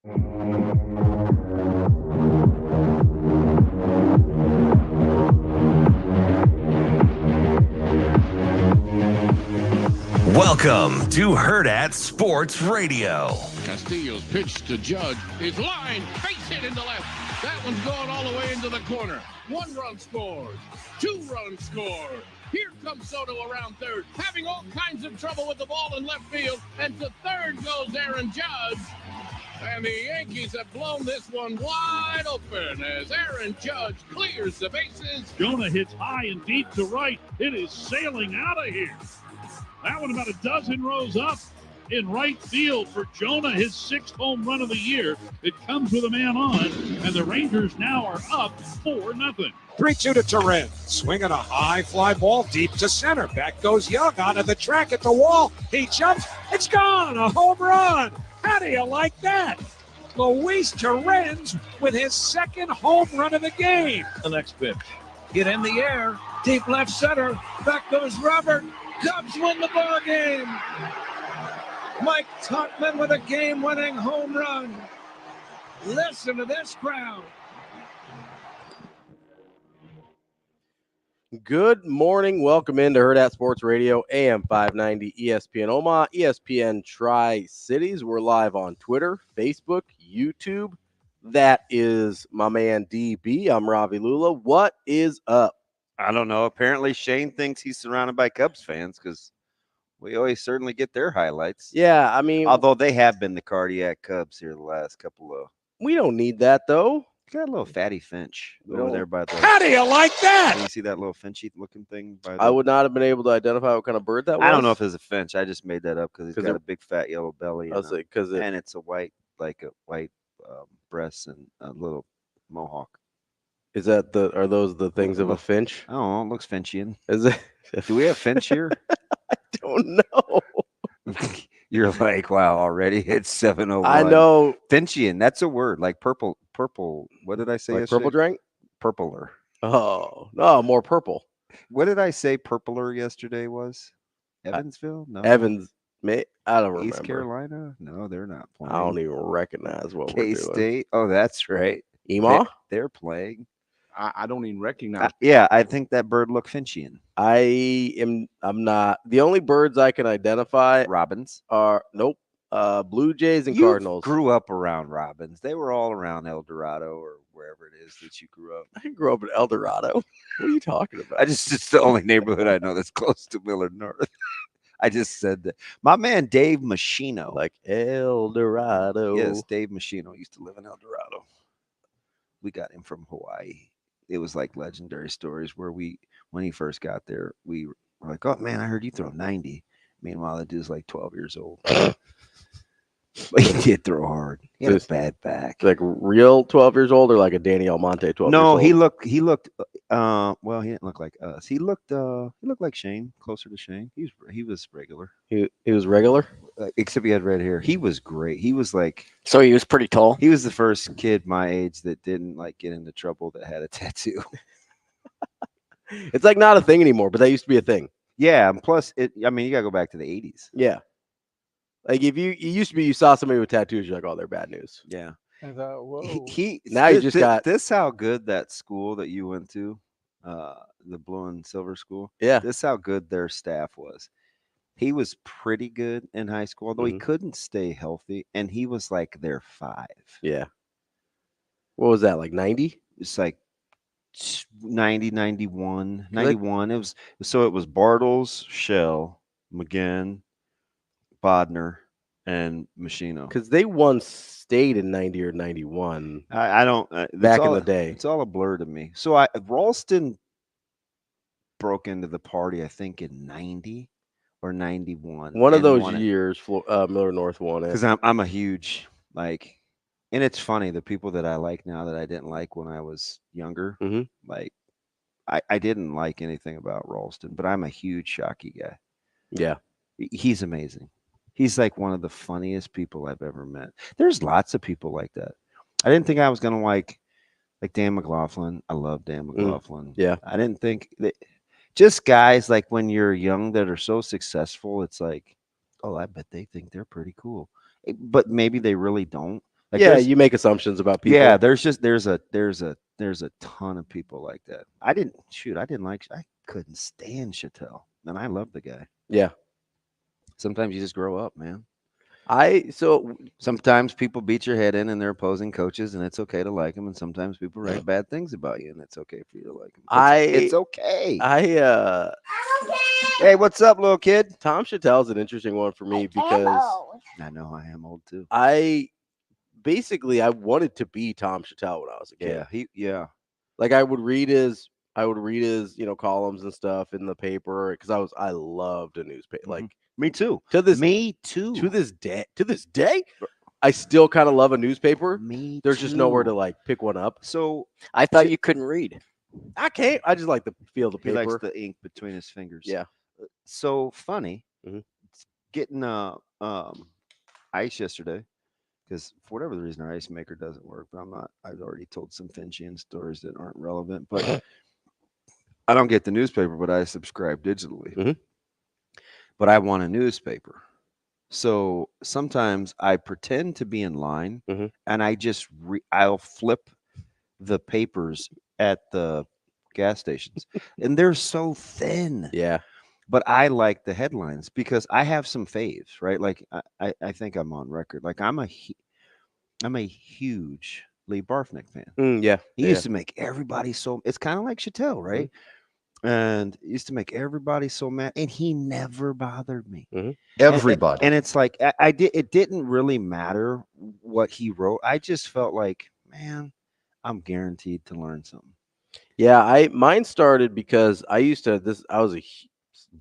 Welcome to Hurrdat Sports Radio. Castillo's pitch to Judge is line, face hit into left. That one's going all the way into the corner. 1 run scores, 2 runs score. Here comes Soto around third, having all kinds of trouble with the ball in left field. And to third goes Aaron Judge. And the Yankees have blown this one wide open as Aaron Judge clears the bases. Jonah hits high and deep to right. It is sailing out of here. That one about a dozen rows up in right field for Jonah, his 6th home run of the year. It comes with a man on, and the Rangers now are up 4-0. 3-2 to Terren. Swinging a high fly ball deep to center. Back goes Young onto the track at the wall. He jumps. It's gone. A home run. How do you like that? Luis Terren's with his 2nd home run of the game. The next pitch. Get in the air. Deep left center. Back goes Robert. Cubs win the ball game. Mike Topman with a game-winning home run. Listen to this crowd. Good morning. Welcome into Hurrdat Sports Radio, AM 590, ESPN Omaha, ESPN Tri-Cities. We're live on Twitter, Facebook, YouTube. That is my man DB. I'm Ravi Lulla. What is up? I don't know. Apparently, Shane thinks he's surrounded by Cubs fans because we always certainly get their highlights. Yeah, I mean, although they have been the cardiac Cubs here the last couple of. We don't need that though. Got a little fatty finch over there by the. How do you like that? Can you see that little finchy looking thing? By the, I would not have been able to identify what kind of bird that was. I don't know if it's a finch. I just made that up because he's got a big fat yellow belly. And it's a white, breast and a little mohawk. Is that are those the things of a finch? Oh, it looks Finchian. Is it? Do we have finch here? I don't know. You're like, wow, already it's 7:01. I know. Finchian, that's a word. Like purple. What did I say? Like purple drink? Purpler. Oh, no, more purple. What did I say purpler yesterday was? Evansville? No. Evans. I don't remember. East Carolina? No, they're not playing. I don't even recognize what we're doing. K-State? Oh, that's right. Emaw? They're playing. I don't even recognize. Yeah, I think that bird looked Finchian. I'm not. The only birds I can identify Robins are Blue Jays and Cardinals. Grew up around robins. They were all around El Dorado or wherever it is that you grew up. I grew up in El Dorado. What are you talking about? It's the only neighborhood I know that's close to Millard North. I just said that. My man Dave Machino. Like El Dorado. Yes, Dave Machino used to live in El Dorado. We got him from Hawaii. It was like legendary stories where when he first got there, we were like, oh man, I heard you throw 90. Meanwhile, the dude's like 12 years old. But he did throw hard. He had a bad back. Like real 12 years old or like a Danny Almonte 12 years old? No, he looked well, he didn't look like us. He looked like Shane, closer to Shane. He was regular. He was regular? Except he had red hair. He was great. He was like, so he was pretty tall. He was the first kid my age that didn't like get into trouble that had a tattoo. It's like not a thing anymore, but that used to be a thing. Yeah, and plus you gotta go back to the 80s. Yeah. Like if it used to be you saw somebody with tattoos, you're like, oh, they're bad news. Yeah. I thought, whoa. You just got this how good that school that you went to, the blue and silver school. Yeah. This how good their staff was. He was pretty good in high school, although he couldn't stay healthy, and he was like their 5. Yeah. What was that, like 90? It's like 90, 91, 91. It was Bartles, Shell, McGinn, Bodner, and Machino. Because they once stayed in 90 or 91. I don't back in the day. It's all a blur to me. So Ralston broke into the party, I think, in 90 or 91. One of those years, Miller North won it. Because I'm a huge and it's funny, the people that I like now that I didn't like when I was younger, like I didn't like anything about Ralston, but I'm a huge Shockey guy. Yeah, he's amazing. He's like one of the funniest people I've ever met. There's lots of people like that. I didn't think I was gonna like Dan McLaughlin. I love Dan McLaughlin. Yeah, I didn't think that. Just guys like when you're young that are so successful, it's like, oh, I bet they think they're pretty cool, but maybe they really don't. Like yeah, there's- you make assumptions about people. Yeah, there's a ton of people like that. I couldn't stand Chattel, and I love the guy. Yeah. Sometimes you just grow up, man. So Sometimes people beat your head in and they're opposing coaches, and it's okay to like them. And sometimes people write bad things about you, and it's okay for you to like them. It's okay. Hey, what's up, little kid? Tom Chattel's an interesting one for me because I know I am old too. I wanted to be Tom Chattel when I was a kid. Yeah. Like I would read his columns and stuff in the paper because I loved a newspaper. Like Me too. me too. To this day, I still kind of love a newspaper. There's just nowhere to like pick one up. So I thought you couldn't read. I can't. I just like to feel the he paper. likes the ink between his fingers. Yeah. So funny. Mhm. Getting ice yesterday because for whatever the reason our ice maker doesn't work. But I've already told some Finchian stories that aren't relevant. But I don't get the newspaper, but I subscribe digitally. Mhm. But I want a newspaper. So sometimes I pretend to be in line and I just I'll flip the papers at the gas stations and they're so thin. Yeah. But I like the headlines because I have some faves, right? Like I think I'm on record. Like I'm a huge Lee Barfnick fan. Yeah. He used to make everybody so. It's kind of like Chattel, right? And he used to make everybody so mad, and he never bothered me. Everybody. And it's like it didn't really matter what he wrote. I just felt like, man, I'm guaranteed to learn something. Yeah, mine started because I was a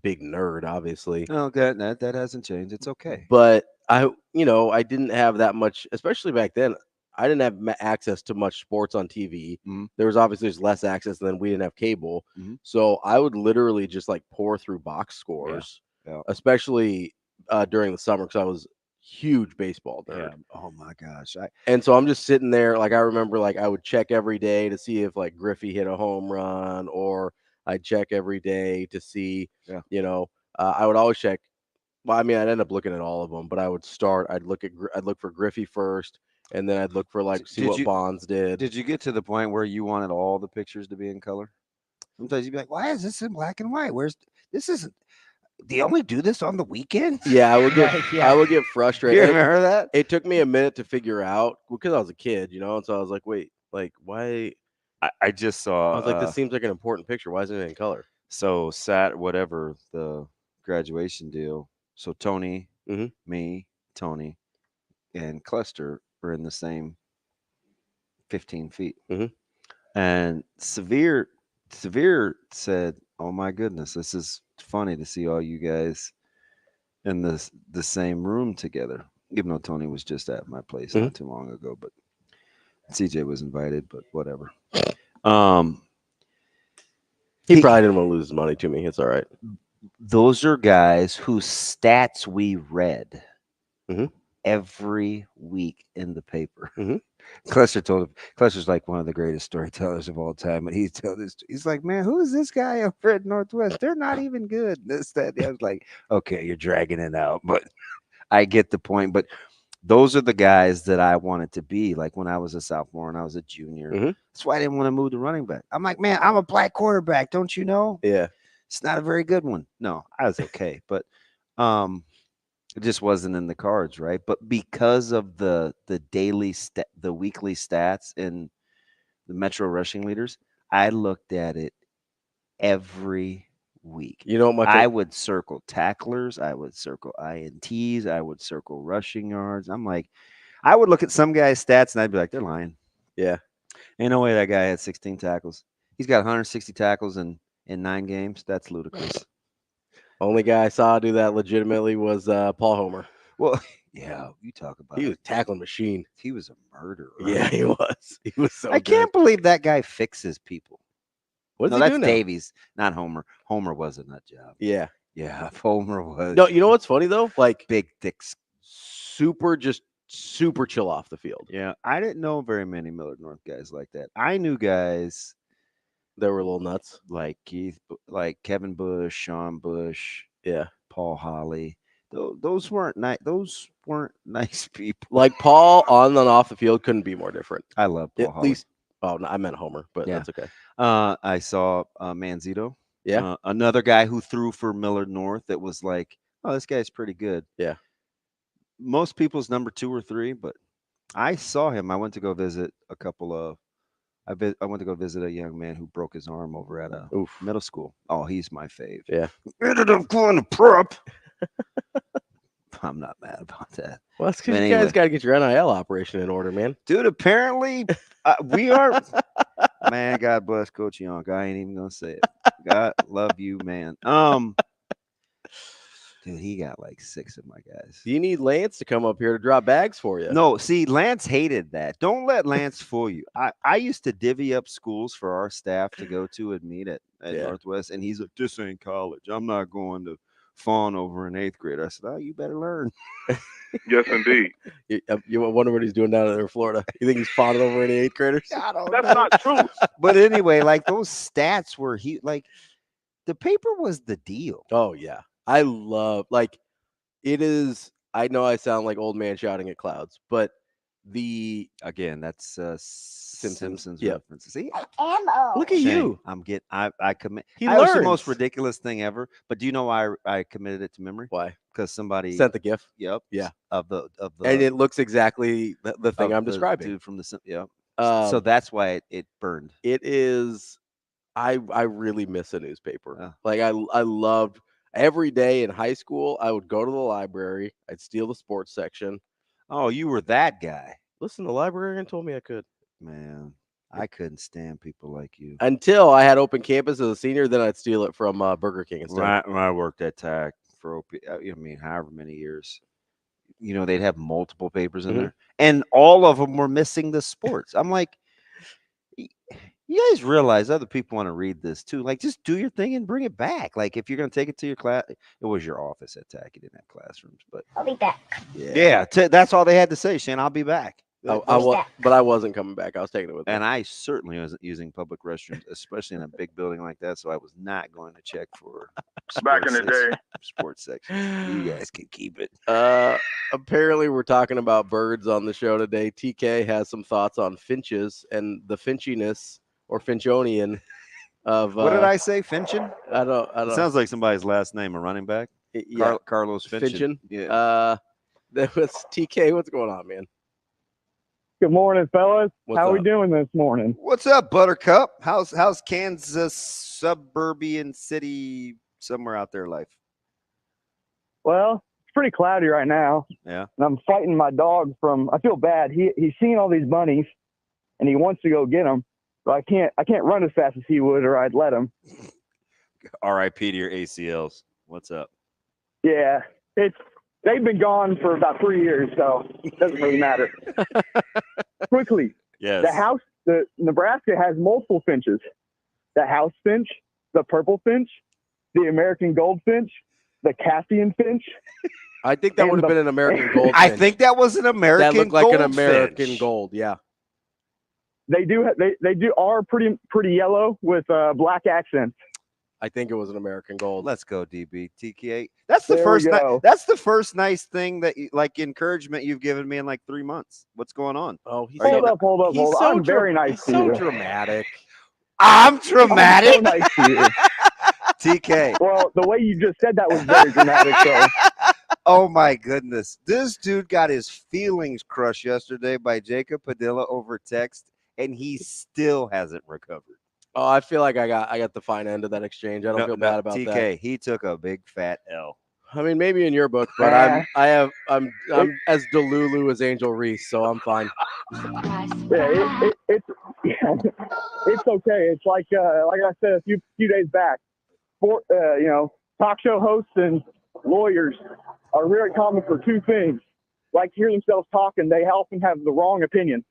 big nerd, obviously. Oh, that hasn't changed. It's okay. But I didn't have that much, especially back then. I didn't have access to much sports on TV. There's less access than we didn't have cable. So I would literally just like pour through box scores, especially during the summer because I was huge baseball nerd. Yeah. Oh my gosh. And so I'm just sitting there. Like I remember like I would check every day to see if like Griffey hit a home run, or I'd check every day to see, I would always check. Well, I mean, I'd end up looking at all of them, but I'd look for Griffey first. And then I'd look for see what Bonds did. Did you get to the point where you wanted all the pictures to be in color? Sometimes you'd be like, "Why is this in black and white? This isn't? Do you only do this on the weekend?" Yeah, I would get frustrated. You remember that? It took me a minute to figure out because I was a kid, and so I was like, "Wait, like why?" I just saw. I was like, "This seems like an important picture. Why isn't it in color?" So whatever the graduation deal. So Tony, me, Tony, and Cluster were in the same 15 feet. And Severe said, "Oh my goodness, this is funny to see all you guys in the same room together." Even though Tony was just at my place not too long ago, but CJ was invited, but whatever. He probably didn't want to lose his money to me. It's all right. Those are guys whose stats we read every week in the paper. Cluster's like one of the greatest storytellers of all time, and he's like, "Man, who is this guy over at Northwest? They're not even good." This, that. I was like, "Okay, you're dragging it out," but I get the point. But those are the guys that I wanted to be. Like when I was a sophomore and I was a junior. That's why I didn't want to move to running back. I'm like, "Man, I'm a black quarterback. Don't you know?" Yeah, it's not a very good one. No, I was okay, but it just wasn't in the cards, right? But because of the weekly stats and the Metro rushing leaders, I looked at it every week. I would circle tacklers, I would circle INTs, I would circle rushing yards. I'm like, I would look at some guy's stats and I'd be like, they're lying. Yeah. Ain't no way that guy had 16 tackles. He's got 160 tackles in 9 games. That's ludicrous. Only guy I saw do that legitimately was Paul Homer. Well, yeah, you talk about he was a tackling machine. He was a murderer. Yeah, he was. He was so I can't believe that guy fixes people. What does he do now? Davies, not Homer. Homer was a nut job. Yeah. Yeah, Homer was. No, you know what's funny though? Like big, thick, super chill off the field. Yeah, I didn't know very many Millard North guys like that. I knew guys that were a little nuts, like Kevin Bush, Sean Bush, yeah, Paul Holly. Those weren't nice. Those weren't nice people. Like Paul on and off the field couldn't be more different. I love Paul At Holly. least, oh, no, I meant Homer, but Yeah. that's okay. I saw Manzito. Yeah. Another guy who threw for Millard North that was like, oh, this guy's pretty good. Yeah. Most people's number 2 or 3, but I saw him. I went to go visit I went to go visit a young man who broke his arm over at a middle school. Oh, he's my fave. Yeah. Ended up going to prep. I'm not mad about that. Well, that's because you guys got to get your NIL operation in order, man. Dude, apparently we are. Man, God bless Coach Young. I ain't even gonna say it. God love you, man. Dude, he got like 6 of my guys. You need Lance to come up here to drop bags for you. No, see, Lance hated that. Don't let Lance fool you. I used to divvy up schools for our staff to go to and meet at Northwest, and he's like, this ain't college. I'm not going to fawn over in 8th grade. I said, oh, you better learn. Yes, indeed. You wonder what he's doing down there in Florida. You think he's fawning over any 8th graders? That's not true. But anyway, like those stats were the paper was the deal. Oh, yeah. I love, like, it is, I know I sound like old man shouting at clouds, but again, that's Simpsons reference. See, look at you. I commit. He was the learns. most ridiculous thing ever. But do you know why I committed it to memory? Why? Because somebody Sent the GIF. Yep. Yeah. Of the and it looks exactly the thing I'm describing. Dude from so that's why it burned. It is. I really miss a newspaper. Like I loved every day in high school. I would go to the library. I'd steal the sports section. Oh, you were that guy. Listen, the librarian told me I could. Man, I couldn't stand people like you. Until I had open campus as a senior, then I'd steal it from Burger King instead. When I worked at TAC for however many years, they'd have multiple papers in there, and all of them were missing the sports. I'm like, you guys realize other people want to read this too. Like, just do your thing and bring it back. Like, if you're going to take it to your class, it was your office at TAC. You didn't have classrooms, but I'll be back. Yeah, that's all they had to say, Shane. I'll be back. But I wasn't coming back. I was taking it with me. And I certainly wasn't using public restrooms, especially in a big building like that. So I was not going to check for back in the day sports section. You guys can keep it. Apparently, we're talking about birds on the show today. TK has some thoughts on finches and the finchiness or Finchonian of. What did I say? Finchin? I don't. It sounds like somebody's last name, a running back. Yeah. Carlos Finchin. Yeah. That was TK. What's going on, man? Good morning, fellas. How up? we doing this morning? What's up, Buttercup? How's Kansas suburban city somewhere out there life? Well, it's pretty cloudy right now. Yeah. And I'm fighting my dog I feel bad. He's seen all these bunnies and he wants to go get them, but I can't run as fast as he would, or I'd let him. R.I.P. to your ACLs. What's up? Yeah. They've been gone for about 3 years, so it doesn't really matter. Quickly. Yes. The Nebraska has multiple finches. The house finch, the purple finch, the American goldfinch, the Cassian finch. I think that would have been an American gold. I think that was an American. That looked like an American finch. gold. Yeah. They are pretty yellow with black accents. I think it was an American gold. Let's go, DB. TK. That's the first. That's the first nice thing that encouragement you've given me in like 3 months. What's going on? Oh, hold up. I'm very nice to you. So dramatic. I'm dramatic. I'm so nice to you. TK. Well, the way you just said that was very dramatic. So. Oh my goodness, this dude got his feelings crushed yesterday by Jacob Padilla over text, and he still hasn't recovered. Oh, I feel like I got the fine end of that exchange. I don't feel bad about TK, that. TK, he took a big fat L. I mean, maybe in your book, but I'm as Delulu as Angel Reese, so I'm fine. Yeah, it's okay. It's like I said a few days back. Talk show hosts and lawyers are very common for two things: like to hear themselves talk, and they often have the wrong opinion.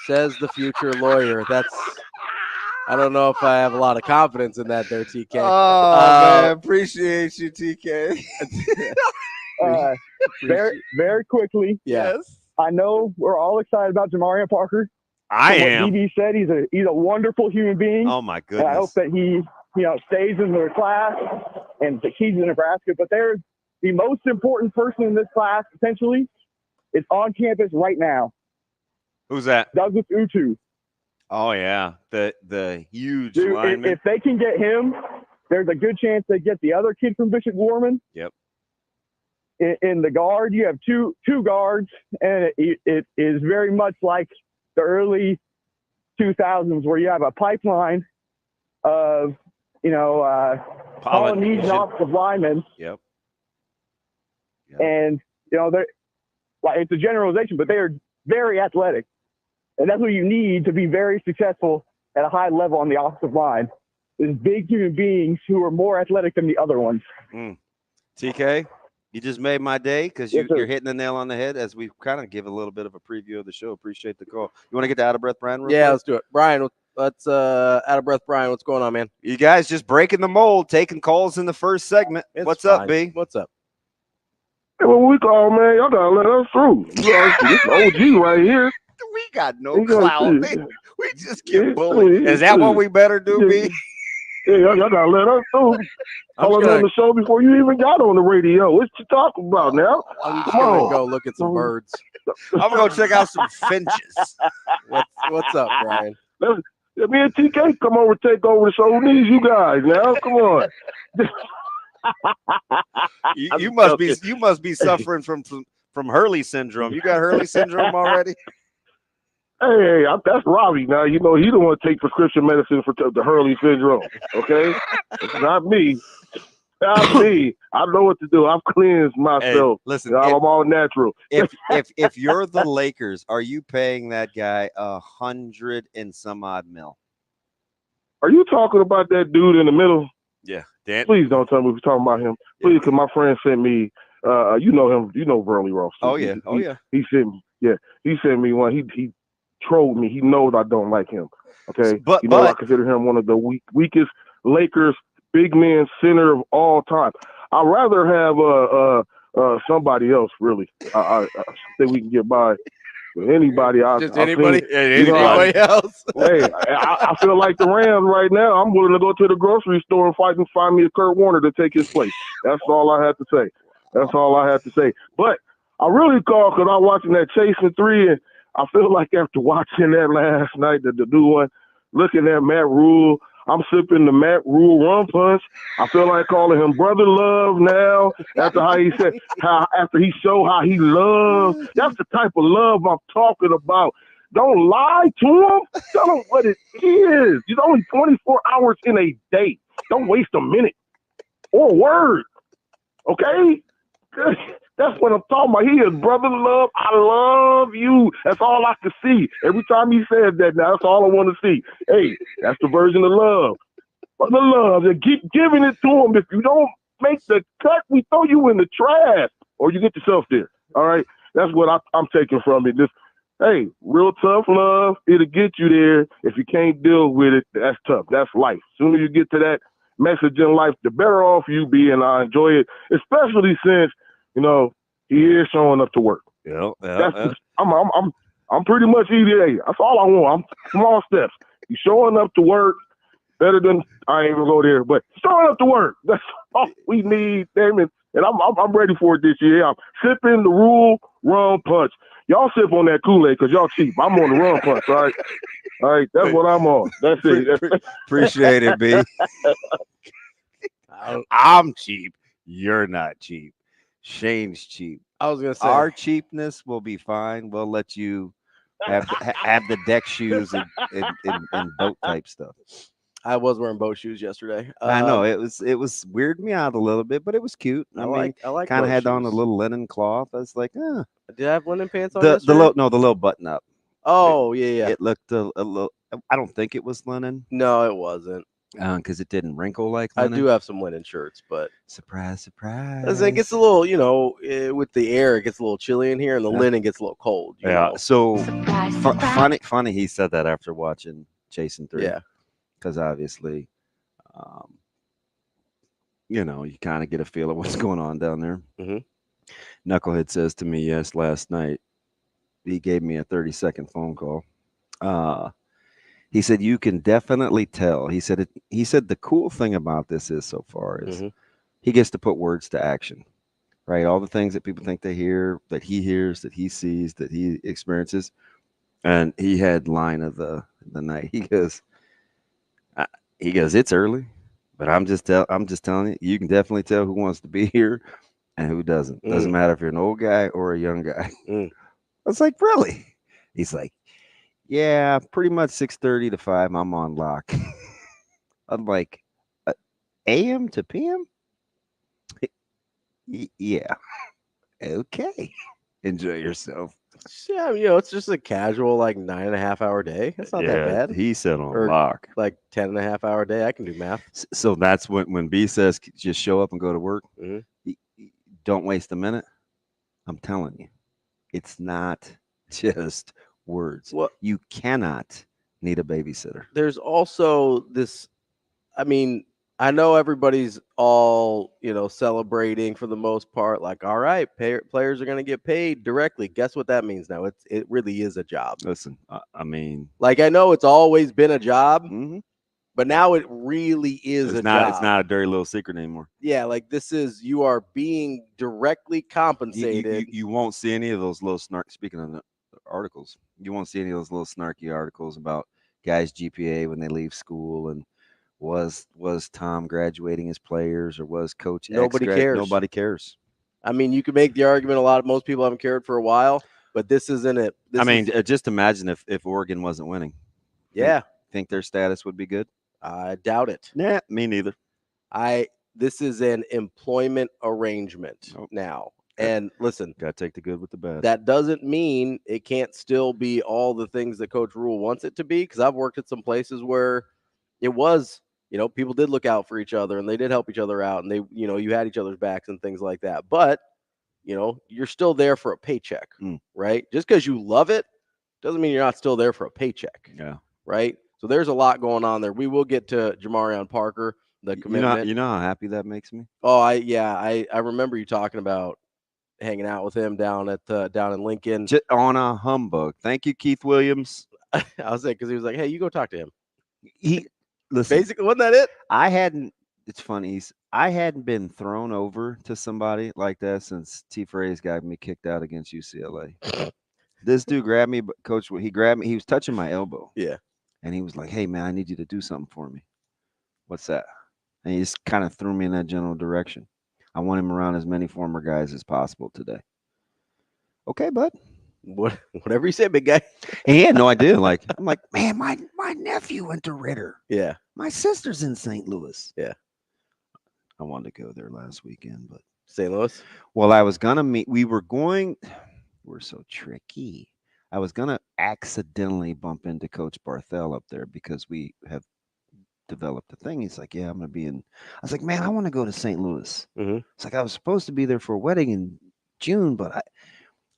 Says the future lawyer. I don't know if I have a lot of confidence in that there, TK. Oh, man, appreciate you, TK. Very, very quickly. Yes. I know we're all excited about Jamarion Parker. I am. What DB said, he's a wonderful human being. Oh my goodness. And I hope that he stays in the class and succeeds in Nebraska. But there's the most important person in this class, potentially, is on campus right now. Who's that? Douglas Utu. Oh, yeah. The huge Dude, lineman. if they can get him, there's a good chance they get the other kid from Bishop Gorman. Yep. In the guard, you have two guards, and it is very much like the early 2000s where you have a pipeline of, Polynesian offensive linemen. Yep. And, it's a generalization, but they are very athletic. And that's what you need to be very successful at a high level on the offensive line, is big human beings who are more athletic than the other ones. TK, you just made my day because you're hitting the nail on the head as we kind of give a little bit of a preview of the show. Appreciate the call. You want to get to Out of Breath, Brian? Yeah, let's do it. Brian, let's Out of Breath, Brian. What's going on, man? You guys just breaking the mold, taking calls in the first segment. What's up, B? What's up? Hey, what we call, man, y'all gotta let us through. This OG right here. We got no clout, man. We just get bullied. Is that what we better do, B? Yeah, y'all gotta let us through. I was on the show before you even got on the radio. What you talking about now? I'm just gonna go look at some birds. I'm gonna go check out some finches. What's up, Brian? Me and TK come over, take over the show. Who needs you guys now? Come on. you must be suffering from Hurley syndrome. You got Hurley syndrome already? Hey, that's Ravi. Now, he don't want to take prescription medicine for the Hurley syndrome, okay? It's not me. Not me. I know what to do. I've cleansed myself. Hey, listen, I'm all natural. If you're the Lakers, are you paying that guy $100 and some odd mil? Are you talking about that dude in the middle? Yeah. Dan? Please don't tell me we're talking about him. Please, because my friend sent me, you know him, Verley Ross. Oh, yeah. He sent me one. He trolled me. He knows I don't like him. Okay, but I consider him one of the weakest Lakers big man center of all time. I'd rather have somebody else. Really, I think we can get by with anybody. Anybody else? Hey, I feel like the Rams right now. I'm willing to go to the grocery store and find me a Kurt Warner to take his place. That's all I have to say. But I really called because I'm watching that Chasing 3, and I feel like after watching that last night, the new one, looking at Matt Rule, I'm sipping the Matt Rule rum punch. I feel like calling him Brother Love now after after he showed how he loves. That's the type of love I'm talking about. Don't lie to him. Tell him what it is. There's only 24 hours in a day. Don't waste a minute or a word. Okay? That's what I'm talking about. He is Brother Love. I love you. That's all I can see. Every time he says that now, that's all I want to see. Hey, that's the version of love. Brother Love, and keep giving it to him. If you don't make the cut, we throw you in the trash. Or you get yourself there. All right? That's what I'm taking from it. Just, hey, real tough love. It'll get you there. If you can't deal with it, that's tough. That's life. Sooner you get to that message in life, the better off you be, and I enjoy it, especially since he is showing up to work. I'm pretty much EDA. That's all I want. I'm small steps. He's showing up to work better than I ain't even go there, but showing up to work. That's all we need, Damon. And I'm ready for it this year. I'm sipping the Rule rum punch. Y'all sip on that Kool-Aid because y'all cheap. I'm on the rum punch, all right? All right, that's what I'm on. That's it. Appreciate it, B. I'm cheap. You're not cheap. Shane's cheap. I was gonna say our cheapness will be fine. We'll let you have the deck shoes and boat type stuff. I was wearing boat shoes yesterday. I know it was weirded me out a little bit, but it was cute. I like kind of had on a little linen cloth. I was like, Did I have linen pants on? The little button up. Oh yeah. It looked a little. I don't think it was linen. No, it wasn't. Because it didn't wrinkle like linen. I do have some linen shirts, but surprise. It gets a little, with the air, it gets a little chilly in here, and the linen gets a little cold. You know? So funny. He said that after watching Chasing 3. Yeah, because obviously, you kind of get a feel of what's going on down there. Mm-hmm. Knucklehead says to me, yes, last night he gave me a 30-second phone call. He said, you can definitely tell. He said the cool thing about this is so far is he gets to put words to action. right? All the things that people think they hear, that he hears, that he sees, that he experiences. And he had line of the night. He goes, it's early, but I'm just telling you, you can definitely tell who wants to be here and who doesn't. Doesn't matter if you're an old guy or a young guy. I was like, really? He's like, yeah, pretty much 6:30 to 5. I'm on lock. I'm like, AM to PM? Yeah. Okay. Enjoy yourself. Yeah, you know, it's just a casual like 9.5 hour day. It's not that bad. He said on Or lock. like 10.5 hour day. I can do math. So that's when B says just show up and go to work. Don't waste a minute. I'm telling you, it's not just words. Well, you cannot need a babysitter. There's also this, I mean, I know everybody's all, you know, celebrating for the most part, like, all right, players are going to get paid directly. Guess what that means now? It really is a job. Listen, I mean, like, I know it's always been a job, but now it really is a job. It's not a dirty little secret anymore. Yeah, like this is, you are being directly compensated. You won't see any of those little speaking of the articles, you won't see any of those little snarky articles about guys' GPA when they leave school and was Tom graduating his players or was Coach Nobody cares. Nobody cares. I mean, you can make the argument most people haven't cared for a while, but this isn't it. Just imagine if Oregon wasn't winning. Yeah. Think their status would be good? I doubt it. Nah, me neither. This is an employment arrangement now. And listen, gotta take the good with the bad. That doesn't mean it can't still be all the things that Coach Rule wants it to be, because I've worked at some places where it was, you know, people did look out for each other and they did help each other out and they, you know, you had each other's backs and things like that. But, you know, you're still there for a paycheck, right? Just because you love it doesn't mean you're not still there for a paycheck. Yeah. Right. So there's a lot going on there. We will get to Jamarion Parker, the commitment. You know how happy that makes me? Oh, I remember you talking about hanging out with him down in Lincoln. Just on a humbug. Thank you, Keith Williams. I was like, because he was like, hey, you go talk to him. Listen, basically, wasn't that it? It's funny. I hadn't been thrown over to somebody like that since T. Frey's got me kicked out against UCLA. This dude grabbed me, but Coach, he grabbed me. He was touching my elbow. Yeah. And he was like, hey, man, I need you to do something for me. What's that? And he just kind of threw me in that general direction. I want him around as many former guys as possible today. Okay, bud. Whatever you say, big guy. He had no idea. Like, I'm like, man, my nephew went to Ritter. Yeah. My sister's in St. Louis. Yeah. I wanted to go there last weekend, but St. Louis? Well, I was gonna meet. We're so tricky. I was gonna accidentally bump into Coach Barthel up there because we have developed a thing. He's like, yeah, I'm gonna be in. I was like, man, I want to go to St. Louis. It's like I was supposed to be there for a wedding in June, but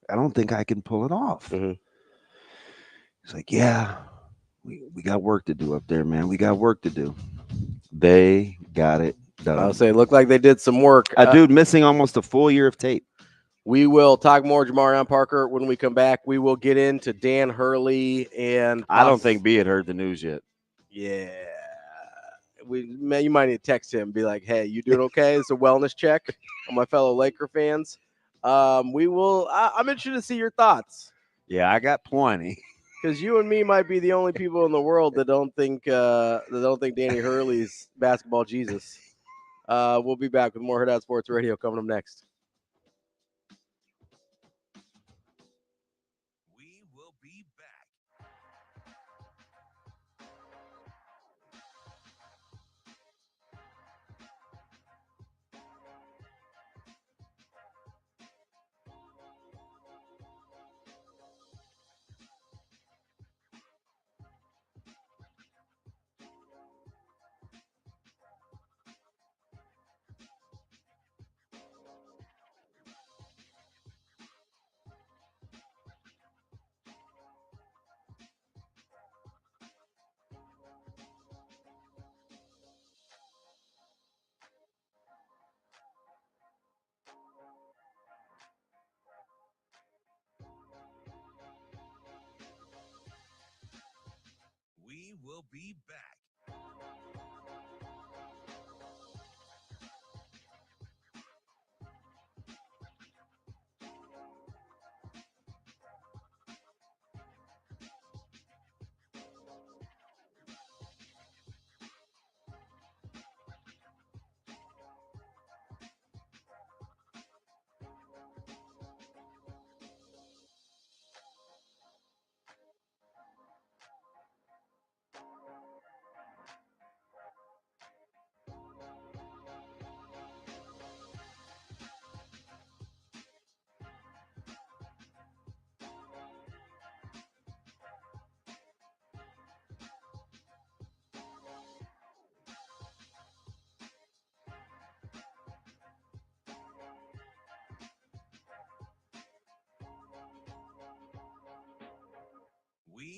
I don't think I can pull it off. He's like, yeah, we got work to do up there, man. We got work to do. They got it done. I'll say it looked like they did some work. A dude missing almost a full year of tape. We will talk more Jamarion Parker when we come back. We will get into Dan Hurley and I don't think B had heard the news yet. Yeah. You might need to text him and be like, hey, you doing okay? It's a wellness check on my fellow Laker fans. I'm interested to see your thoughts. Yeah, I got plenty. Because you and me might be the only people in the world that don't think Danny Hurley's basketball Jesus. We'll be back with more Hurrdat Sports Radio coming up next. We will be back. We will be back.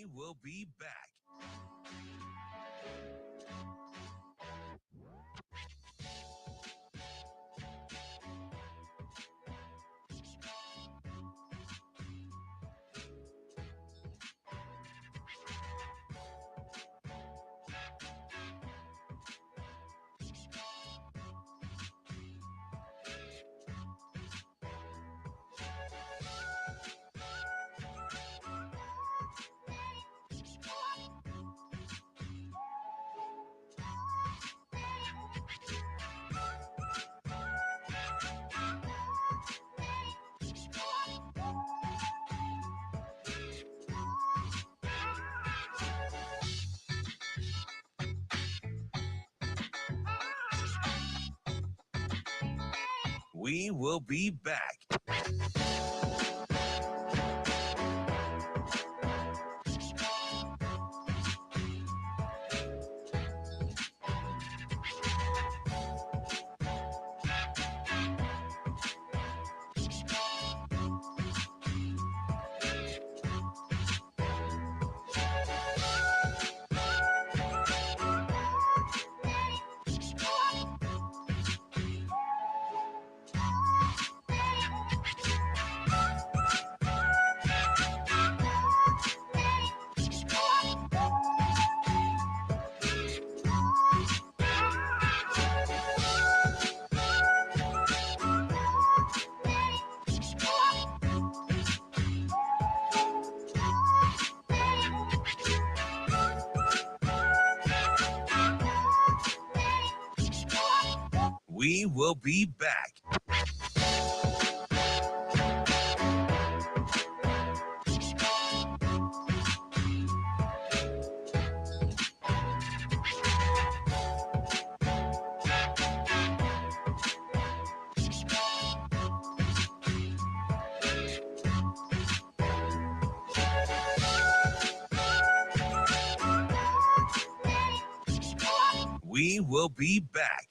We will be back. We will be back. We will be back. We will be back.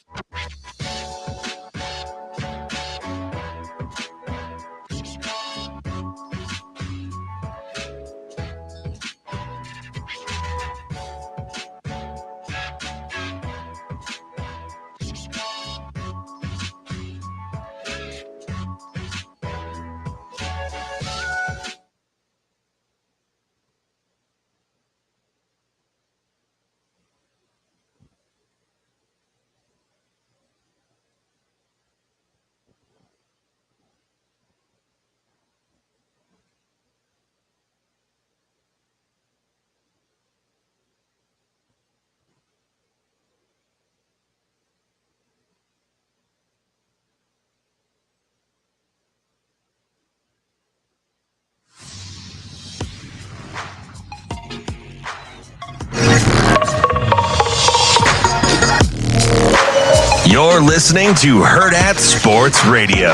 You're listening to Hurrdat Sports Radio.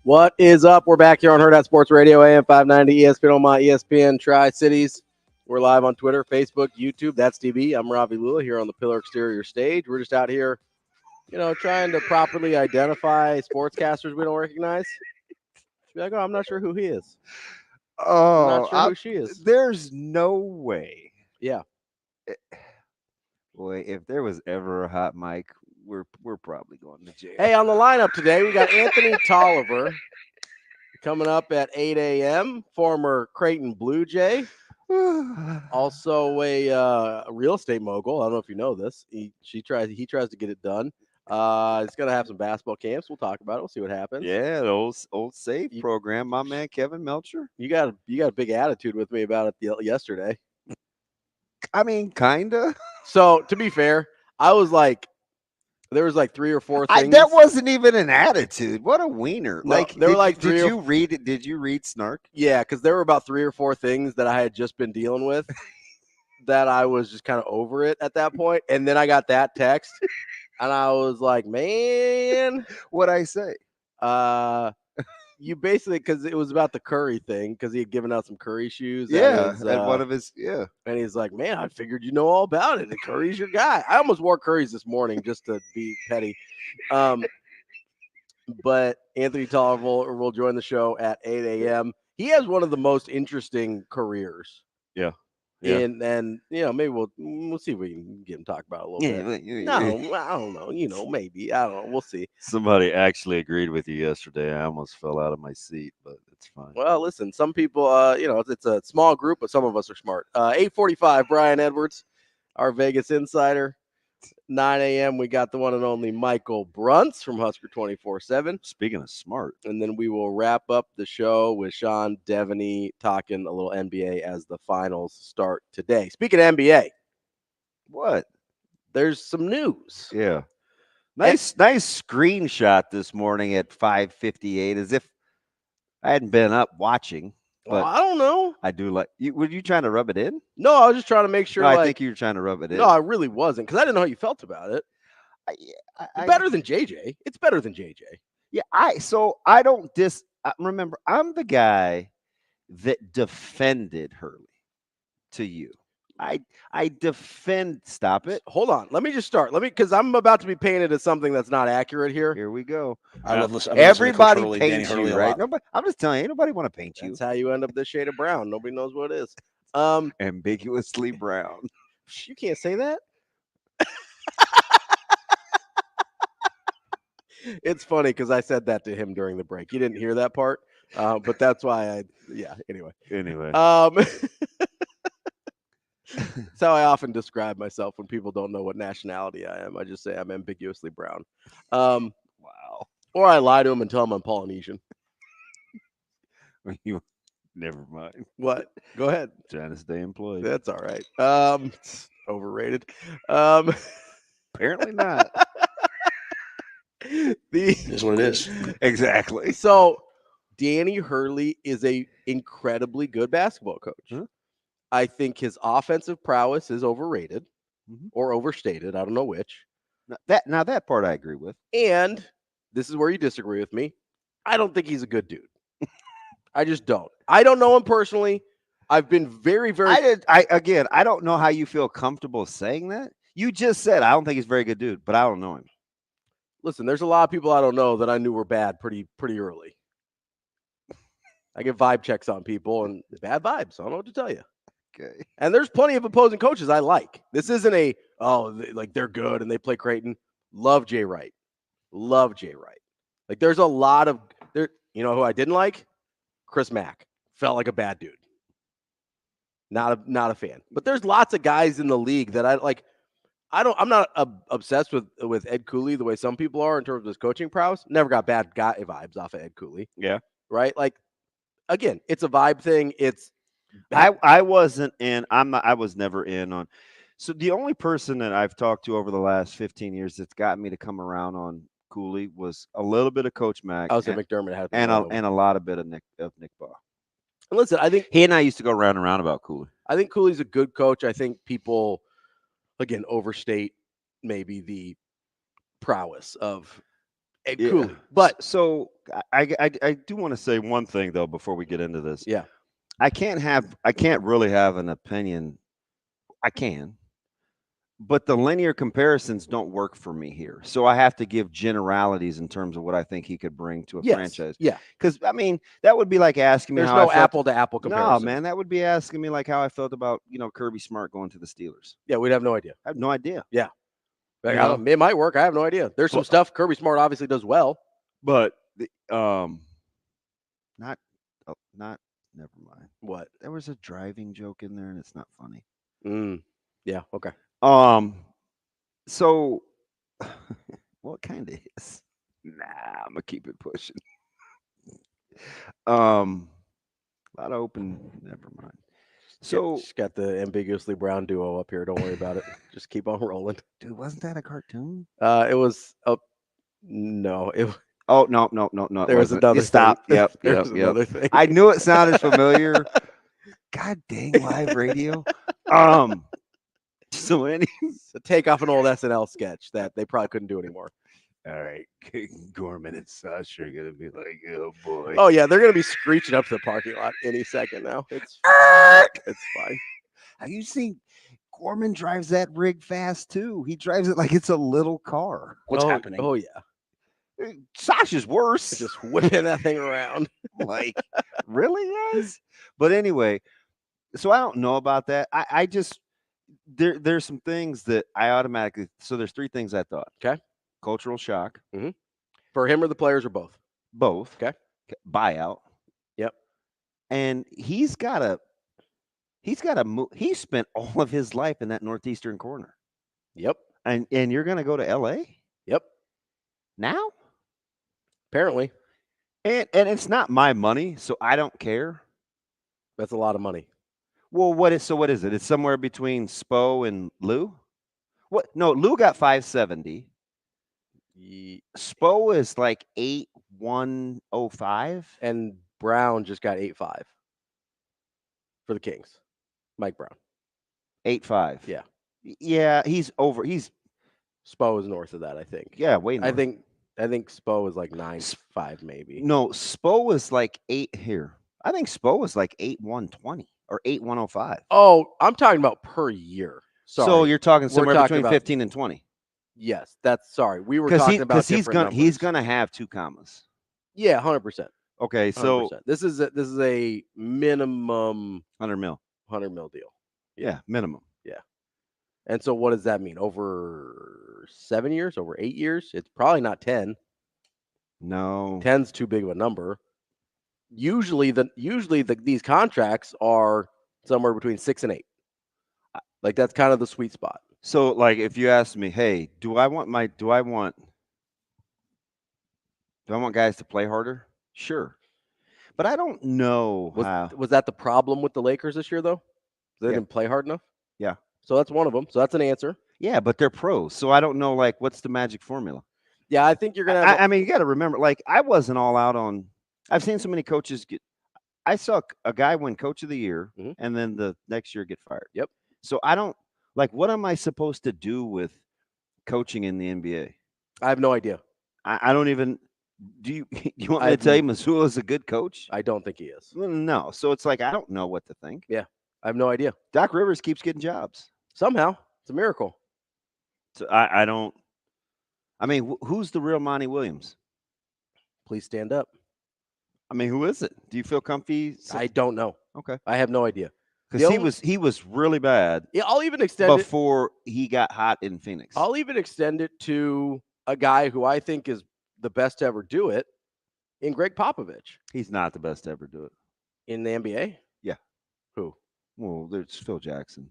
What is up? We're back here on Hurrdat Sports Radio, AM 590, ESPN Omaha, ESPN Tri-Cities. We're live on Twitter, Facebook, YouTube. That's DB. I'm Ravi Lulla here on the Pillar Exterior stage. We're just out here, trying to properly identify sportscasters we don't recognize. Be like, I'm not sure who he is. Oh, I'm not sure who she is. There's no way. Yeah. Boy, if there was ever a hot mic, we're probably going to jail. Hey, on the lineup today, we got Anthony Tolliver coming up at 8 a.m., former Creighton Blue Jay, also a real estate mogul. I don't know if you know this. He tries to get it done. It's gonna have some basketball camps. We'll talk about it. We'll see what happens. Yeah, the old save program. My man Kevin Melcher. You got a big attitude with me about it yesterday. I mean, kinda. So to be fair, I was like, there was like 3 or 4 things. That wasn't even an attitude. What a wiener! No, there were like did you read it? Did you read Snark? Yeah, because there were about 3 or 4 things that I had just been dealing with that I was just kind of over it at that point, and then I got that text. And I was like, man, what'd I say? You basically, because it was about the Curry thing, because he had given out some Curry shoes. Yeah, and one of his, And he's like, man, I figured you know all about it. And Curry's your guy. I almost wore Curry's this morning just to be petty. But Anthony Tolliver will join the show at 8 a.m. He has one of the most interesting careers. Yeah. Yeah. And maybe we'll see if we can get him to talk about it a little bit. No, I don't know. Maybe. I don't know. We'll see. Somebody actually agreed with you yesterday. I almost fell out of my seat, but it's fine. Well, listen, some people, it's a small group, but some of us are smart. 8:45, Brian Edwards, our Vegas insider. 9 a.m., we got the one and only Michael Bruntz from Husker 24/7. Speaking of smart. And then we will wrap up the show with Sean Deveny talking a little NBA as the finals start today. Speaking of NBA. What? There's some news. Yeah. Nice screenshot this morning at 5:58, as if I hadn't been up watching. But I don't know. I do like you. Were you trying to rub it in? No, I was just trying to make sure. No, I think you were trying to rub it in. No, I really wasn't, because I didn't know how you felt about it. Better than JJ. It's better than JJ. Yeah, I don't remember, I'm the guy that defended Hurley to you. I defend. Stop it. Hold on. Let me just start. Because I'm about to be painted as something that's not accurate here. Here we go. I love listening. Everybody paints you, right? Nobody, I'm just telling you, nobody want to paint you. That's how you end up this shade of brown. Nobody knows what it is. Ambiguously brown. You can't say that. It's funny because I said that to him during the break. You didn't hear that part, but that's why Anyway. That's how I often describe myself when people don't know what nationality I am. I just say I'm ambiguously brown. Wow. Or I lie to them and tell them I'm Polynesian. Never mind. What? Go ahead. Trying to stay employed. That's all right. Overrated. Apparently not. Is what it is. Exactly. So Danny Hurley is a incredibly good basketball coach. Huh? I think his offensive prowess is overrated or overstated. I don't know which. Now that part I agree with. And this is where you disagree with me. I don't think he's a good dude. I just don't. I don't know him personally. I've been very, very. I don't know how you feel comfortable saying that. You just said I don't think he's a very good dude, but I don't know him. Listen, there's a lot of people I don't know that I knew were bad pretty early. I get vibe checks on people and bad vibes. I don't know what to tell you. Okay. And there's plenty of opposing coaches I like. This isn't they're good and they play Creighton. Love Jay Wright. Like there's a lot of there. You know who I didn't like? Chris Mack. Felt like a bad dude. Not a fan. But there's lots of guys in the league that I like. I'm not obsessed with Ed Cooley the way some people are in terms of his coaching prowess. Never got bad guy vibes off of Ed Cooley. Yeah. Right. Like, again, it's a vibe thing. I wasn't in. I was never in on. So the only person that I've talked to over the last 15 years that's got me to come around on Cooley was a little bit of Coach Mack. I was at McDermott had and a lot of bit of Nick Baugh. Listen, I think he and I used to go round and round about Cooley. I think Cooley's a good coach. I think people, again, overstate maybe the prowess of Ed Cooley. But so I do want to say one thing though before we get into this. Yeah. I can't really have an opinion. I can, but the linear comparisons don't work for me here. So I have to give generalities in terms of what I think he could bring to a franchise. Yeah. Because I mean, that would be like asking me there's how no I felt. apple to apple comparison. No, man, that would be asking me like how I felt about, Kirby Smart going to the Steelers. Yeah, we'd have no idea. I have no idea. Yeah. Like, it might work. I have no idea. There's some stuff Kirby Smart obviously does well. But never mind. What? There was a driving joke in there and it's not funny. Yeah, okay. So well, it kind of is. Nah, I'm gonna keep it pushing. A lot of open, never mind. So she's got the ambiguously brown duo up here. Don't worry about it. Just keep on rolling. Dude, wasn't that a cartoon? It was no. Oh no. There was another thing. Stop. Yep. Another thing. I knew it sounded familiar. God dang, live radio. So it's a take off an old SNL sketch that they probably couldn't do anymore. All right, Gorman and Sasha are gonna be like, oh boy. Oh yeah, they're gonna be screeching up to the parking lot any second now. It's fine. Have you seen Gorman drives that rig fast too? He drives it like it's a little car. What's happening? Oh yeah. Sasha's worse. Just whipping that thing around. Like, really, guys? But anyway, so I don't know about that. I just there's some things that I automatically. So there's 3 things I thought. Okay. Cultural shock. Mm-hmm. For him or the players or both? Both. Okay. Buyout. Yep. And he's got to move. He spent all of his life in that northeastern corner. Yep. And you're going to go to L.A.? Yep. Now? Apparently. And it's not my money, so I don't care. That's a lot of money. Well, what is it? It's somewhere between Spo and Lou? What? No, Lou got 570. Spo is like 8,105. And Brown just got 8.5 for the Kings. Mike Brown. 8.5. Yeah. Yeah, he's over. Spo is north of that, I think. Yeah, way north. I think Spo is like 9.5 maybe. No, Spo was like 8 here. I think Spo was like 8,120 or 8,105. Oh, I'm talking about per year. Sorry. So you're talking somewhere talking between about, 15 and 20. Yes, that's sorry. We were talking about different he's gonna have 2 commas. Yeah, 100%. Okay, so 100%. This is a minimum 100 mil deal. Yeah, minimum. Yeah. And so what does that mean? Over 7 years? Over 8 years? It's probably not 10. No. 10's too big of a number. Usually these contracts are somewhere between 6 and 8. Like that's kind of the sweet spot. So like if you ask me, hey, do I want guys to play harder? Sure. But I don't know Was that the problem with the Lakers this year though? They didn't play hard enough? Yeah. So that's one of them. So that's an answer. Yeah, but they're pros. So I don't know like what's the magic formula. Yeah, I think you're going to I mean, you got to remember, like, I wasn't all out on – I've seen so many coaches get – I saw a guy win Coach of the Year and then the next year get fired. Yep. So I don't – like, what am I supposed to do with coaching in the NBA? I have no idea. I don't even – do you want me to tell you Missoula's a good coach? I don't think he is. No. So it's like I don't know what to think. Yeah, I have no idea. Doc Rivers keeps getting jobs. Somehow. It's a miracle. So I don't – I mean, who's the real Monty Williams? Please stand up. I mean, who is it? Do you feel comfy? I don't know. Okay. I have no idea. Because he was really bad. Yeah, I'll even extend before he got hot in Phoenix. I'll even extend it to a guy who I think is the best to ever do it in Greg Popovich. He's not the best to ever do it. In the NBA? Yeah. Who? Well, there's Phil Jackson.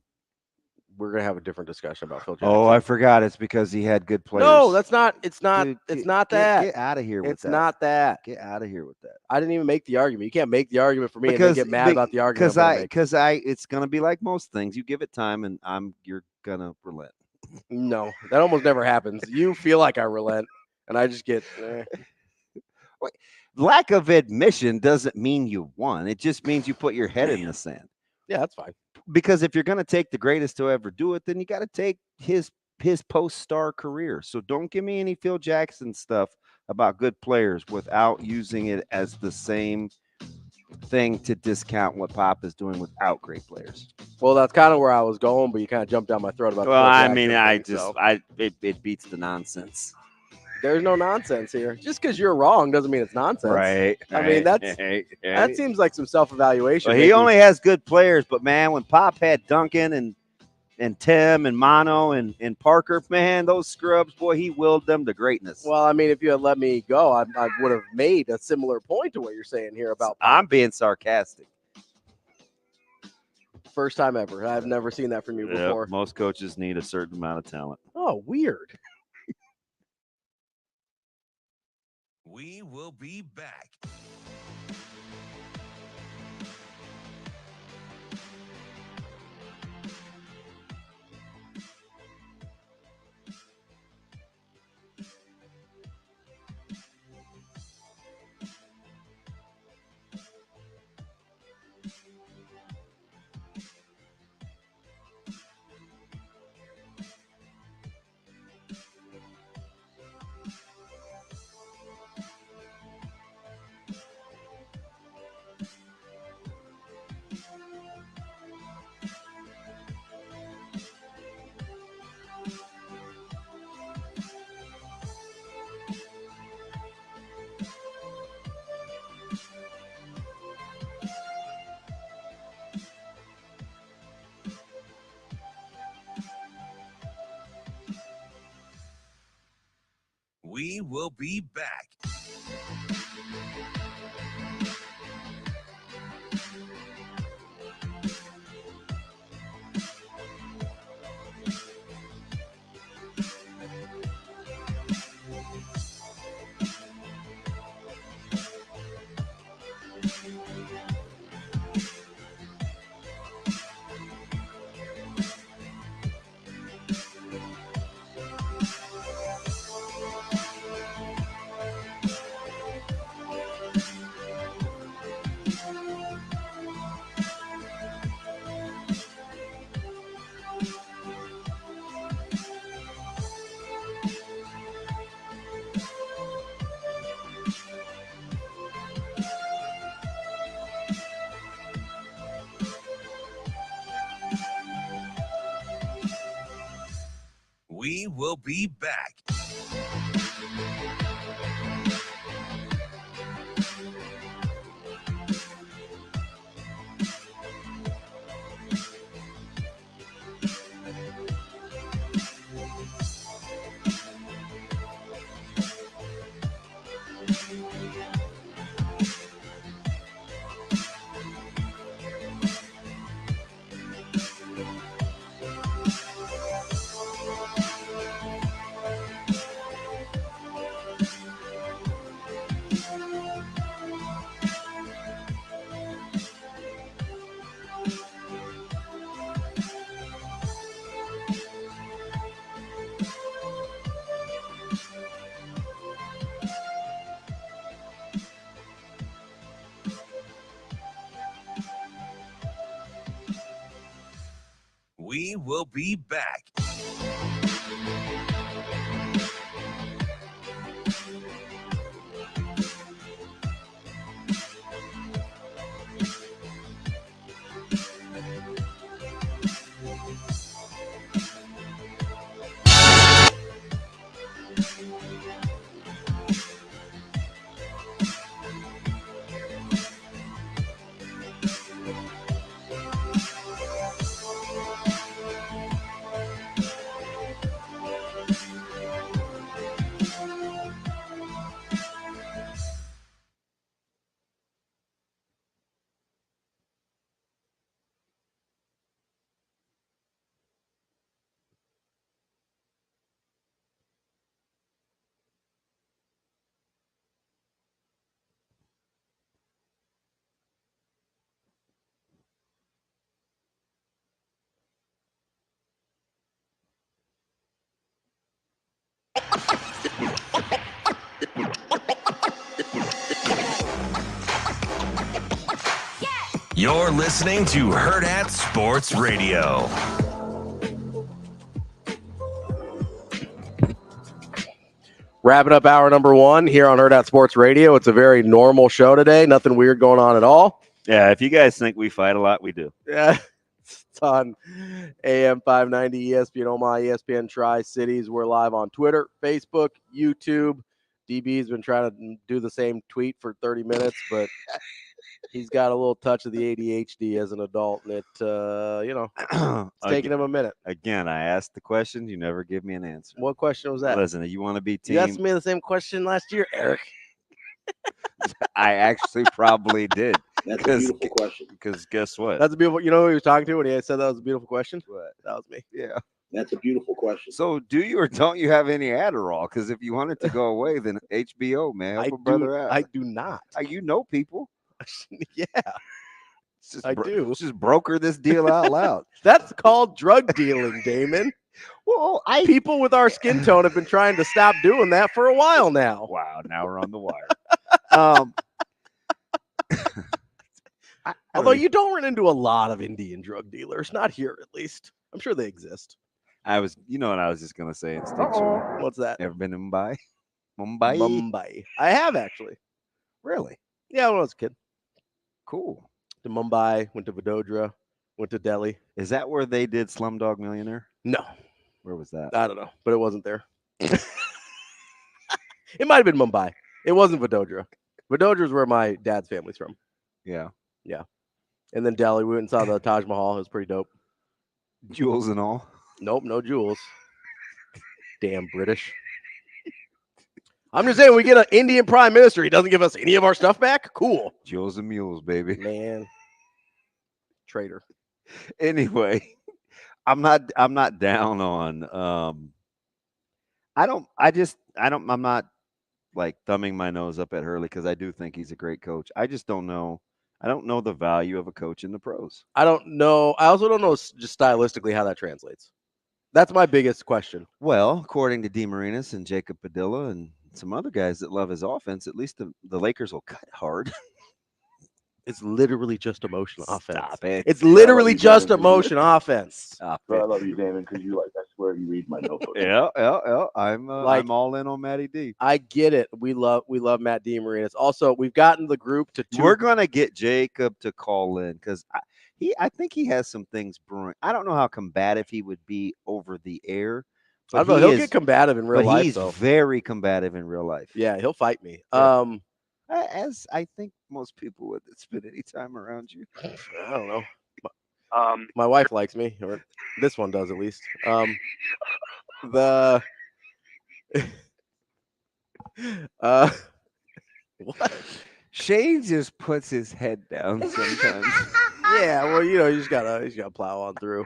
We're going to have a different discussion about Phil Jackson. Oh, I forgot. It's because he had good players. No, that's not. It's not. Dude, it's not that. Get out of here with that. It's not that. Get out of here with that. I didn't even make the argument. You can't make the argument for me and then get mad about the argument. Because it's going to be like most things. You give it time, and you're going to relent. No, that almost never happens. You feel like I relent, and I just get. Wait, lack of admission doesn't mean you won. It just means you put your head in the sand. Yeah, that's fine. Because if you're going to take the greatest to ever do it, then you got to take his post-star career. So don't give me any Phil Jackson stuff about good players without using it as the same thing to discount what Pop is doing without great players. Well, that's kind of where I was going, but you kind of jumped down my throat about. Well, I mean, it beats the nonsense. There's no nonsense here. Just because you're wrong doesn't mean it's nonsense. Right. I mean, that seems like some self-evaluation. Well, he only has good players, but man, when Pop had Duncan and Tim and Mono and Parker, man, those scrubs, boy, he willed them to greatness. Well, I mean, if you had let me go, I would have made a similar point to what you're saying here about Pop. I'm being sarcastic. First time ever. I've never seen that from you before. Most coaches need a certain amount of talent. Oh, weird. We will be back. We will be back. We will be back. We will be back. You're listening to Hurrdat Sports Radio. Wrapping up hour number one here on Hurrdat Sports Radio. It's a very normal show today. Nothing weird going on at all. Yeah, if you guys think we fight a lot, we do. Yeah, it's on AM 590 ESPN Omaha, ESPN Tri-Cities. We're live on Twitter, Facebook, YouTube. DB's been trying to do the same tweet for 30 minutes, but he's got a little touch of the ADHD as an adult, and it's taking him a minute. Again, I asked the question. You never give me an answer. What question was that? Listen, you want to be team? You asked me the same question last year, Eric. I actually probably did. That's a beautiful question. Because guess what? That's a beautiful. You know who he was talking to when he said that was a beautiful question? What? That was me. Yeah. That's a beautiful question. So, do you or don't you have any Adderall? Because if you want it to go away, then HBO, man, help a brother out. I do not. You know people. Yeah. I do. Let's just broker this deal out loud. That's called drug dealing, Damon. Well, people with our skin tone have been trying to stop doing that for a while now. Wow, now we're on the wire. Although you don't run into a lot of Indian drug dealers, not here at least. I'm sure they exist. I was just gonna say instinctually. What's that? Ever been in Mumbai? Mumbai. I have actually. Really? Yeah, when I was a kid. Cool. To Mumbai, went to Vadodara, went to Delhi. Is that where they did Slumdog Millionaire? No. Where was that? I don't know, but it wasn't there. It might have been Mumbai. It wasn't Vadodara. Vadodara is where my dad's family's from. Yeah. Yeah. And then Delhi, we went and saw the Taj Mahal. It was pretty dope. Jewels and all? Nope, no jewels. Damn British. I'm just saying, we get an Indian prime minister. He doesn't give us any of our stuff back. Cool. Jewels and mules, baby. Man, traitor. Anyway, I'm not down on. I'm not like thumbing my nose up at Hurley because I do think he's a great coach. I just don't know. I don't know the value of a coach in the pros. I don't know. I also don't know just stylistically how that translates. That's my biggest question. Well, according to DeMarinis and Jacob Padilla and some other guys that love his offense, at least the Lakers will cut hard. It's literally just emotion offense. Stop it. It's literally just emotion offense. Stop Bro, I it. love you, Damon, because you I swear you read my notebook. Yeah. I'm all in on Matty D. I get it. We love Matt DeMarinis. Also, we've gotten the group to 2. We're gonna get Jacob to call in because I think he has some things brewing. I don't know how combative he would be over the air. I don't know. He'll get combative in real life. He's very combative in real life. Yeah, he'll fight me. Yeah. As I think most people would that spend any time around you. I don't know. My wife likes me, or this one does at least. What? Shane just puts his head down sometimes. Yeah, well, you just gotta plow on through.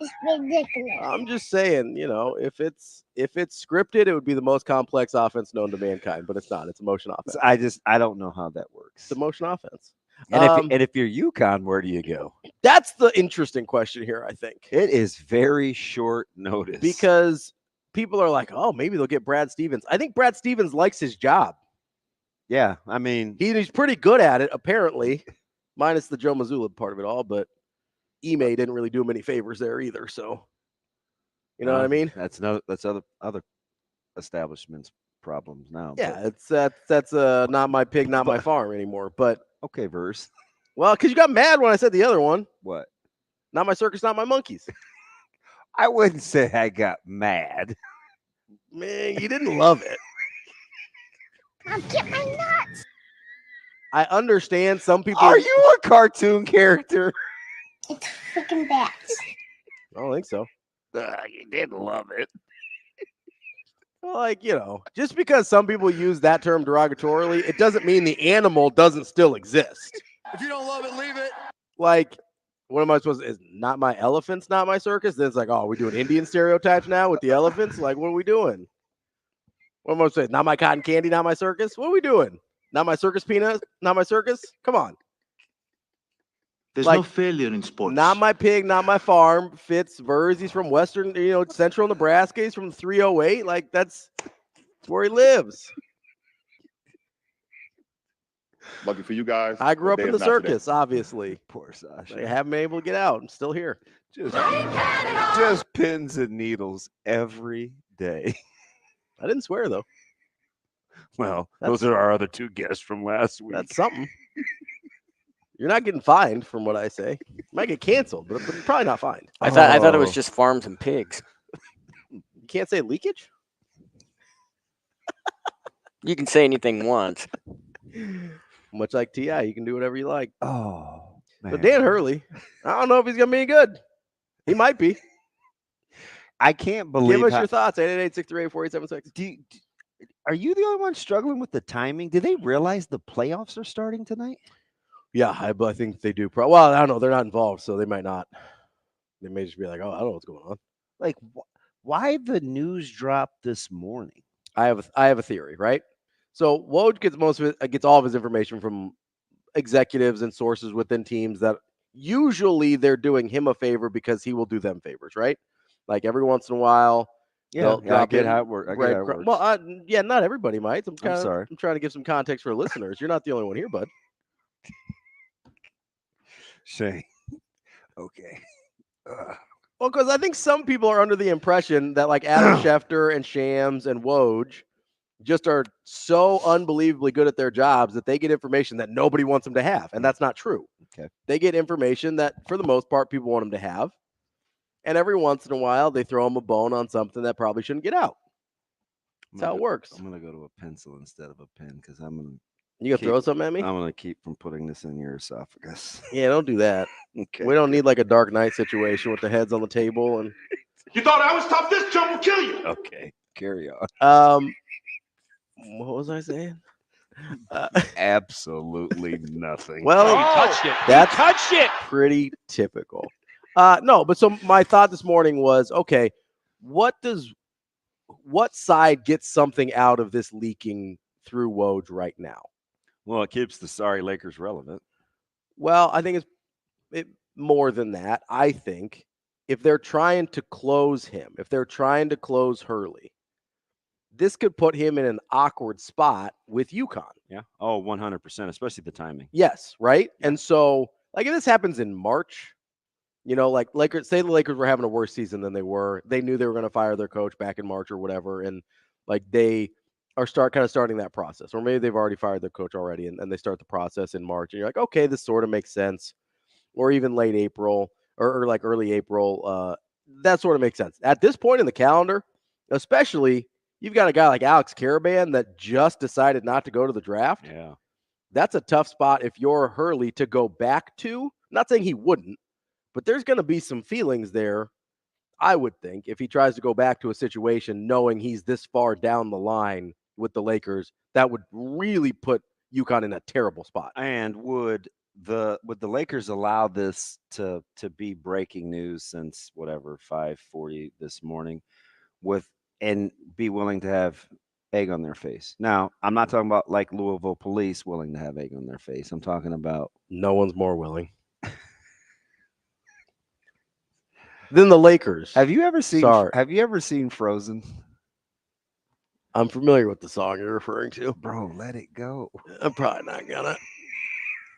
It's ridiculous. I'm just saying, if it's scripted, it would be the most complex offense known to mankind, but it's not. It's emotion offense. I don't know how that works. It's emotion offense. And if you're UConn, where do you go? That's the interesting question here, I think. It is very short notice. Because people are like, oh, maybe they'll get Brad Stevens. I think Brad Stevens likes his job. Yeah, I mean, he's pretty good at it, apparently, minus the Joe Mazzulla part of it all, but Ime didn't really do him any favors there either, so you know what I mean? That's other establishments' problems now. Yeah, that's not my pig, not my farm anymore. But okay, verse. Well, because you got mad when I said the other one. What? Not my circus, not my monkeys. I wouldn't say I got mad. Man, you didn't love it. I'll get my nuts. I understand some people. Are you a cartoon character? It's freaking bats. I don't think so. You didn't love it. Like, just because some people use that term derogatorily, it doesn't mean the animal doesn't still exist. If you don't love it, leave it. Like, what am I supposed to? Is not my elephants, not my circus? Then it's like, oh, we're doing Indian stereotypes now with the elephants? Like, what are we doing? What am I saying? Not my cotton candy, not my circus? What are we doing? Not my circus peanuts, not my circus? Come on. There's no failure in sports. Not my pig, not my farm. Fitz Vers, he's from western, central Nebraska. He's from 308. Like, that's where he lives. Lucky for you guys. I grew up in the circus, obviously. Poor Sasha. I haven't been able to get out. I'm still here. Just pins and needles every day. I didn't swear, though. Well, those are our other two guests from last week. That's something. You're not getting fined from what I say. You might get canceled, but you're probably not fined. I thought it was just farms and pigs. You can't say leakage? You can say anything once. Much like T.I., you can do whatever you like. Oh, man. But Dan Hurley, I don't know if he's going to be any good. He might be. I can't believe. Give us your thoughts. 888-638-4876. Are you the only one struggling with the timing? Do they realize the playoffs are starting tonight? Yeah, I think they do. Well, I don't know. They're not involved, so they might not. They may just be like, oh, I don't know what's going on. Like, why the news drop this morning? I have a theory, right? So Woj gets all of his information from executives and sources within teams that usually they're doing him a favor because he will do them favors, right? Like every once in a while. Yeah, I get how it works. Well, yeah, not everybody might. I'm sorry. I'm trying to give some context for listeners. You're not the only one here, bud. Shane. Okay. Well, because I think some people are under the impression that like Adam Schefter and Shams and Woj just are so unbelievably good at their jobs that they get information that nobody wants them to have. And that's not true. Okay. They get information that for the most part people want them to have. And every once in a while they throw them a bone on something that probably shouldn't get out. That's how it works. I'm going to go to a pencil instead of a pen because I'm going to. You gonna throw something at me? I'm gonna keep from putting this in your esophagus. Yeah, don't do that. Okay. We don't need like a Dark Knight situation with the heads on the table and. You thought I was tough? This jump will kill you. Okay, carry on. What was I saying? Absolutely nothing. Well, he touched it. That's He touched it. pretty typical. No, but so my thought this morning was, okay, what side gets something out of this leaking through Woj right now? Well, it keeps the sorry Lakers relevant. Well, I think it's more than that. I think if they're trying to close him, if they're trying to close Hurley, this could put him in an awkward spot with UConn. Yeah. Oh, 100%, especially the timing. Yes, right? And so, like, if this happens in March, like Lakers, say the Lakers were having a worse season than they were. They knew they were going to fire their coach back in March or whatever, and like they are starting that process. Or maybe they've already fired their coach already, and they start the process in March. And you're like, okay, this sort of makes sense. Or even late April or like early April. That sort of makes sense. At this point in the calendar, especially, you've got a guy like Alex Caravan that just decided not to go to the draft. Yeah. That's a tough spot if you're Hurley to go back to. I'm not saying he wouldn't, but there's going to be some feelings there, I would think, if he tries to go back to a situation knowing he's this far down the line with the Lakers, that would really put UConn in a terrible spot. And would the Lakers allow this to be breaking news since whatever 5:40 this morning and be willing to have egg on their face? Now, I'm not talking about like Louisville police willing to have egg on their face. I'm talking about no one's more willing than the Lakers. Have you ever seen Frozen? I'm familiar with the song you're referring to. Bro, let it go. I'm probably not gonna.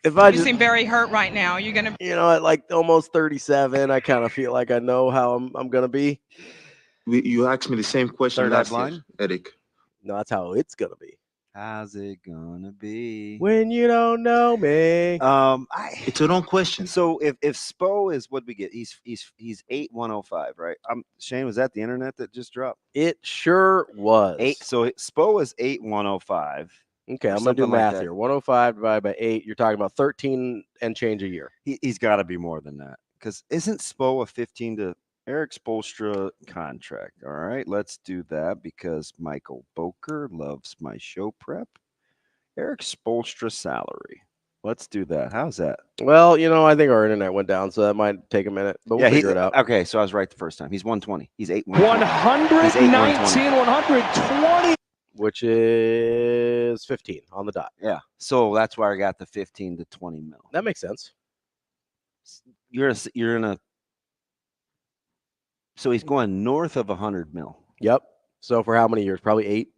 You seem very hurt right now. You're gonna, at like almost 37, I kind of feel like I know how I'm gonna be. You asked me the same question Third last line? year, Eric. No, that's how it's gonna be. How's it gonna be when you don't know me? It's a wrong question. So if Spo is what we get, he's 8,105, right? Shane, was that the internet that just dropped? It sure was. So Spo is 8,105. Okay, I'm gonna do math here. 105 divided by 8. You're talking about 13 and change a year. He's got to be more than that, because isn't Spo a 15 to Eric Spoelstra contract? All right, let's do that because Michael Boker loves my show prep. Eric Spoelstra salary. Let's do that. How's that? Well, I think our internet went down, so that might take a minute, but we'll figure it out. Okay, so I was right the first time. He's 120. He's 119, 120. Which is 15 on the dot. Yeah. So that's why I got the 15 to 20 mil. That makes sense. You're in a. So he's going north of 100 mil. Yep. So for how many years? Probably 8.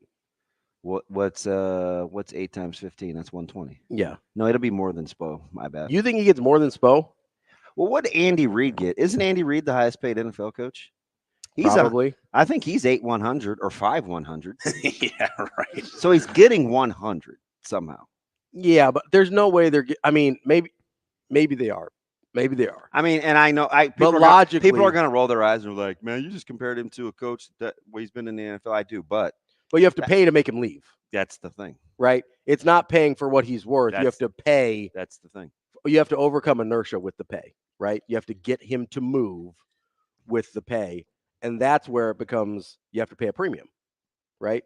What's 8 times 15? That's 120. Yeah. No, it'll be more than Spo. My bad. You think he gets more than Spo? Well, what did Andy Reid get? Isn't Andy Reid the highest paid NFL coach? Probably. I think he's 8,100 or 5,100. Yeah, right. So he's getting 100 somehow. Yeah, but there's no way they're. I mean, maybe they are. Maybe they are. I mean, and I know but logically, people are going to roll their eyes and they're like, "Man, you just compared him to a coach that he's been in the NFL." I do, but you have to pay to make him leave. That's the thing, right? It's not paying for what he's worth. You have to pay. That's the thing. You have to overcome inertia with the pay, right? You have to get him to move with the pay. And that's where it becomes, you have to pay a premium, right?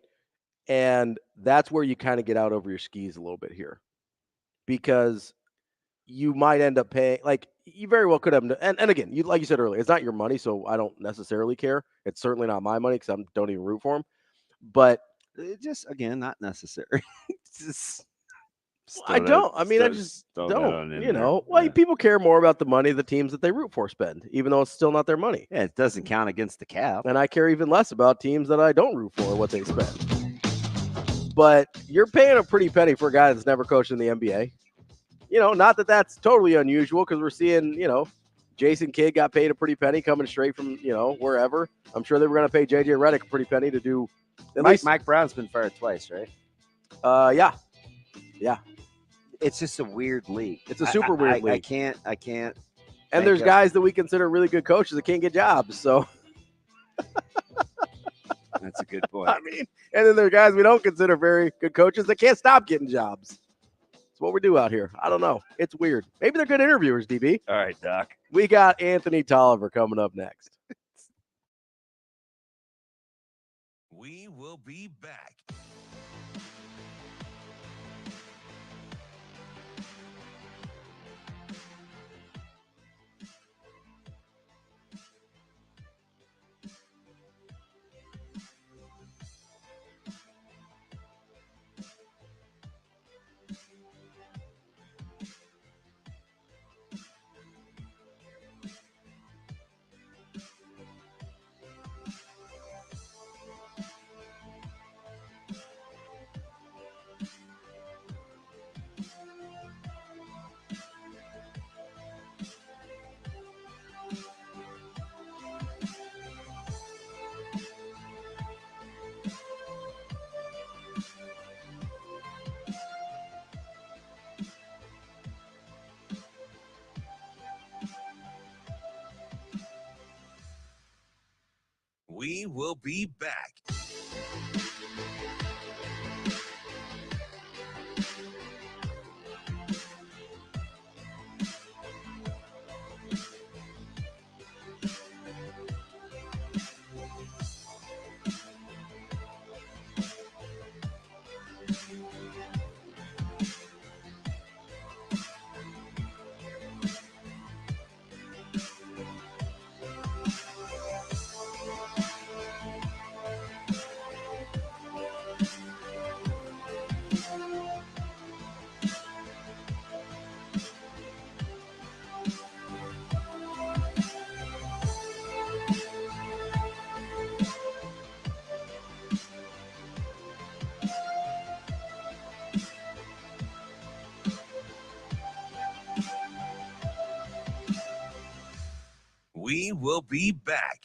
And that's where you kind of get out over your skis a little bit here, because you might end up paying, like you very well could have, and again, like you said earlier, it's not your money, so I don't necessarily care. It's certainly not my money because I don't even root for him. But it just, again, not necessary. I don't. I mean, I just don't. Well, people care more about the money the teams that they root for spend, even though it's still not their money. Yeah, it doesn't count against the cap. And I care even less about teams that I don't root for, what they spend. But you're paying a pretty penny for a guy that's never coached in the NBA. Not that that's totally unusual, because we're seeing, Jason Kidd got paid a pretty penny coming straight from, wherever. I'm sure they were going to pay JJ Redick a pretty penny to do. Mike Brown's been fired twice, right? Yeah. It's just a weird league. It's a super weird league. I can't. And there's guys that we consider really good coaches that can't get jobs. So that's a good point. I mean, and then there are guys we don't consider very good coaches that can't stop getting jobs. It's what we do out here. I don't know. It's weird. Maybe they're good interviewers, DB. All right, Doc. We got Anthony Tolliver coming up next. We will be back. We will be back. We will be back.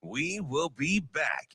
We will be back.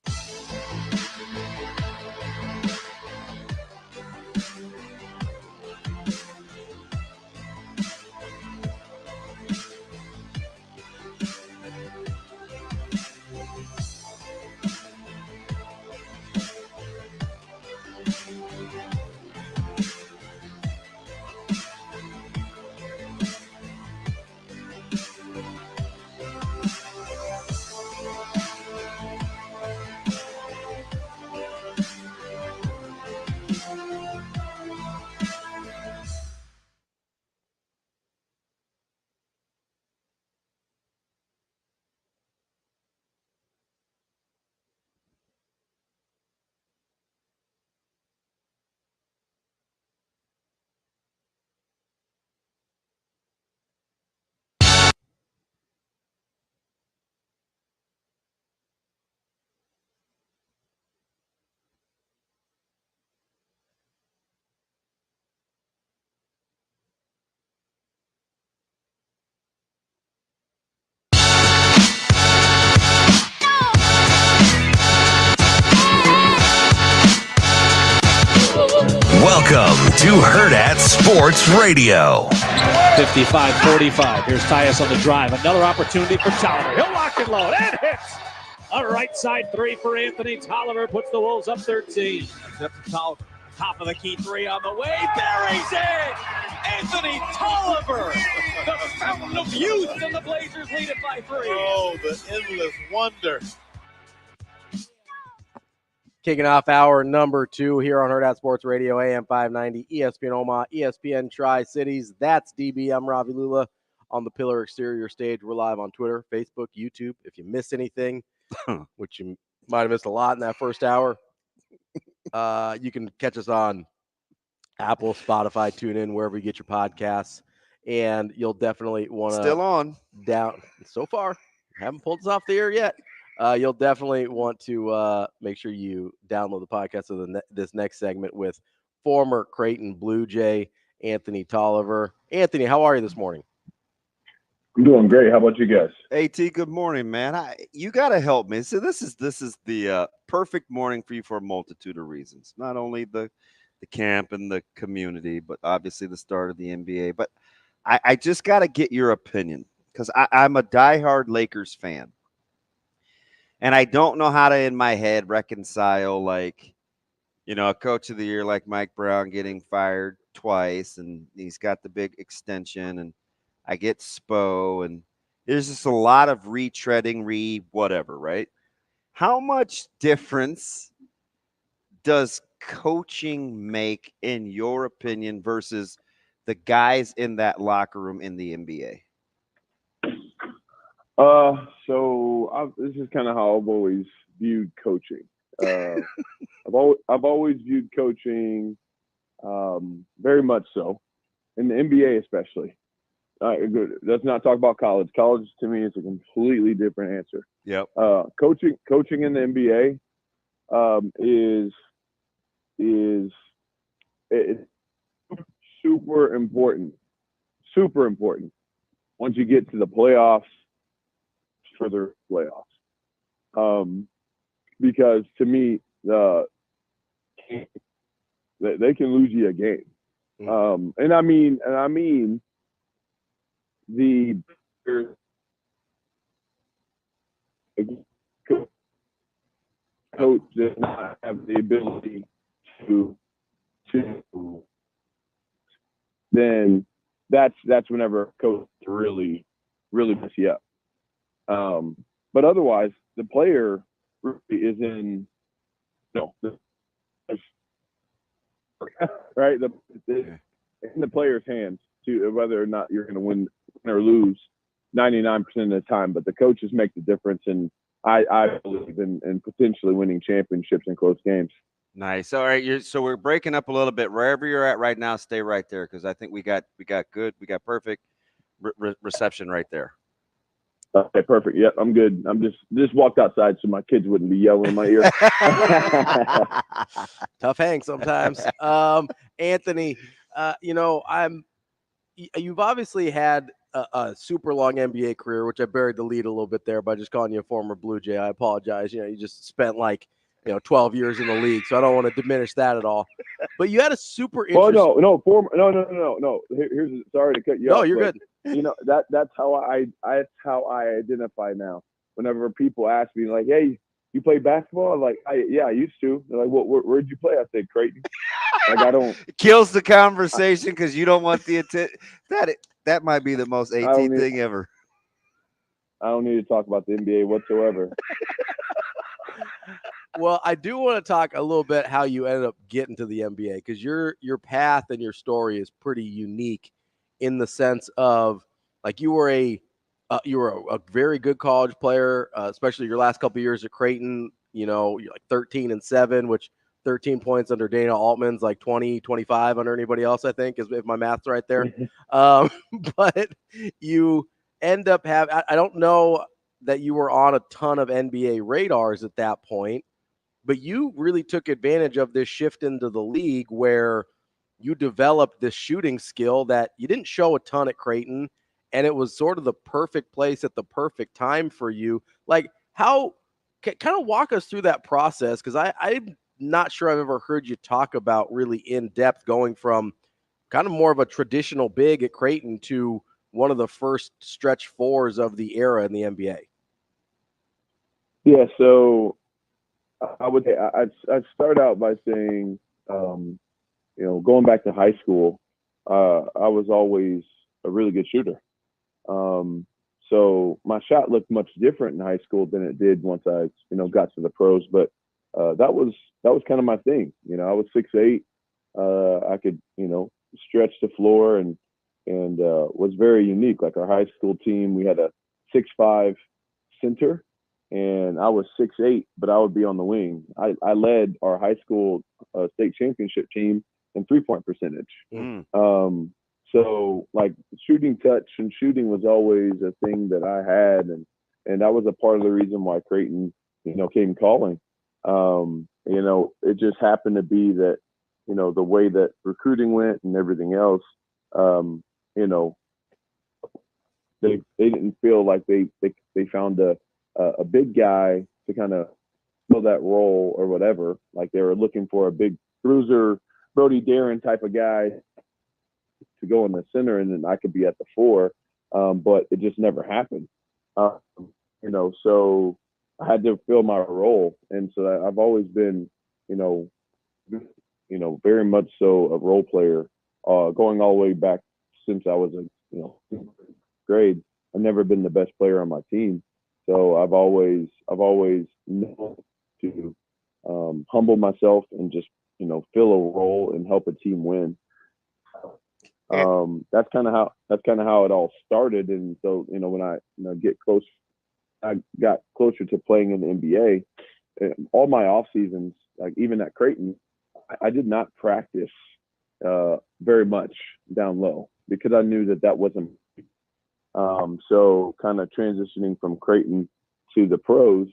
Welcome to Hurrdat Sports Radio. 55-45. Here's Tyus on the drive. Another opportunity for Tolliver. He'll lock and load and hits. A right side three for Anthony Tolliver. Puts the Wolves up 13. Up to Tolliver. Top of the key three on the way. Buries it. Anthony Tolliver. The fountain of youth. And the Blazers lead it by 3. Oh, the endless wonder. Kicking off hour number 2 here on Hurrdat Sports Radio, AM 590, ESPN Omaha, ESPN Tri-Cities. That's DB. I'm Ravi Lulla on the Pillar Exterior stage. We're live on Twitter, Facebook, YouTube. If you missed anything, which you might have missed a lot in that first hour, you can catch us on Apple, Spotify, TuneIn, wherever you get your podcasts. And you'll definitely want to... Still on. Down. So far, haven't pulled us off the air yet. You'll definitely want to make sure you download the podcast of this next segment with former Creighton Blue Jay, Anthony Tolliver. Anthony, how are you this morning? I'm doing great. How about you guys? AT, good morning, man. You got to help me. So this is the perfect morning for you for a multitude of reasons. Not only the camp and the community, but obviously the start of the NBA. But I just got to get your opinion because I'm a diehard Lakers fan. And I don't know how to, in my head, reconcile, like, you know, a coach of the year like Mike Brown getting fired twice, and he's got the big extension, and I get Spo, and there's just a lot of retreading, whatever, right? How much difference does coaching make, in your opinion, versus the guys in that locker room in the NBA? This is kind of how I've always viewed coaching. I've always viewed coaching very much so, in the NBA especially. Let's not talk about college. College to me is a completely different answer. Yep. Coaching in the NBA is super important. Super important. Once you get to the playoffs, further playoffs. Because to me, they can lose you a game. And I mean the coach does not have the ability to then that's whenever coach really mess you up. But otherwise, the player is in right in the player's hands to whether or not you're going to win or lose 99% of the time. But the coaches make the difference, and I believe in potentially winning championships in close games. Nice. All right. So we're breaking up a little bit. Wherever you're at right now, stay right there, because I think we got perfect reception right there. Okay, perfect. Yep, I'm good. I'm just walked outside so my kids wouldn't be yelling in my ear. Tough hang sometimes. Anthony, you've obviously had a super long NBA career, which I buried the lead a little bit there by just calling you a former Blue Jay. I apologize. You just spent 12 years in the league, so I don't want to diminish that at all. But you had a super interesting. Oh no. Here's sorry to cut you off. No, you're good. That's how I identify now. Whenever people ask me like, "Hey, you play basketball?" I'm like, "Yeah, I used to." They're like, "Where'd you play?" I said, "Creighton." Like I don't. It kills the conversation because you don't want the attention. That might be the most 18 thing ever. I don't need to talk about the NBA whatsoever. Well, I do want to talk a little bit how you ended up getting to the NBA, because your path and your story is pretty unique in the sense of you were a very good college player, especially your last couple of years at Creighton. You're 13-7, which 13 points under Dana Altman's 20, 25 under anybody else, I think, if my math's right there. But you end up I don't know that you were on a ton of NBA radars at that point, but you really took advantage of this shift into the league where you developed this shooting skill that you didn't show a ton at Creighton, and it was sort of the perfect place at the perfect time for you. How kind of walk us through that process, because I'm not sure I've ever heard you talk about really in depth going from kind of more of a traditional big at Creighton to one of the first stretch fours of the era in the NBA. Yeah, so I'd start out by saying, going back to high school, I was always a really good shooter. So my shot looked much different in high school than it did once I, got to the pros. But that was kind of my thing. I was 6'8". I could, stretch the floor and was very unique. Like our high school team, we had a 6'5" center. And I was 6'8", but I would be on the wing. I led our high school state championship team in 3-point percentage. So shooting touch and shooting was always a thing that I had, and that was a part of the reason why Creighton, came calling. It just happened to be that, the way that recruiting went and everything else, they didn't feel like they found a big guy to kind of fill that role or whatever. Like they were looking for a big bruiser, Brody Darren type of guy to go in the center, and then I could be at the 4. But it just never happened. So I had to fill my role. And so I've always been, very much so a role player, going all the way back since I was in grade. I've never been the best player on my team. So I've always known to humble myself and just, fill a role and help a team win. That's kind of how it all started. And so, when I got closer to playing in the NBA, all my off seasons, like even at Creighton, I did not practice very much down low because I knew that wasn't. So kind of transitioning from Creighton to the pros,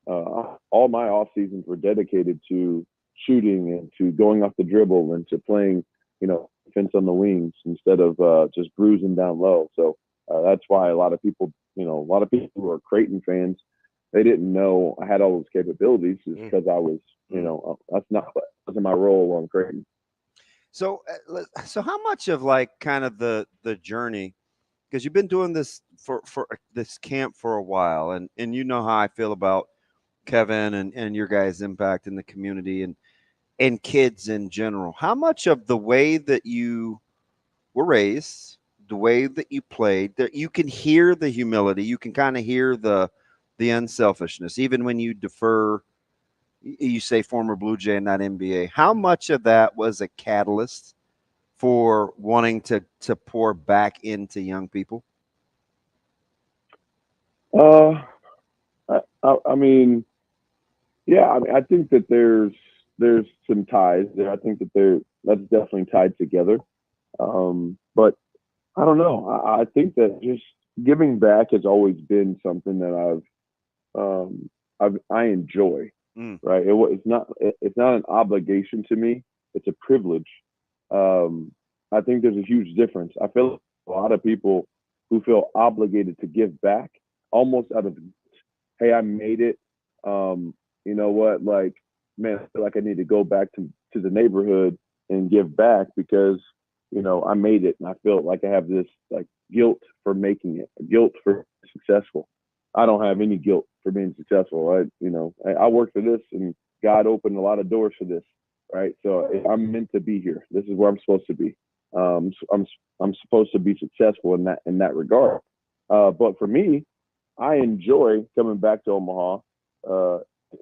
all my off seasons were dedicated to shooting and to going off the dribble and to playing, defense on the wings instead of just bruising down low. So that's why a lot of people who are Creighton fans, they didn't know I had all those capabilities because I was, wasn't my role on Creighton. So how much of like kind of the journey, because you've been doing this for this camp for a while, and you know how I feel about Kevin and your guys' impact in the community and kids in general. How much of the way that you were raised, the way that you played, that you can hear the humility, you can kind of hear the unselfishness, even when you defer, you say former Blue Jay and not NBA. How much of that was a catalyst for wanting to pour back into young people? I think that there's some ties there. I think that that's definitely tied together. But I don't know. I think that just giving back has always been something that I enjoy. Right? It's not an obligation to me. It's a privilege. I think there's a huge difference. I feel like a lot of people who feel obligated to give back almost out of, hey, I made it. You know what? Like, man, I feel like I need to go back to the neighborhood and give back because, I made it. And I feel like I have this like guilt for making it, guilt for successful. I don't have any guilt for being successful. I worked for this and God opened a lot of doors for this. Right. So I'm meant to be here. This is where I'm supposed to be. I'm supposed to be successful in that regard. But for me, I enjoy coming back to Omaha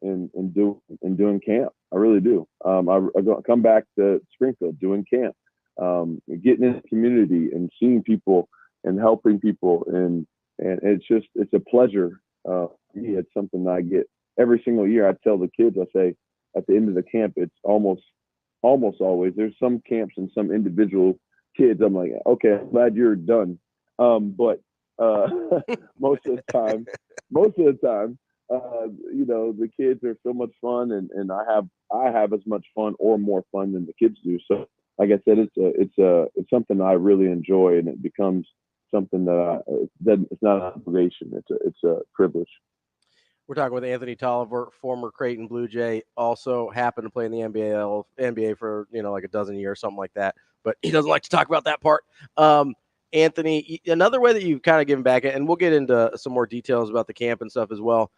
and doing camp. I really do. I come back to Springfield doing camp, getting in the community and seeing people and helping people, and it's a pleasure. It's something that I get every single year. I tell the kids, I say at the end of the camp, it's almost always there's some camps and some individual kids. I'm like, okay, I'm glad you're done. But most of the time, the kids are so much fun, and I have as much fun or more fun than the kids do. So, like I said, it's something I really enjoy, and it becomes something that it's not an obligation. It's a privilege. We're talking with Anthony Tolliver, former Creighton Blue Jay, also happened to play in the NBA for like a dozen years, something like that. But he doesn't like to talk about that part. Anthony, another way that you've kind of given back, and we'll get into some more details about the camp and stuff as well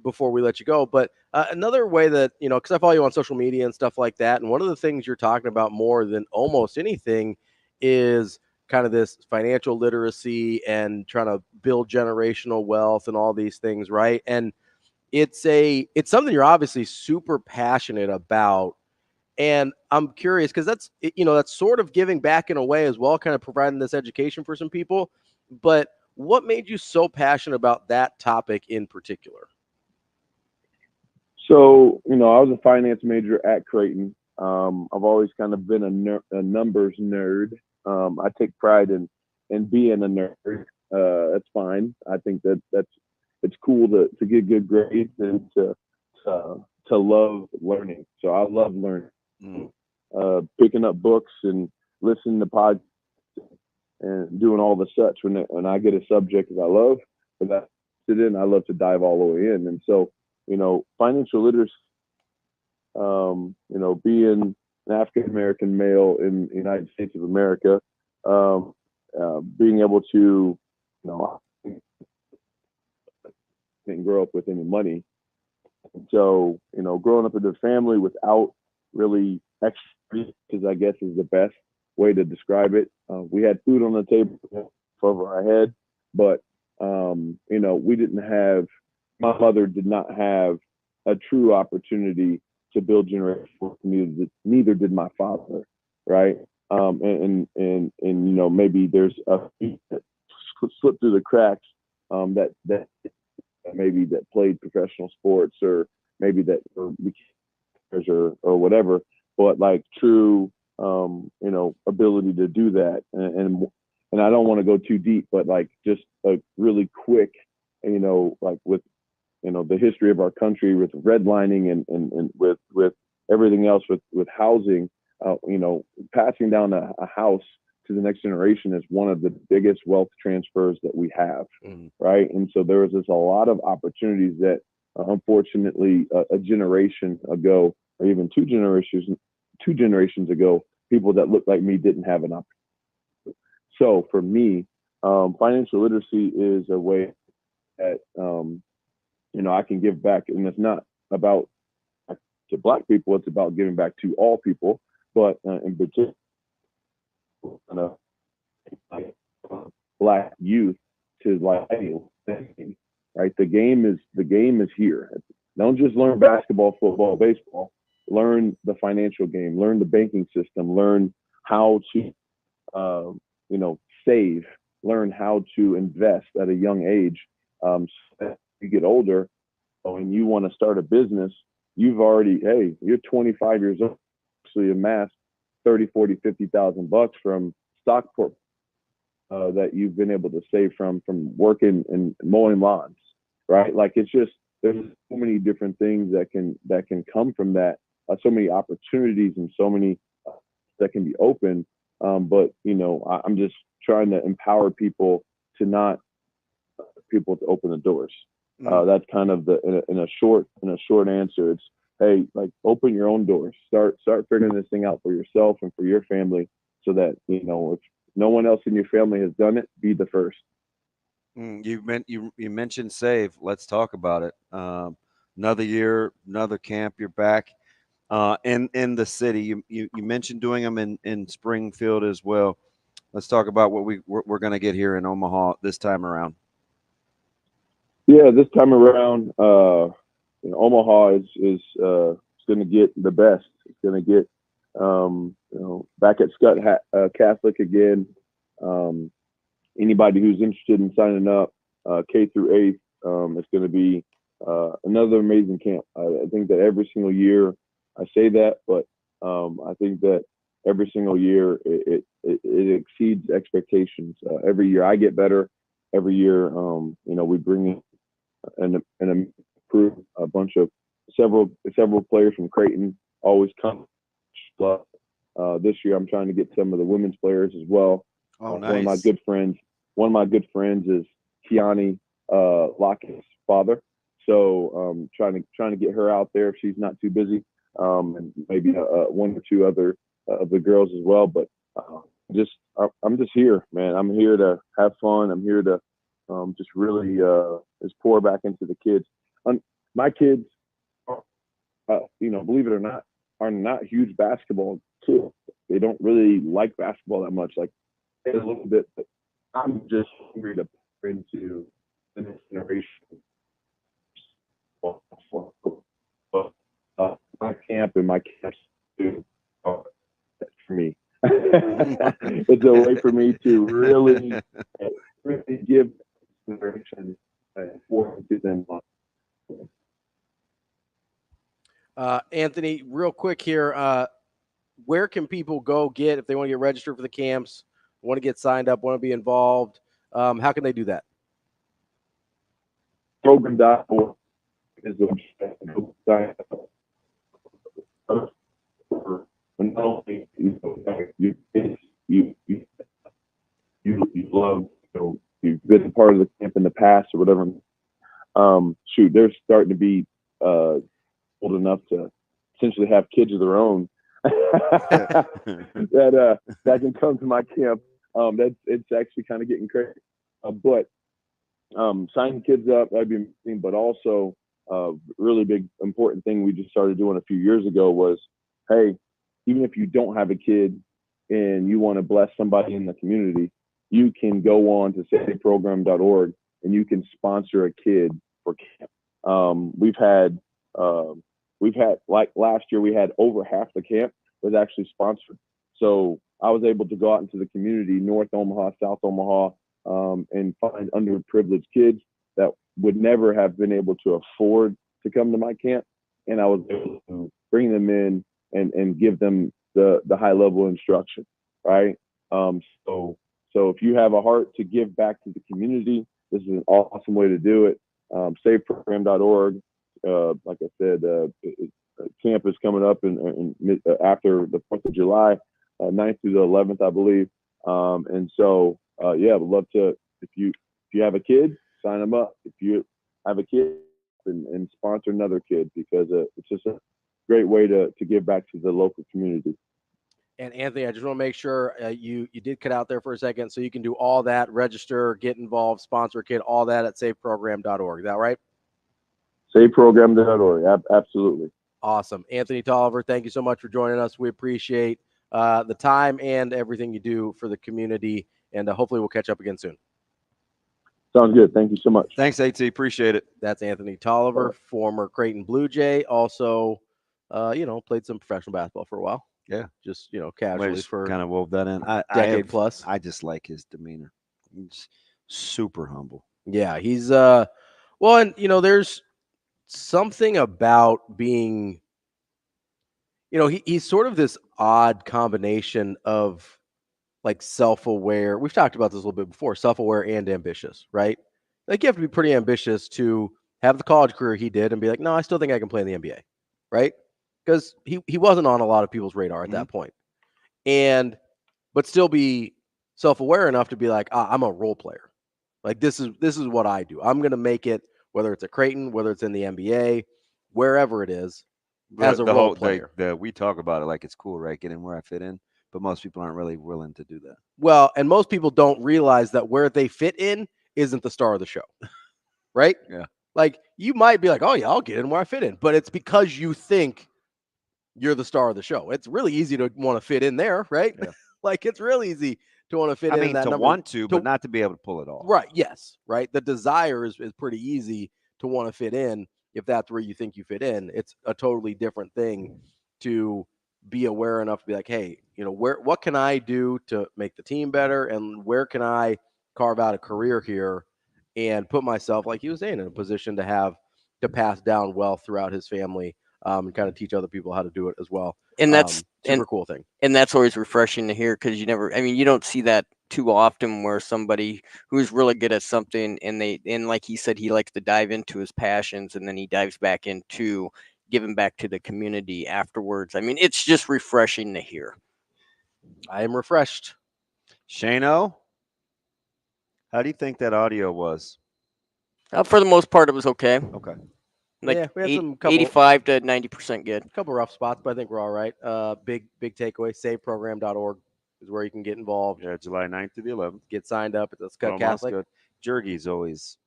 before we let you go. But another way that, because I follow you on social media and stuff like that, and one of the things you're talking about more than almost anything is kind of this financial literacy and trying to build generational wealth and all these things, right? And it's something you're obviously super passionate about. And I'm curious because that's sort of giving back in a way as well, kind of providing this education for some people. But what made you so passionate about that topic in particular? So, I was a finance major at Creighton. I've always kind of been a numbers nerd. I take pride in being a nerd. That's fine. I think it's cool to get good grades and to love learning. So I love learning. Picking up books and listening to podcasts and doing all the such when I get a subject that I love, I love to dive all the way in. And so, financial literacy, being an African American male in the United States of America, being able to, didn't grow up with any money. So, growing up in a family without really extra, because I guess is the best way to describe it. We had food on the table over our head, but, my mother did not have a true opportunity to build generational sports. Neither did my father, right? And maybe there's a few that slip through the cracks that maybe that played professional sports or maybe that or whatever, but like true ability to do that. And I don't want to go too deep, but like just a really quick, like with the history of our country with redlining and with everything else with housing, passing down a house to the next generation is one of the biggest wealth transfers that we have, right? And so there was just a lot of opportunities that unfortunately a generation ago, or even two generations ago, people that looked like me didn't have an opportunity. So for me, financial literacy is a way that I can give back, and it's not about to Black people; it's about giving back to all people, but in particular, Black youth to like, right? The game is here. Don't just learn basketball, football, baseball. Learn the financial game. Learn the banking system. Learn how to, save. Learn how to invest at a young age. So that you get older, and you want to start a business, you're 25 years old, actually amassed 30, 40, 50,000 bucks from stock port that you've been able to save from working and mowing lawns, right? Like it's just, there's so many different things that can come from that, so many opportunities and so many that can be open. But I'm just trying to empower people to not people to open the doors. That's kind of in a short answer. It's, hey, like open your own doors. Start figuring this thing out for yourself and for your family, so that if no one else in your family has done it, be the first. You mentioned save. Let's talk about it. Another year, another camp. You're back in the city. You mentioned doing them in Springfield as well. Let's talk about what we're going to get here in Omaha this time around. Yeah, this time around, Omaha is going to get the best. It's going to get back at Scott Catholic again. Anybody who's interested in signing up, K through 8th, it's going to be another amazing camp. I think that every single year, I say that, but I think that every single year it exceeds expectations. Every year I get better. Every year, we bring in and improve a bunch of several players from Creighton always come. This year I'm trying to get some of the women's players as well. Oh, nice. One of my good friends is Kiani Lockett's father. So trying to get her out there if she's not too busy, and maybe one or two other of the girls as well. But I'm just here, man. I'm here to have fun. I'm here to just really just pour back into the kids. My kids, believe it or not, are not huge basketball kids. They don't really like basketball that much. Like a little bit, but I'm just hungry to pour into the next generation. My camp and my camps too. That's for me. It's a way for me to really give consideration for them. Anthony, real quick here, where can people go get if they want to get registered for the camps, want to get signed up, want to be involved? How can they do that? Program.org is the website. Not only you love, you've been a part of the camp in the past or whatever. They're starting to be old enough to essentially have kids of their own that can come to my camp. It's actually kind of getting crazy. But signing kids up, that'd be amazing. But also, really big important thing we just started doing a few years ago was, hey, even if you don't have a kid and you want to bless somebody in the community, you can go on to safeprogram.org and you can sponsor a kid for camp. We've had we've had, like last year, we had over half the camp was actually sponsored. So I was able to go out into the community, North Omaha, South Omaha, and find underprivileged kids that would never have been able to afford to come to my camp. And I was able to bring them in and give them the high level instruction, right? So if you have a heart to give back to the community, this is an awesome way to do it. SaveProgram.org. Like I said, camp is coming up after the 4th of July, 9th through the 11th, I believe. And so, yeah, I would love to, if you have a kid, sign them up. If you have a kid, and sponsor another kid, because it's just a great way to give back to the local community. And Anthony, I just want to make sure you did cut out there for a second, so you can do all that, register, get involved, sponsor a kid, all that at SaveProgram.org. Is that right? SaveProgram.org. Absolutely. Awesome. Anthony Tolliver, thank you so much for joining us. We appreciate the time and everything you do for the community, and hopefully we'll catch up again soon. Sounds good. Thank you so much. Thanks, AT. Appreciate it. That's Anthony Tolliver, former Creighton Blue Jay. Also, played some professional basketball for a while. Yeah. Just, casually for kind of wove that in. decade plus. I just like his demeanor. He's super humble. Yeah, he's there's something about being, he's sort of this odd combination of like self-aware. We've talked about this a little bit before, self-aware and ambitious, right? Like you have to be pretty ambitious to have the college career he did and be like, no, I still think I can play in the NBA, right? Because he wasn't on a lot of people's radar at that point. But still be self-aware enough to be like, I'm a role player. Like this is what I do. I'm going to make it, whether it's at Creighton, whether it's in the NBA, wherever it is, as a role player. We talk about it like it's cool, right? Get in where I fit in. But most people aren't really willing to do that. Well, and most people don't realize that where they fit in isn't the star of the show, right? Yeah. Like you might be like, oh yeah, I'll get in where I fit in. But it's because you think you're the star of the show. It's really easy to want to fit in there, right? Yeah. Like it's really easy to want to fit in that number. But not to be able to pull it off. Right. Yes. Right. The desire is pretty easy to want to fit in if that's where you think you fit in. It's a totally different thing to be aware enough to be like, hey, what can I do to make the team better, and where can I carve out a career here and put myself, like he was saying, in a position to pass down wealth throughout his family, and kind of teach other people how to do it as well. And that's super cool thing. And that's always refreshing to hear, because you don't see that too often where somebody who's really good at something and like he said, he likes to dive into his passions and then he dives back into giving back to the community afterwards. It's just refreshing to hear. I am refreshed. Shano, how do you think that audio was? For the most part, it was okay. Okay. Like we had 85 to 90% good. A couple rough spots, but I think we're all right. Big takeaway, SaveProgram.org is where you can get involved. Yeah, July 9th to the 11th. Get signed up at the Scott Catholic. Jergy's always,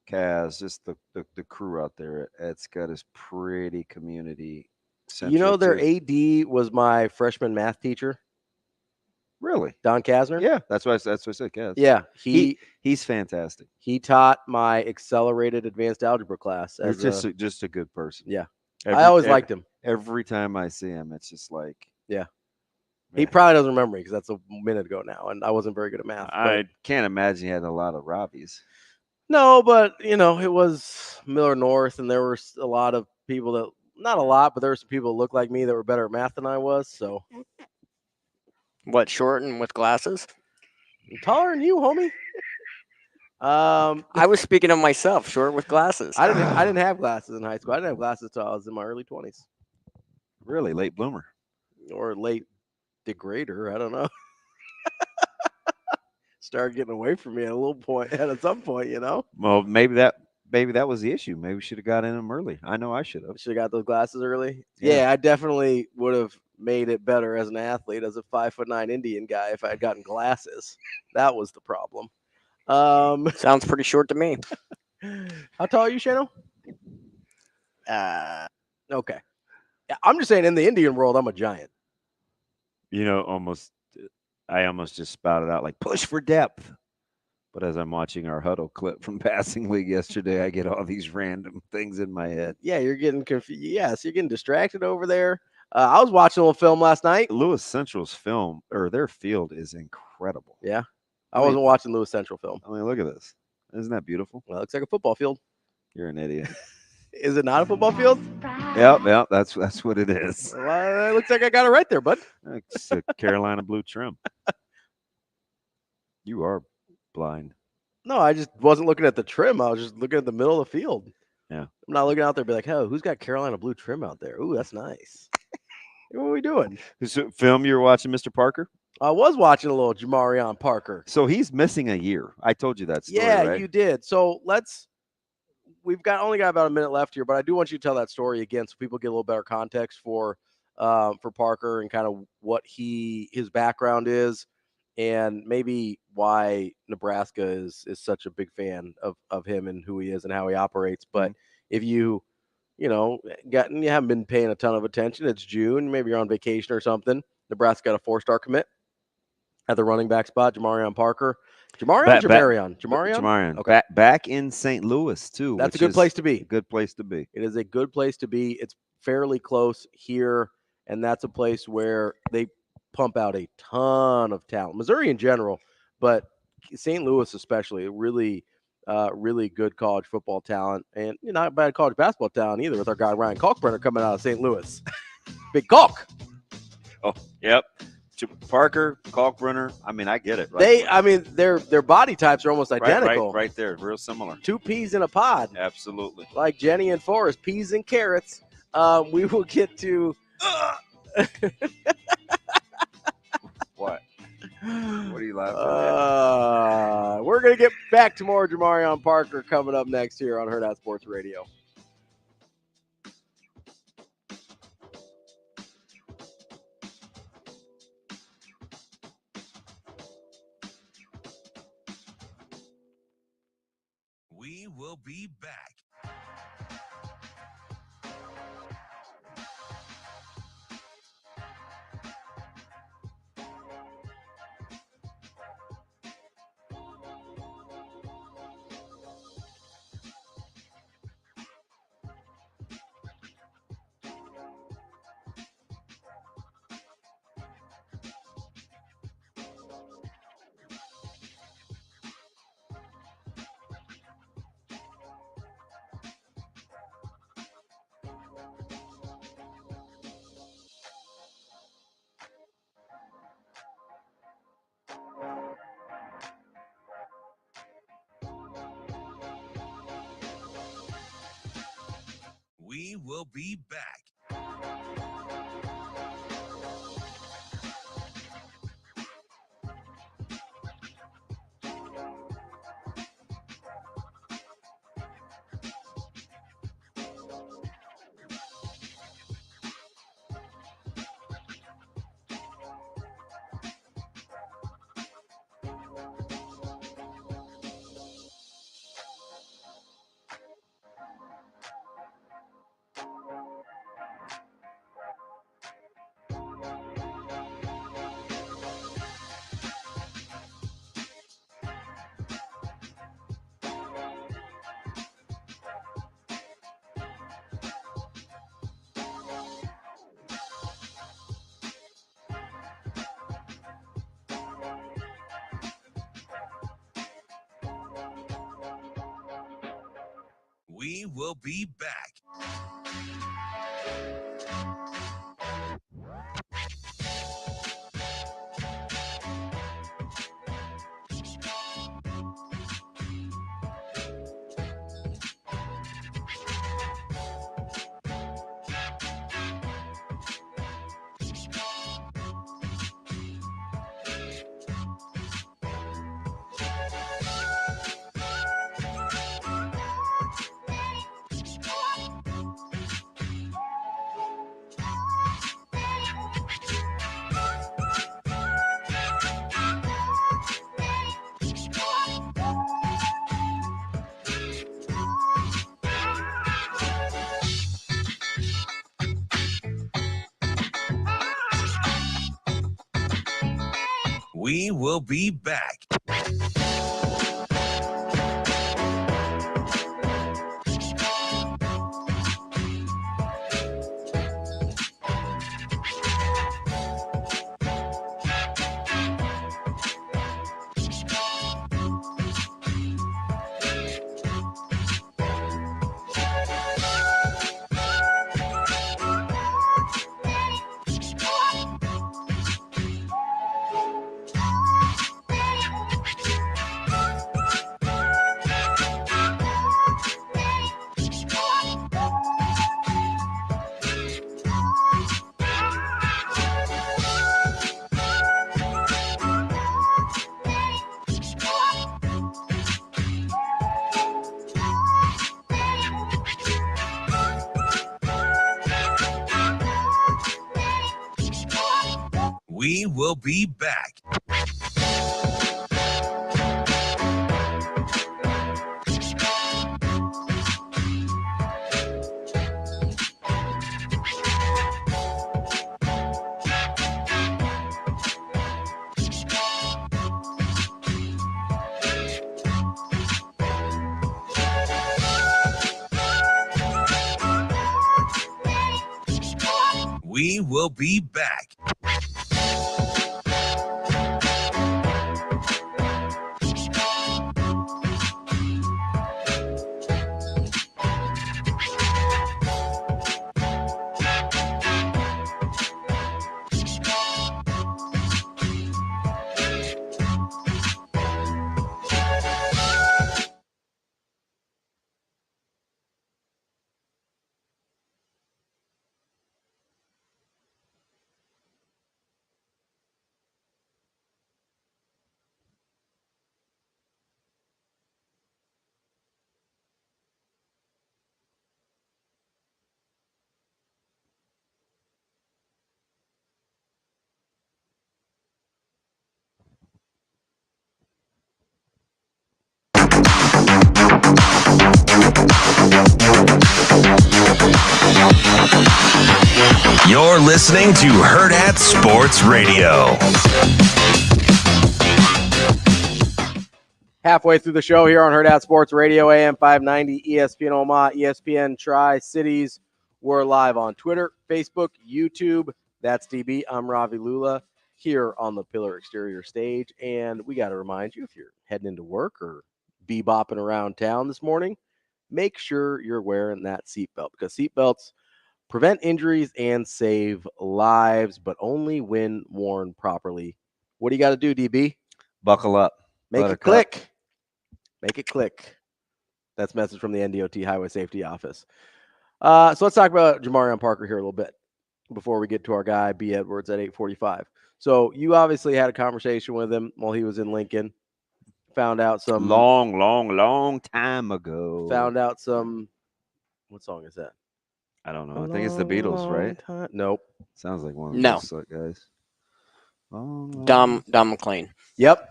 Kaz, just the crew out there at Scott is pretty community centric. Their AD was my freshman math teacher. Really? Don Kasner? Yeah, that's what I said, Kaz. Yeah, he's fantastic. He taught my accelerated advanced algebra class. He's just a good person. Yeah. I always liked him. Every time I see him, it's just like, yeah. He probably doesn't remember me because that's a minute ago now, and I wasn't very good at math. I can't imagine he had a lot of Ravis. No, but it was Miller North, and there were a lot of people that, not a lot, but there were some people that looked like me that were better at math than I was. So, what, short and with glasses? I'm taller than you, homie. I was speaking of myself, short with glasses. I didn't have glasses in high school. I didn't have glasses until I was in my early 20s. Really, late bloomer, or late degrader? I don't know. Started getting away from me at some point, Well, maybe that was the issue. Maybe we should have got in them early. I know I should have. Should have got those glasses early. Yeah, I definitely would have made it better as an athlete, as a 5'9" Indian guy, if I had gotten glasses. That was the problem. Sounds pretty short to me. How tall are you, Shano? Okay. I'm just saying, in the Indian world, I'm a giant. I almost just spouted out like, push for depth. But as I'm watching our huddle clip from Passing League yesterday, I get all these random things in my head. Yeah, you're getting confused. Yeah, so you're getting distracted over there. I was watching a little film last night. Lewis Central's film, or their field, is incredible. Yeah. I wasn't watching Lewis Central film. I mean, look at this. Isn't that beautiful? Well, it looks like a football field. You're an idiot. Is it not a football field? Yep, that's what it is. Well, it looks like I got it right there, bud. It's a Carolina blue trim. You are blind. No, I just wasn't looking at the trim. I was just looking at the middle of the field. Yeah. I'm not looking out there and be like, oh, who's got Carolina blue trim out there? Ooh, that's nice. What are we doing? This film you're watching, Mr. Parker? I was watching a little Jamarion Parker. So he's missing a year. I told you that story, Yeah, right? you did. So we've only got about a minute left here, but I do want you to tell that story again so people get a little better context for Parker and kind of what his background is, and maybe why Nebraska is such a big fan of him and who he is and how he operates. But if you haven't been paying a ton of attention, it's June, maybe you're on vacation or something. Nebraska got a 4-star commit at the running back spot, Jamarion Parker. Jamarion? Okay. Back in St. Louis, too. That's a good place to be. Good place to be. It is a good place to be. It's fairly close here, and that's a place where they pump out a ton of talent. Missouri in general, but St. Louis especially, really good college football talent, and not bad college basketball talent either with our guy Ryan Kalkbrenner coming out of St. Louis. Big Kalk. Oh, yep. Parker, Kalkbrenner. I mean, I get it. Right? Their body types are almost identical. Right there. Real similar. 2 peas in a pod. Absolutely. Like Jenny and Forrest, peas and carrots. We will get to What? What are you laughing at? We're going to get back to more Jamarion Parker coming up next here on Hurrdat Sports Radio. We will be back. We will be back. We will be back. We will be back. We will be back. We will be back. You're listening to Hurrdat Sports Radio. Halfway through the show here on Hurrdat Sports Radio, AM 590, ESPN Omaha, ESPN Tri-Cities. We're live on Twitter, Facebook, YouTube. That's DB. I'm Ravi Lulla here on the Pillar Exterior stage. And we got to remind you, if you're heading into work or bebopping around town this morning, make sure you're wearing that seatbelt, because seatbelts prevent injuries and save lives, but only when worn properly. What do you got to do, DB? Buckle up. Make it click. Make it click. That's a message from the NDOT Highway Safety Office. So let's talk about Jamarion Parker here a little bit before we get to our guy, B. Edwards, at 8:45. So you obviously had a conversation with him while he was in Lincoln. Found out some... Long time ago. Found out some... What song is that? I don't know. I think it's the Beatles, right? Nope. Sounds like one of No. those guys. Don McLean. Yep.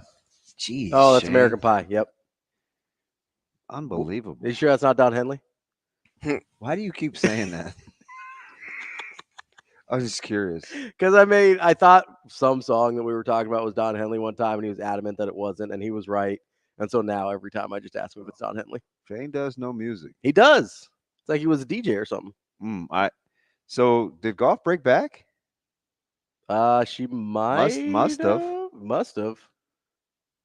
Jeez. Oh, that's Shane. American Pie. Yep. Unbelievable. Are you sure that's not Don Henley? Why do you keep saying that? I was just curious. Because I thought some song that we were talking about was Don Henley one time, and he was adamant that it wasn't, and he was right. And so now every time I just ask him if it's Don Henley. Shane does know music. He does. It's like he was a DJ or something. So did golf break back? She might must have. Must have.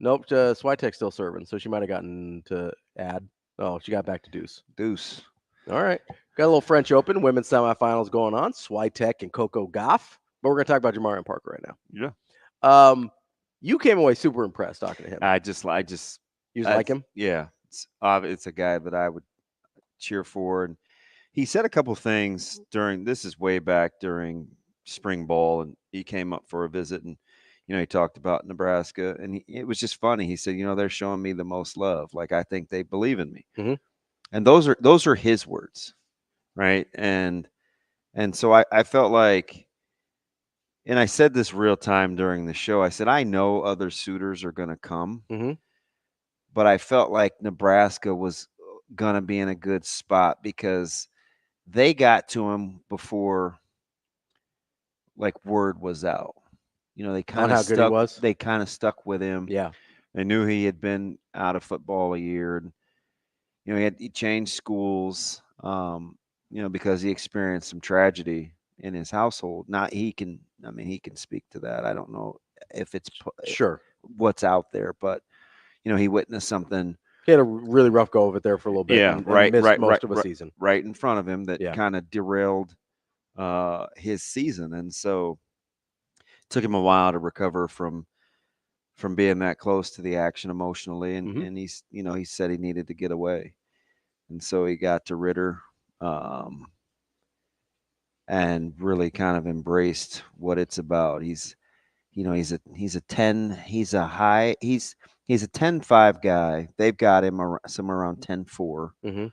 Nope. Swiatek's still serving, so she might have gotten to add. Oh, she got back to deuce. All right. Got a little French Open women's semifinals going on. Swiatek and Coco Gauff. But we're gonna talk about Jamarion Parker right now. Yeah. You came away super impressed talking to him. I just like him. Yeah. It's a guy that I would cheer for, and he said a couple things this is way back during spring ball, and he came up for a visit, and he talked about Nebraska, and it was just funny. He said, they're showing me the most love. Like, I think they believe in me. Mm-hmm. And those are his words, right? And so I felt like, and I said this real time during the show, I said, I know other suitors are going to come, but I felt like Nebraska was going to be in a good spot because they got to him before like word was out. They kind of stuck. Was. They kind of stuck with him. Yeah, they knew he had been out of football a year, and he changed schools. Because he experienced some tragedy in his household. Now he can speak to that. I don't know if it's sure what's out there, but he witnessed something. He had a really rough go of it there for a little bit. Yeah, and missed most of a season right in front of him that kind of derailed his season, and so it took him a while to recover from being that close to the action emotionally, and he said he needed to get away, and so he got to Ritter, and really kind of embraced what it's about. He's a 10.5 guy. They've got him somewhere around 10.4.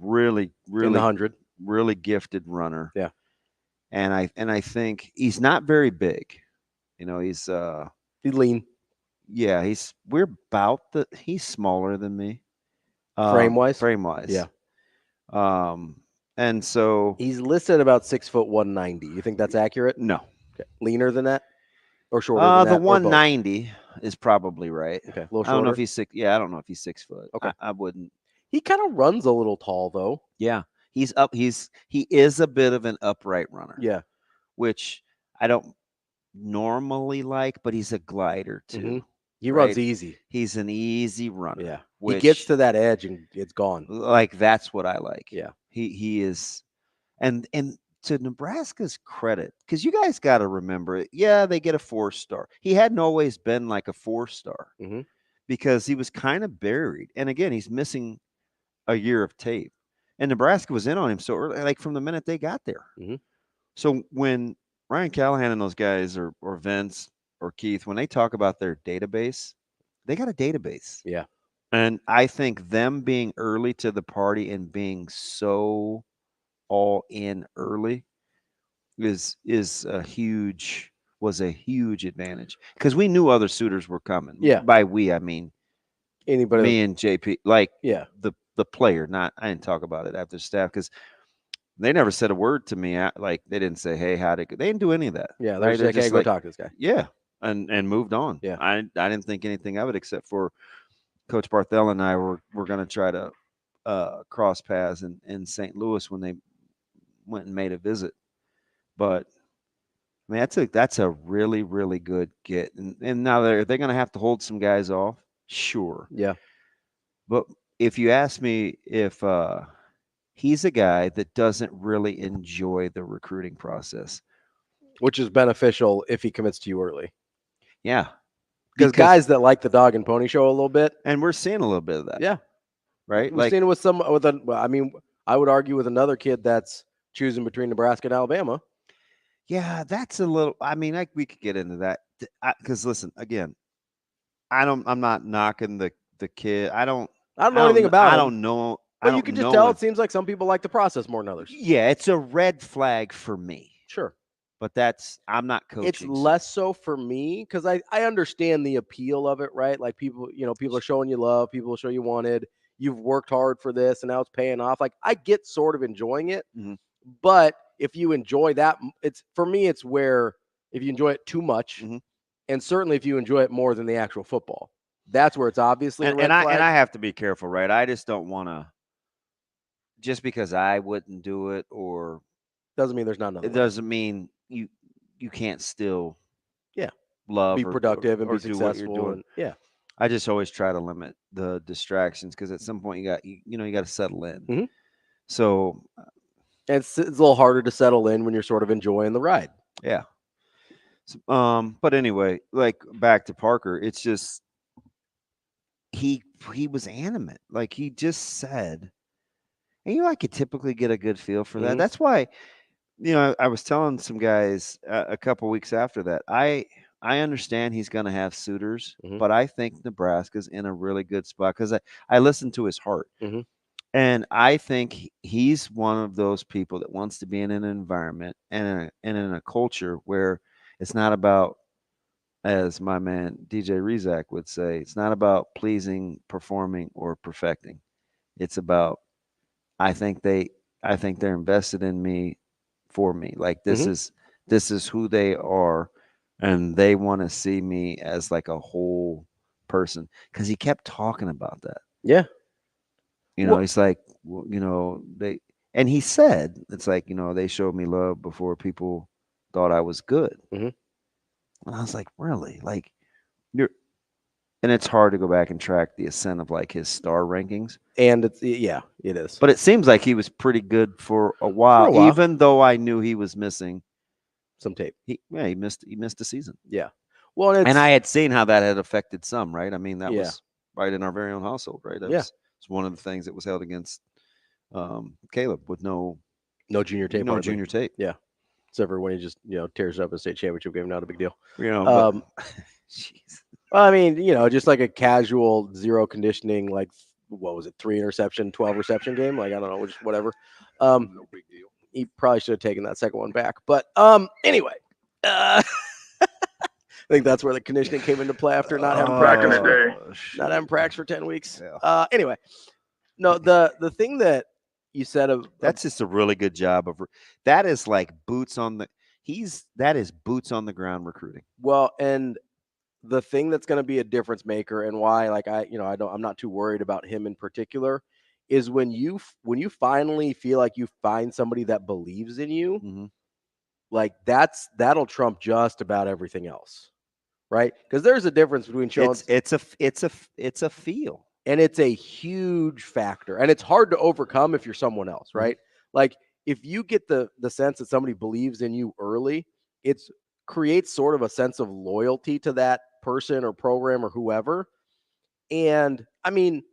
Really in the 100. Really gifted runner. Yeah. And I think he's not very big. You know, he's lean. Yeah, he's smaller than me. Frame-wise? Frame-wise. Yeah. And so he's listed about 6 foot 190. You think that's accurate? No. Okay. Leaner than that? Or shorter than that? The 190 is probably right. Okay. A little shorter. I don't know if he's 6. Yeah, I don't know if he's 6 foot. Okay. I wouldn't. He kind of runs a little tall though. Yeah. He is a bit of an upright runner. Yeah. Which I don't normally like, but he's a glider too. Mm-hmm. He runs easy. He's an easy runner. Yeah. He gets to that edge and it's gone. Like that's what I like. Yeah. He is, and to Nebraska's credit, because you guys got to remember it. Yeah, they get a 4-star. He hadn't always been like a 4-star because he was kind of buried. And again, he's missing a year of tape. And Nebraska was in on him so early, like from the minute they got there. So when Ryan Callahan and those guys, or Vince or Keith, when they talk about their database, they got a database. Yeah. And I think them being early to the party and being so all in early was a huge advantage, because we knew other suitors were coming. Yeah. By we, I mean anybody. Me and JP, like the player. Not I didn't talk about it after staff because they never said a word to me. Like they didn't say, "Hey, how'd it go?" They didn't do any of that. Yeah, they're just like, "Hey, go talk to this guy." Yeah, and moved on. Yeah, I didn't think anything of it except for Coach Barthel and I were going to try to cross paths in St. Louis when they went and made a visit. But I mean, that's a really, really good get. And now they're going to have to hold some guys off, sure. Yeah. But if you ask me if he's a guy that doesn't really enjoy the recruiting process, which is beneficial if he commits to you early. Yeah. Because guys that like the dog and pony show a little bit, and we're seeing a little bit of that. Yeah. Right. We've seen it with I would argue with another kid that's choosing between Nebraska and Alabama. Yeah, that's a little. I mean, we could get into that because listen, again, I'm not knocking the kid. I don't know anything about him. I don't know. But you can just tell it seems like some people like the process more than others. Yeah, it's a red flag for me. Sure. But I'm not coaching. It's less so for me because I understand the appeal of it, right? Like people are showing you love, people show you wanted, you've worked hard for this, and now it's paying off. Like I get sort of enjoying it, but if you enjoy that, for me, it's where if you enjoy it too much, and certainly if you enjoy it more than the actual football, that's where it's obviously a red flag. And I have to be careful, right? I just don't want to. Just because I wouldn't do it, or doesn't mean there's not another. It doesn't mean you can't still love, be productive and or be do what you're successful. doing. And, yeah, I just always try to limit the distractions because at some point you got to settle in. So and it's a little harder to settle in when you're sort of enjoying the ride. Yeah. But anyway, like back to Parker, it's just he was animate. Like he just said, and I could typically get a good feel for that. That's why, I was telling some guys a couple weeks after that, I understand he's going to have suitors, but I think Nebraska's in a really good spot because I listened to his heart. And I think he's one of those people that wants to be in an environment and in a culture where it's not about, as my man DJ Rezak would say, it's not about pleasing, performing, or perfecting. It's about, I think they're invested in me for me. Like this is who they are, and they want to see me as like a whole person. Because he kept talking about that. Yeah. He's like, and he said, it's like, they showed me love before people thought I was good. And I was like, really? Like, and it's hard to go back and track the ascent of like his star rankings. And it is. But it seems like he was pretty good for a while, even though I knew he was missing some tape. He missed the season. Yeah. Well, and I had seen how that had affected some, right? I mean, that was right in our very own household, right? It's one of the things that was held against Caleb with no junior tape. No junior tape. Yeah. Except for when he just, tears up a state championship game, not a big deal. Jeez. I mean, just like a casual zero conditioning, like what was it, 3 interception, 12 reception game? Like, I don't know, just whatever. No big deal. He probably should have taken that second one back. But anyway, think that's where the conditioning came into play after not having Back in practice. the day. Not having practice for 10 weeks. Anyway, no, the thing that you said of that's just a really good job of that is like boots on the that is boots on the ground recruiting. Well, and the thing that's going to be a difference maker and why I'm not too worried about him in particular is when you finally feel like you find somebody that believes in you, like that'll trump just about everything else. Right? Because there's a difference between showing it's a feel. And it's a huge factor. And it's hard to overcome if you're someone else, right? Like if you get the sense that somebody believes in you early, it creates sort of a sense of loyalty to that person or program or whoever. And I mean,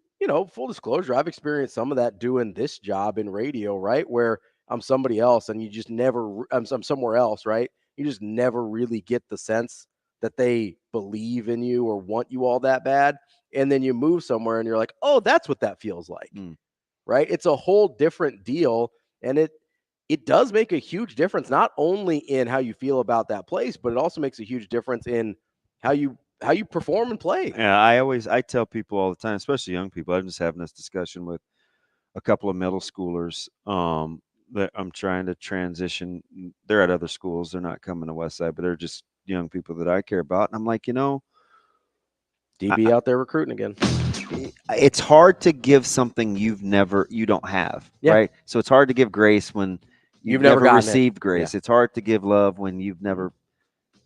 full disclosure, I've experienced some of that doing this job in radio, right? Where I'm somebody else and you just never, I'm somewhere else, right? You just never really get the sense that they believe in you or want you all that bad. And then you move somewhere and you're like, oh, that's what that feels like. Right? It's a whole different deal. And it does make a huge difference, not only in how you feel about that place, but it also makes a huge difference in how you perform and play. Yeah, I tell people all the time, especially young people. I'm just having this discussion with a couple of middle schoolers that I'm trying to transition. They're at other schools. They're not coming to Westside, but they're just young people that I care about. And I'm like, DB out there recruiting again. It's hard to give something you don't have, right? So it's hard to give grace when you've never received grace. It's hard to give love when you've never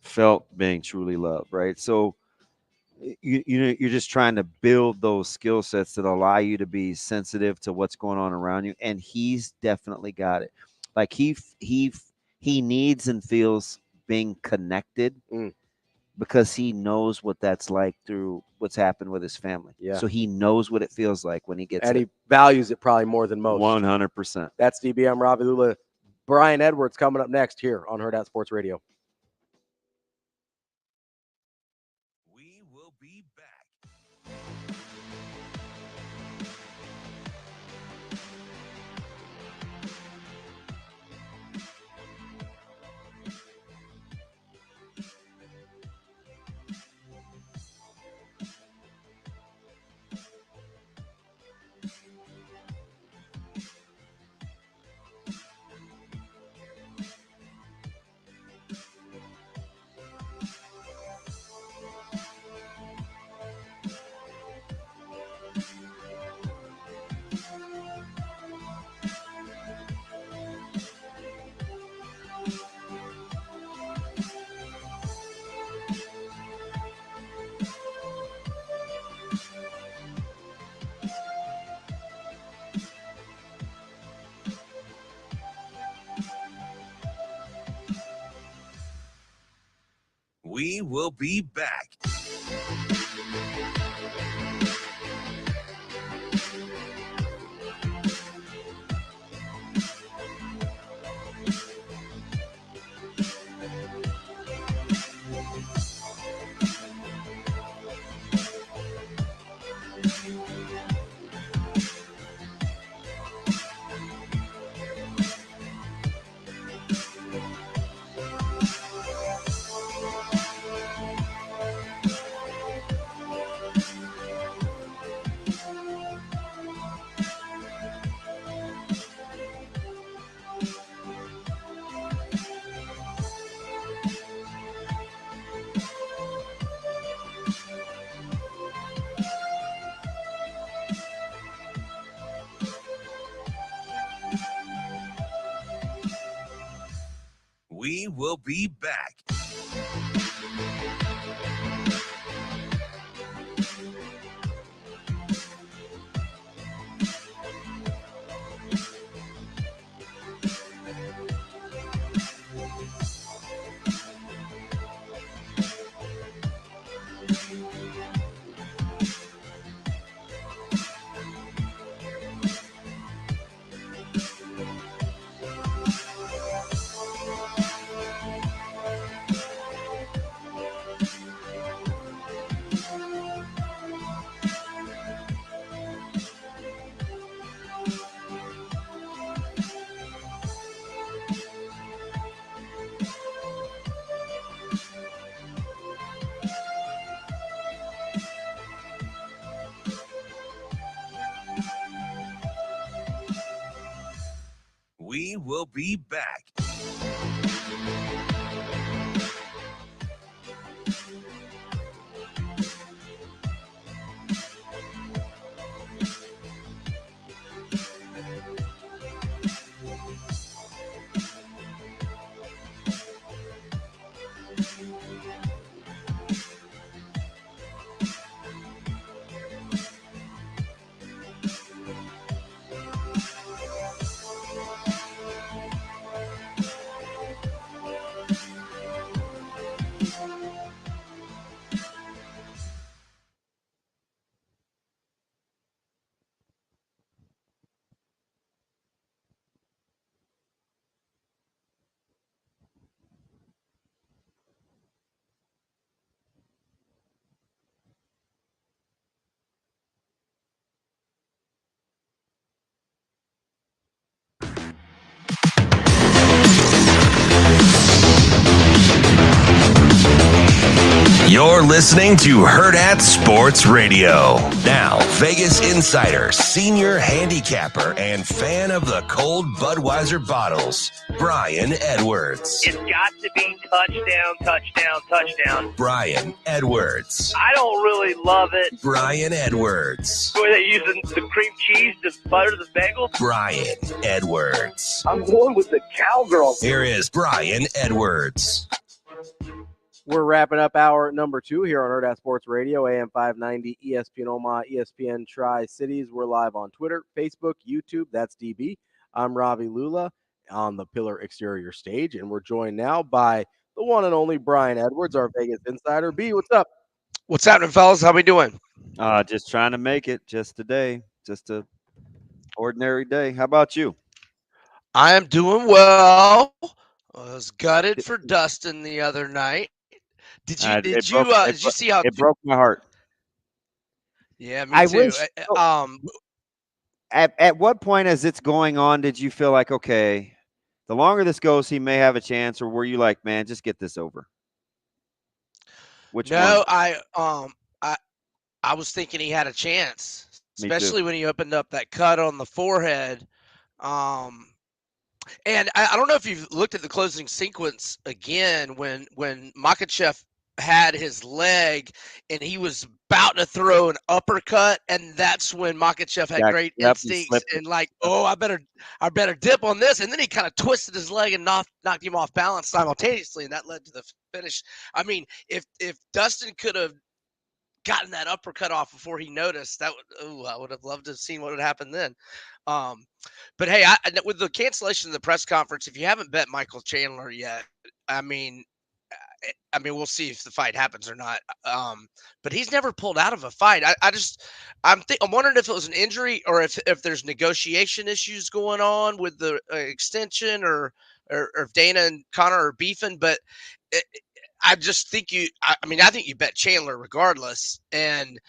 felt being truly loved, right? So you're just trying to build those skill sets that allow you to be sensitive to what's going on around you. And he's definitely got it. Like he needs and feels being connected because he knows what that's like through what's happened with his family. Yeah. So he knows what it feels like when he gets and it. he values it probably more than most. 100%. That's DB. I'm Ravi Lulla. Brian Edwards coming up next here on Hurrdat Sports Radio. We will be back. We will be back. We will be back. We will be back. You're listening to Hurrdat Sports Radio. Now, Vegas insider, senior handicapper, and fan of the cold Budweiser bottles, Brian Edwards. It's got to be touchdown, touchdown, touchdown. Brian Edwards. I don't really love it. Brian Edwards. Were they using the cream cheese to butter the bagel? Brian Edwards. I'm going with the cowgirl. Here is Brian Edwards. We're wrapping up hour number 2 here on Hurrdat Sports Radio, AM 590, ESPN Omaha, ESPN Tri-Cities. We're live on Twitter, Facebook, YouTube. That's DB. I'm Ravi Lulla on the Pillar Exterior stage, and we're joined now by the one and only Brian Edwards, our Vegas insider. B, what's up? What's happening, fellas? How we doing? Just trying to make it just today. Just a ordinary day. How about you? I am doing well. I was gutted for Dustin the other night. Did you see how it broke my heart? Yeah, me too. At what point as it's going on did you feel like, okay, the longer this goes, he may have a chance, or were you like, man, just get this over? Which one? I was thinking he had a chance, especially when he opened up that cut on the forehead. And I don't know if you've looked at the closing sequence again when Makachev had his leg and he was about to throw an uppercut, and that's when Makachev had great instincts and like, I better dip on this, and then he kind of twisted his leg and knocked him off balance simultaneously, and that led to the finish. I mean, if Dustin could have gotten that uppercut off before he noticed, I would have loved to have seen what would happen then. But hey, with the cancellation of the press conference, if you haven't bet Michael Chandler yet, I mean, we'll see if the fight happens or not. But he's never pulled out of a fight. I'm wondering if it was an injury or if there's negotiation issues going on with the extension, or if Dana and Connor are beefing. But I just think I think you bet Chandler regardless. And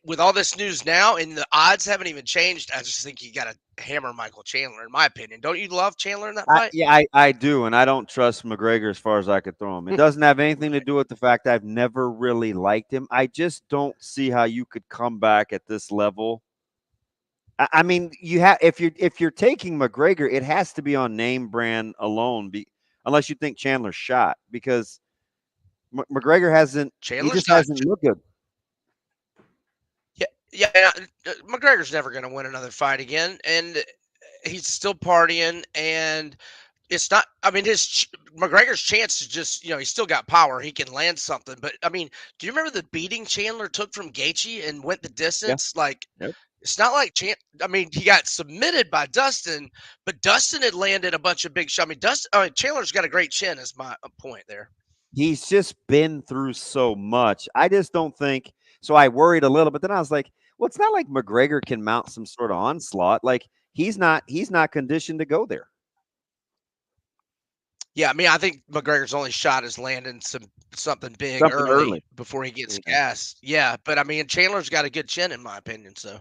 with all this news now, and the odds haven't even changed, I just think you got to hammer Michael Chandler, in my opinion. Don't you love Chandler in that fight? I do, and I don't trust McGregor as far as I could throw him. It doesn't have anything to do with the fact I've never really liked him. I just don't see how you could come back at this level. I mean, if you're taking McGregor, it has to be on name brand alone, unless you think Chandler's shot, because McGregor hasn't looked good. Yeah, McGregor's never going to win another fight again, and he's still partying. And it's not. I mean, McGregor's chance is just, he's still got power. He can land something. But I mean, do you remember the beating Chandler took from Gaethje and went the distance? Yeah. It's not like he got submitted by Dustin, but Dustin had landed a bunch of big shots. Chandler's got a great chin, is my point there. He's just been through so much. I just don't think. So I worried a little, but then I was like, well, it's not like McGregor can mount some sort of onslaught. Like he's not conditioned to go there. Yeah, I think McGregor's only shot is landing something big early before he gets gassed. Yeah, but Chandler's got a good chin, in my opinion. So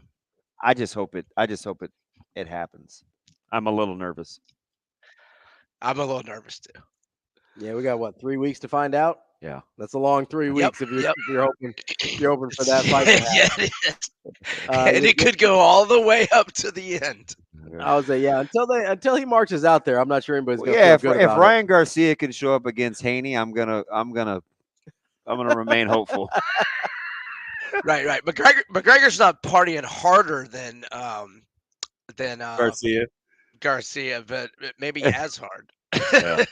I just hope it happens. I'm a little nervous. I'm a little nervous too. Yeah, we got 3 weeks to find out? Yeah, that's a long 3 weeks if Yep. you're hoping for that fight to happen. Yeah, it is. And it could go all the way up to the end. I would say, yeah, until he marches out there, I'm not sure anybody's Well, going to yeah, feel good if about Ryan Garcia can show up against Haney, I'm gonna remain hopeful. Right. McGregor's not partying harder than Garcia, but maybe as hard. Yeah.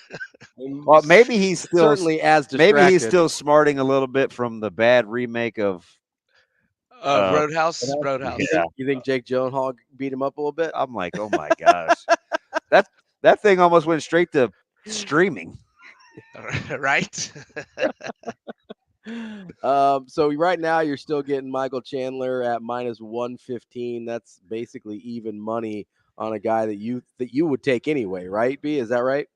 Well, maybe he's still certainly as maybe he's distracted. still smarting a little bit from the bad remake of Roadhouse. You think Jake Gyllenhaal beat him up a little bit? I'm like, oh my gosh, that thing almost went straight to streaming. Right. So right now you're still getting Michael Chandler at -115. That's basically even money on a guy that you would take anyway, right? B, is that right?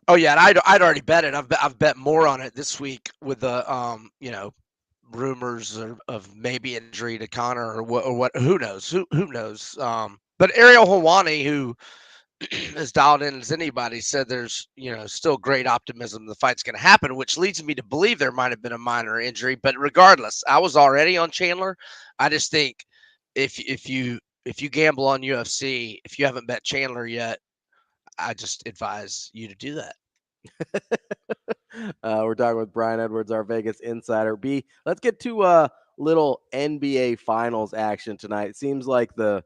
Oh yeah, and I'd already bet it. I've bet more on it this week with the rumors of maybe injury to Connor or what who knows who knows. But Ariel Helwani, who as dialed in as anybody, said there's still great optimism the fight's going to happen, which leads me to believe there might have been a minor injury. But regardless, I was already on Chandler. I just think if you gamble on UFC, if you haven't bet Chandler yet, I just advise you to do that. We're talking with Brian Edwards, our Vegas insider. B, let's get to a little NBA Finals action tonight. It seems like there's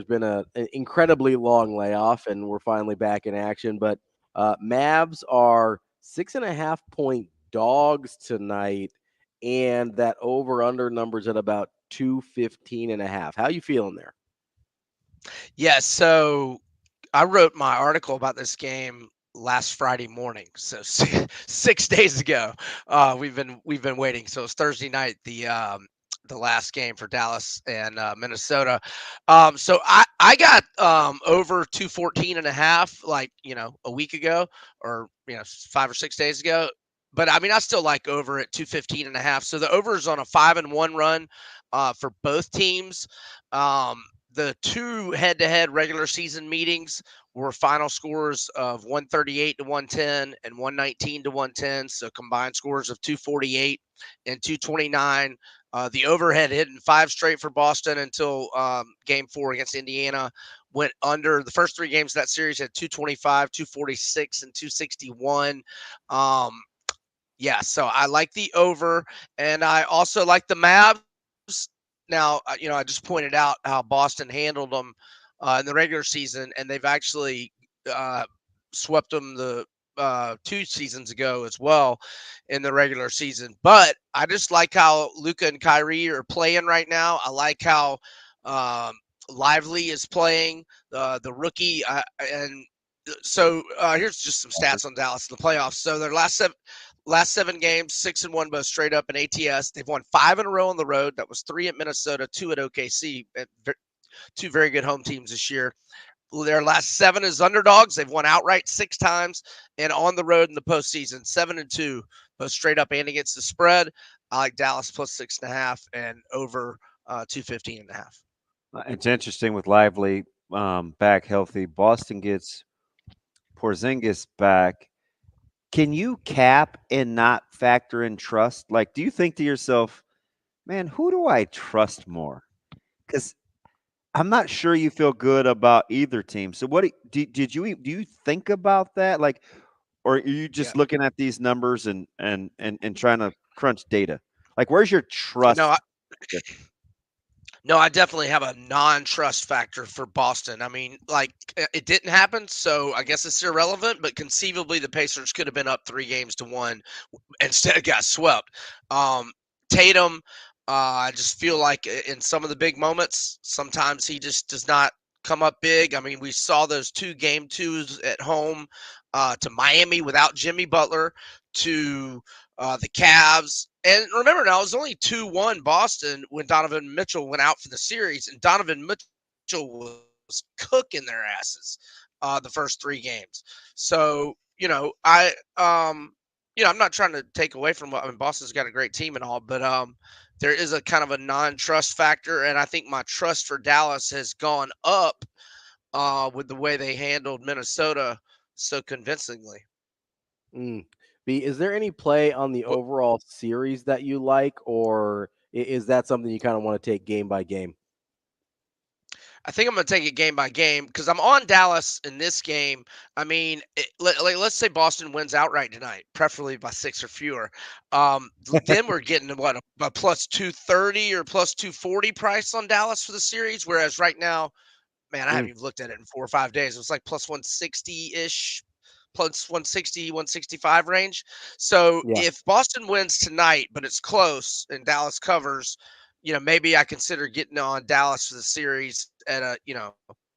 been an incredibly long layoff, and we're finally back in action. But Mavs are 6.5-point dogs tonight, and that over/under number's at about 215.5. How you feeling there? Yeah, so I wrote my article about this game last Friday morning, so 6 days ago. We've been waiting. So it's Thursday night, the last game for Dallas and Minnesota. So I got over 214.5 like a week ago, or 5 or 6 days ago. But I mean, I still like over at 215.5. So the over is on a 5-1 run for both teams. The two head-to-head regular season meetings were final scores of 138 to 110 and 119 to 110. So combined scores of 248 and 229. The over had hit in 5 straight for Boston until game 4 against Indiana. Went under. The first 3 games of that series had 225, 246, and 261. Yeah, so I like the over, and I also like the Mavs. Now, I just pointed out how Boston handled them in the regular season, and they've actually swept them the 2 seasons ago as well in the regular season. But I just like how Luka and Kyrie are playing right now. I like how Lively is playing, the rookie, and so here's just some stats on Dallas in the playoffs. So their last 7 games, 6-1 both straight up in ATS. They've won 5 in a row on the road. That was 3 at Minnesota, 2 at OKC. 2 very good home teams this year. Their last 7 as underdogs. They've won outright 6 times, and on the road in the postseason, 7-2, both straight up and against the spread. I like Dallas plus 6.5 and over 215.5. It's interesting with Lively back healthy. Boston gets Porzingis back. Can you cap and not factor in trust? Like, do you think to yourself, man, who do I trust more? Because I'm not sure you feel good about either team. So what do you think about that? Like, or are you just looking at these numbers and trying to crunch data? Like, where's your trust? No, I definitely have a non-trust factor for Boston. I mean, like, it didn't happen, so I guess it's irrelevant, but conceivably the Pacers could have been up 3-1 instead got swept. Tatum, I just feel like in some of the big moments, sometimes he just does not come up big. I mean, we saw those 2 game 2s at home to Miami without Jimmy Butler, to the Cavs. And remember now, it was only 2-1 Boston when Donovan Mitchell went out for the series, and Donovan Mitchell was cooking their asses the first 3 games. So, I'm not trying to take away from what, I mean, Boston's got a great team and all, but there is a kind of a non-trust factor, and I think my trust for Dallas has gone up with the way they handled Minnesota so convincingly. B, is there any play on the overall series that you like, or is that something you kind of want to take game by game? I think I'm going to take it game by game because I'm on Dallas in this game. I mean, let's say Boston wins outright tonight, preferably by 6 or fewer. Then we're getting what a plus 230 or plus 240 price on Dallas for the series. Whereas right now, man, I haven't even looked at it in 4 or 5 days. It was like plus 160 ish, plus 160, 165 range. So Yeah. if Boston wins tonight, but it's close and Dallas covers, maybe I consider getting on Dallas for the series at a,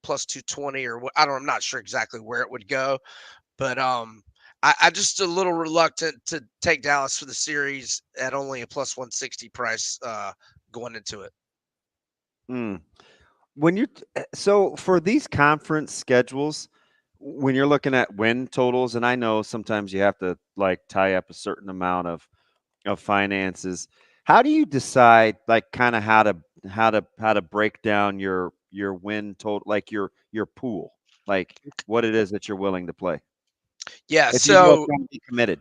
plus 220 or what. I'm not sure exactly where it would go, but I just a little reluctant to take Dallas for the series at only a plus 160 price going into it. When you're so for these conference schedules, when you're looking at win totals, and I know sometimes you have to like tie up a certain amount of finances. How do you decide like kind of how to break down your win total, like your pool, like what it is that you're willing to play? Yeah, if you know it's so going to be committed.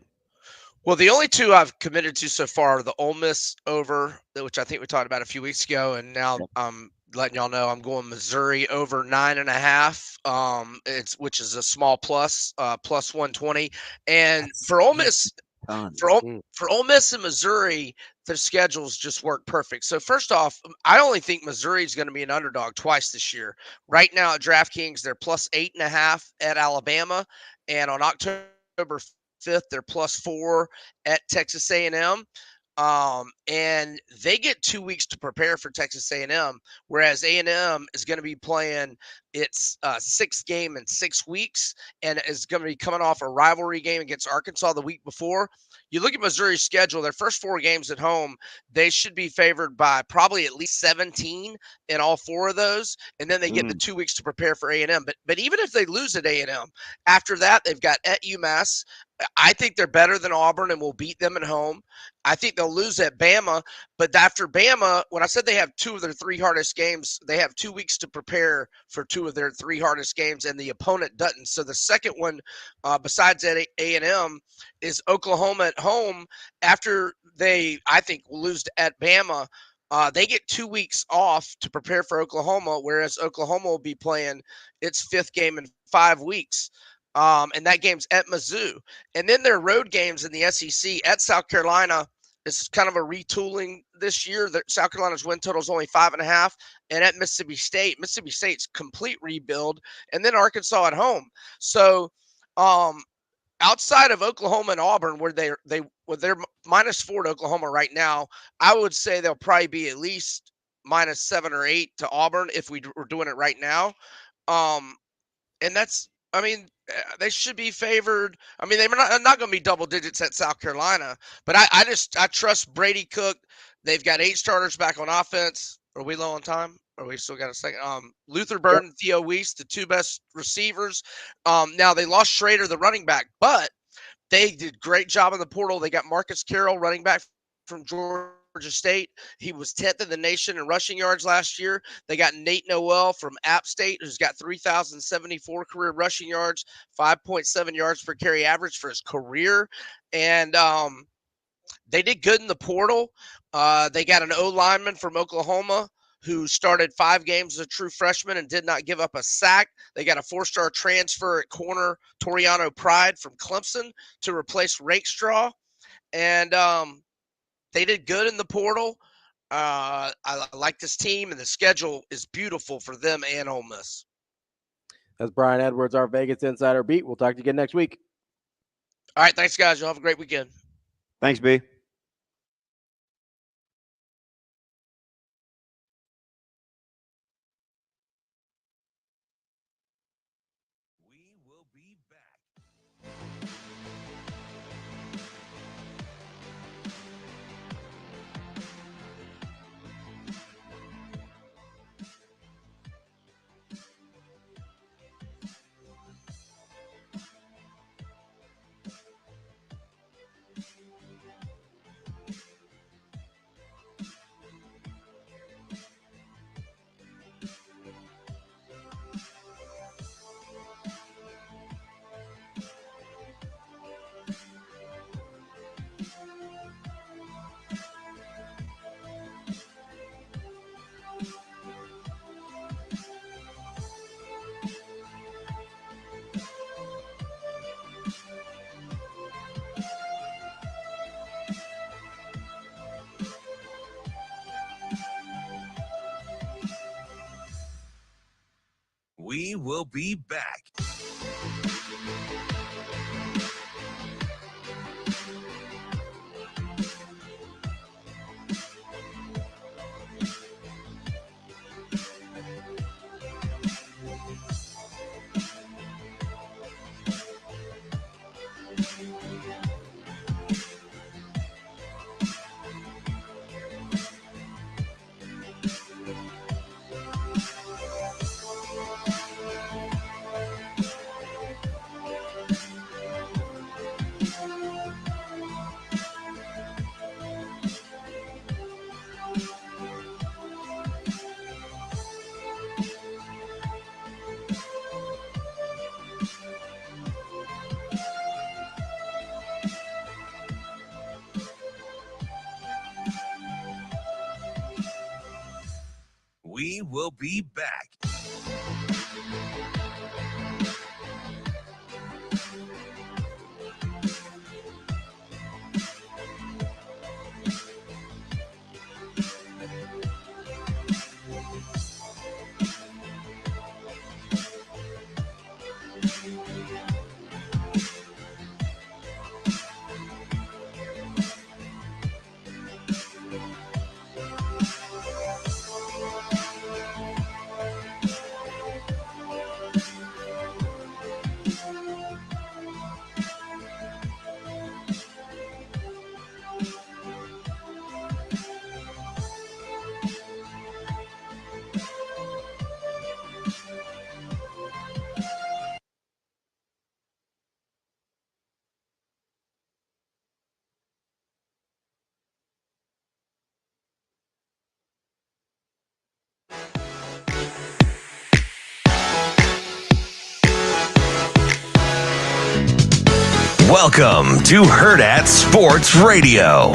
well, the only two I've committed to so far are the Ole Miss over, which I think we talked about a few weeks ago, and now I'm letting y'all know I'm going Missouri over 9.5. Which is a small plus, plus 120. And for Ole Miss, for Ole Miss and Missouri, their schedules just work perfect. So first off, I only think Missouri is going to be an underdog twice this year. Right now at DraftKings, they're plus 8.5 at Alabama, and on October 5th, they're plus 4 at Texas A&M. And they get 2 weeks to prepare for Texas A&M, whereas A&M is going to be playing its sixth game in 6 weeks and is going to be coming off a rivalry game against Arkansas the week before. You look at Missouri's schedule, their first 4 games at home, they should be favored by probably at least 17 in all 4 of those, and then they get the 2 weeks to prepare for A&M. But even if they lose at A&M, after that, they've got at UMass. I think they're better than Auburn and will beat them at home. I think they'll lose at Bama, but after Bama, when I said they have 2 of their 3 hardest games, they have 2 weeks to prepare for 2 of their 3 hardest games, and the opponent doesn't. So the second one, besides at A&M, is Oklahoma at home. After they, I think, will lose at Bama, they get 2 weeks off to prepare for Oklahoma, whereas Oklahoma will be playing its 5th game in 5 weeks. And that game's at Mizzou. And then their road games in the SEC at South Carolina is kind of a retooling this year. South Carolina's win total is only 5.5. And at Mississippi State's complete rebuild. And then Arkansas at home. So outside of Oklahoma and Auburn, where they're -4 to Oklahoma right now, I would say they'll probably be at least -7 or 8 to Auburn if we were doing it right now. And that's, I mean, they should be favored. I mean, they're not going to be double digits at South Carolina, but I trust Brady Cook. They've got 8 starters back on offense. Are we low on time? Or we still got a second? Luther Bird and Theo Weiss, the 2 best receivers. Now they lost Schrader, the running back, but they did great job in the portal. They got Marcus Carroll, running back from Georgia State. He was 10th in the nation in rushing yards last year. They got Nate Noel from App State, who's got 3,074 career rushing yards, 5.7 yards per carry average for his career. And they did good in the portal. They got an O lineman from Oklahoma who started 5 games as a true freshman and did not give up a sack. They got a 4-star transfer at corner, Toriano Pride from Clemson, to replace Rakestraw. And they did good in the portal. I like this team, and the schedule is beautiful for them and Ole Miss. That's Brian Edwards, our Vegas Insider Beat. We'll talk to you again next week. All right, thanks, guys. You'll have a great weekend. Thanks, B. will be back. We will be back. Welcome to Hurrdat Sports Radio.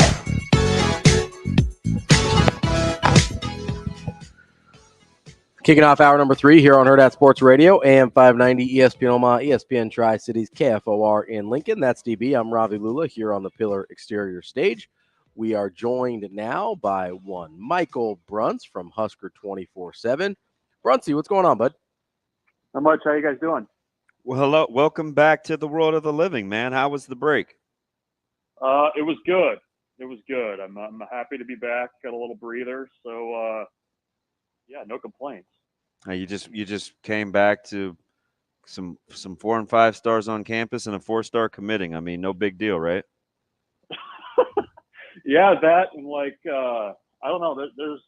Kicking off hour number 3 here on Hurrdat Sports Radio, AM 590, ESPN Omaha, ESPN Tri-Cities, KFOR in Lincoln. That's DB. I'm Ravi Lulla here on the Pillar Exterior stage. We are joined now by one Michael Bruntz from Husker 24/7. Bruntsy, what's going on, bud? Not much. How you guys doing? Well, hello. Welcome back to the world of the living, man. How was the break? It was good. It was good. I'm happy to be back. Got a little breather. So, yeah, no complaints. You just came back to some 4 and 5 stars on campus and a 4-star committing. I mean, no big deal, right? Yeah, that and like I don't know. There's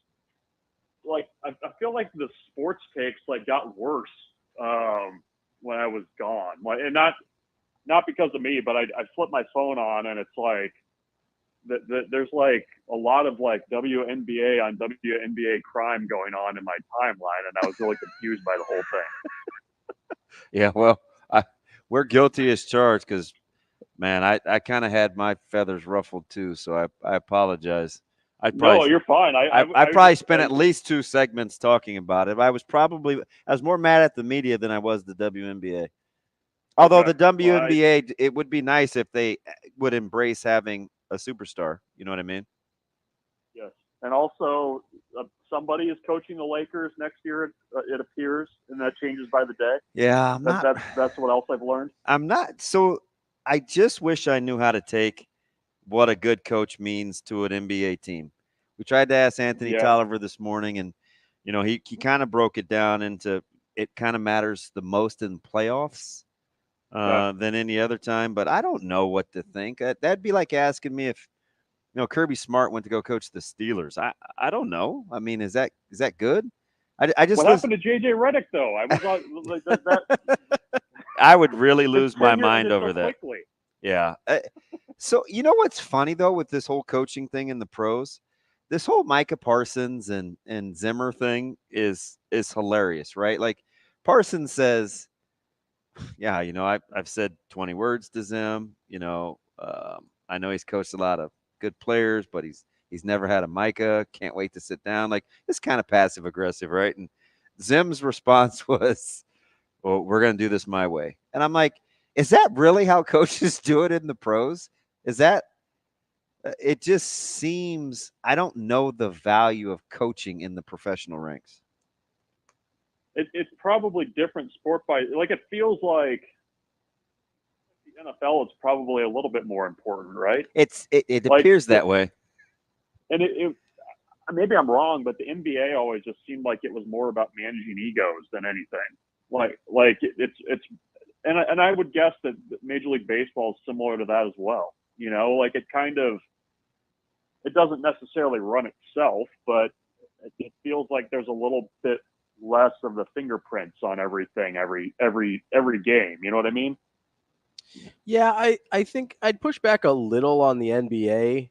like I feel like the sports takes like got worse when I was gone. Like, and not because of me, but I flipped my phone on and it's like there's like a lot of like WNBA on WNBA crime going on in my timeline, and I was really confused by the whole thing. Yeah, well, we're guilty as charged because, man, I kind of had my feathers ruffled too, so I apologize. No, you're fine. I probably spent at least 2 segments talking about it. I was more mad at the media than I was the WNBA. Although the WNBA, it would be nice if they would embrace having a superstar. You know what I mean? Yes. And also, somebody is coaching the Lakers next year, it appears, and that changes by the day. Yeah, that's what else I've learned. I'm not. So I just wish I knew how to take what a good coach means to an NBA team. We tried to ask Anthony Tolliver this morning, and he kind of broke it down into it kind of matters the most in playoffs than any other time. But I don't know what to think. That'd be like asking me if Kirby Smart went to go coach the Steelers. I don't know. I mean, is that good? I just what happened to JJ Redick though? I was like that. I would really lose my mind over that. Quickly. Yeah. So what's funny though with this whole coaching thing in the pros, this whole Micah Parsons and Zimmer thing is hilarious, right? Like Parsons says, yeah, I've said 20 words to Zim. I know he's coached a lot of good players, but he's never had a Micah. Can't wait to sit down. Like it's kind of passive aggressive, right? And Zim's response was, well, we're going to do this my way. And I'm like, is that really how coaches do it in the pros? Is that it just seems I don't know the value of coaching in the professional ranks. it's probably different sport by like it feels like the NFL is probably a little bit more important, right? It Like, appears that way. And it maybe I'm wrong, but the NBA always just seemed like it was more about managing egos than anything. Like it's and I would guess that Major League Baseball is similar to that as well. You know, like it doesn't necessarily run itself, but it feels like there's a little bit less of the fingerprints on everything, every game. You know what I mean? Yeah, I think I'd push back a little on the NBA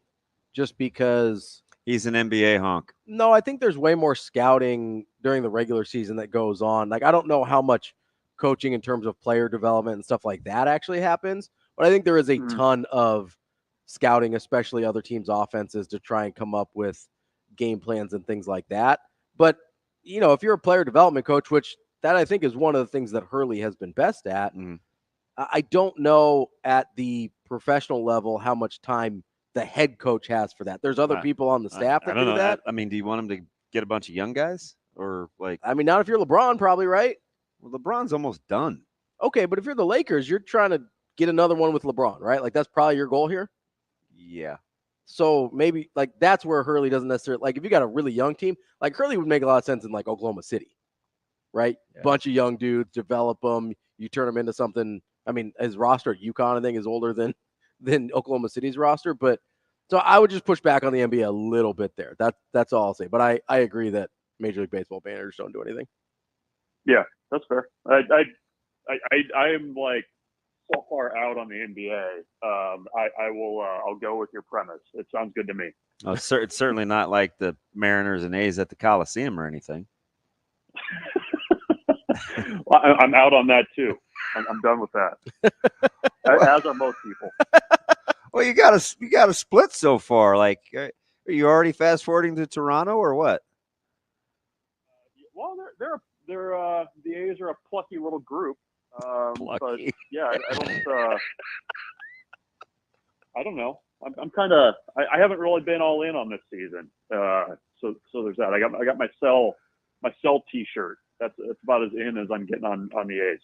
just because he's an NBA honk. No, I think there's way more scouting during the regular season that goes on. Like, I don't know how much coaching in terms of player development and stuff like that actually happens, but I think there is a ton of scouting, especially other teams' offenses, to try and come up with game plans and things like that. But, you know, if you're a player development coach, which that I think is one of the things that Hurley has been best at, I don't know at the professional level how much time the head coach has for that. There's other people on the staff that I don't do know. that. I mean, do you want him to get a bunch of young guys or like? I mean, not if you're LeBron, probably, right? Well, LeBron's almost done. Okay, but if you're the Lakers, you're trying to get another one with LeBron, right? Like that's probably your goal here. Yeah. So maybe like that's where Hurley doesn't necessarily like if you got a really young team, like Hurley would make a lot of sense in like Oklahoma City, right? Yeah. Bunch of young dudes, develop them, you turn them into something. I mean, his roster at UConn, I think, is older than Oklahoma City's roster, but so I would just push back on the NBA a little bit there. That's all I'll say. But I agree that Major League Baseball managers don't do anything. Yeah, that's fair. I am like so far out on the NBA. I'll go with your premise. It sounds good to me. Oh, it's certainly not like the Mariners and A's at the Coliseum or anything. Well, I'm out on that too. I'm done with that. As are most people. Well, you got a split so far. Like, are you already fast forwarding to Toronto or what? Well, they're the A's are a plucky little group. But yeah, I don't know. I'm kind of I haven't really been all in on this season. So there's that. I got my cell T-shirt. That's about as in as I'm getting on the A's.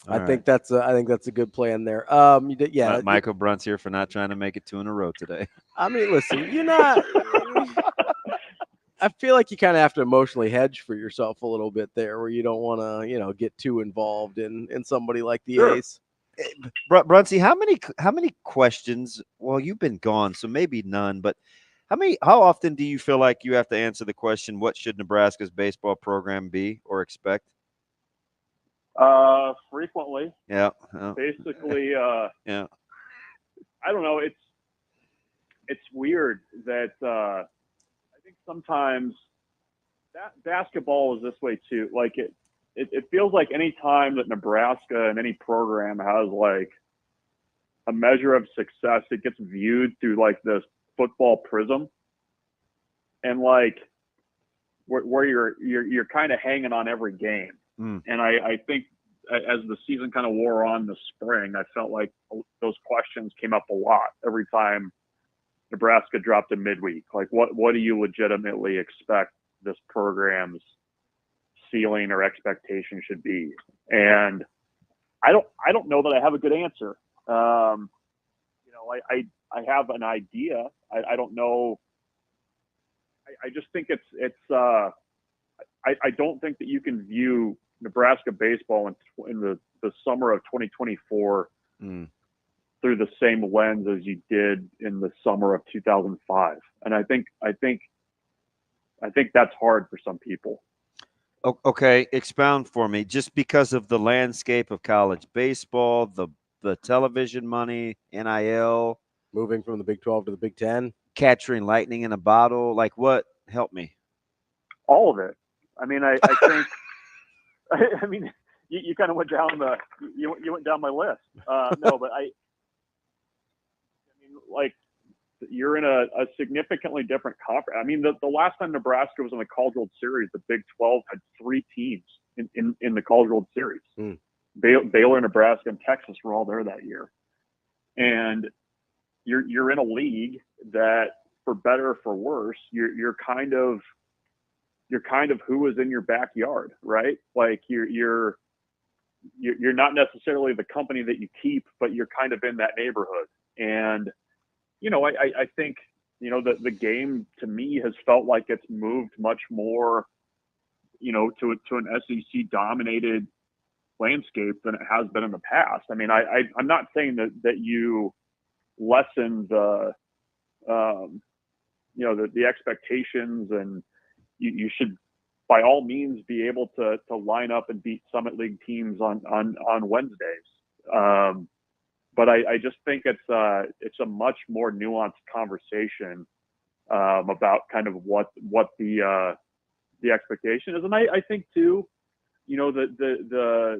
I think that's a good plan there. Yeah, Michael Bruntz here for not trying to make it 2 in a row today. I mean, listen, you're not. I feel like you kind of have to emotionally hedge for yourself a little bit there, where you don't want to, get too involved in somebody like the A's. Bruntzy, how many questions? Well, you've been gone, so maybe none. But how often do you feel like you have to answer the question, what should Nebraska's baseball program be or expect? Frequently. Yeah. Basically, yeah. I don't know. It's weird that I think sometimes that basketball is this way too. Like it feels like any time that Nebraska and any program has like a measure of success, it gets viewed through like this football prism, and like where you're kind of hanging on every game. And I think as the season kind of wore on this spring, I felt like those questions came up a lot every time Nebraska dropped a midweek. Like, what do you legitimately expect this program's ceiling or expectation should be? And I don't know that I have a good answer. I have an idea. I don't know. I just think I don't think that you can view Nebraska baseball in the summer of 2024 through the same lens as you did in the summer of 2005. And I think that's hard for some people. Okay, expound for me. Just because of the landscape of college baseball, the television money, NIL, moving from the Big 12 to the Big 10, capturing lightning in a bottle, like what? Help me. All of it. I mean, I think. I mean, you kind of went down you went down my list. No, but I mean, like, you're in a significantly different conference. I mean, the last time Nebraska was in the College World Series, the Big 12 had 3 teams in the College World Series. Baylor, Nebraska, and Texas were all there that year. And you're in a league that, for better or for worse, you're kind of you're kind of who is in your backyard, right? Like you're not necessarily the company that you keep, but you're kind of in that neighborhood. And, you know, I think, you know, the game to me has felt like it's moved much more, you know, to an SEC dominated landscape than it has been in the past. I mean, I'm not saying that you lessen the, you know, the expectations, and you should by all means be able to line up and beat Summit League teams on Wednesdays. But I just think it's a much more nuanced conversation about kind of what the expectation is. And I think too, you know, the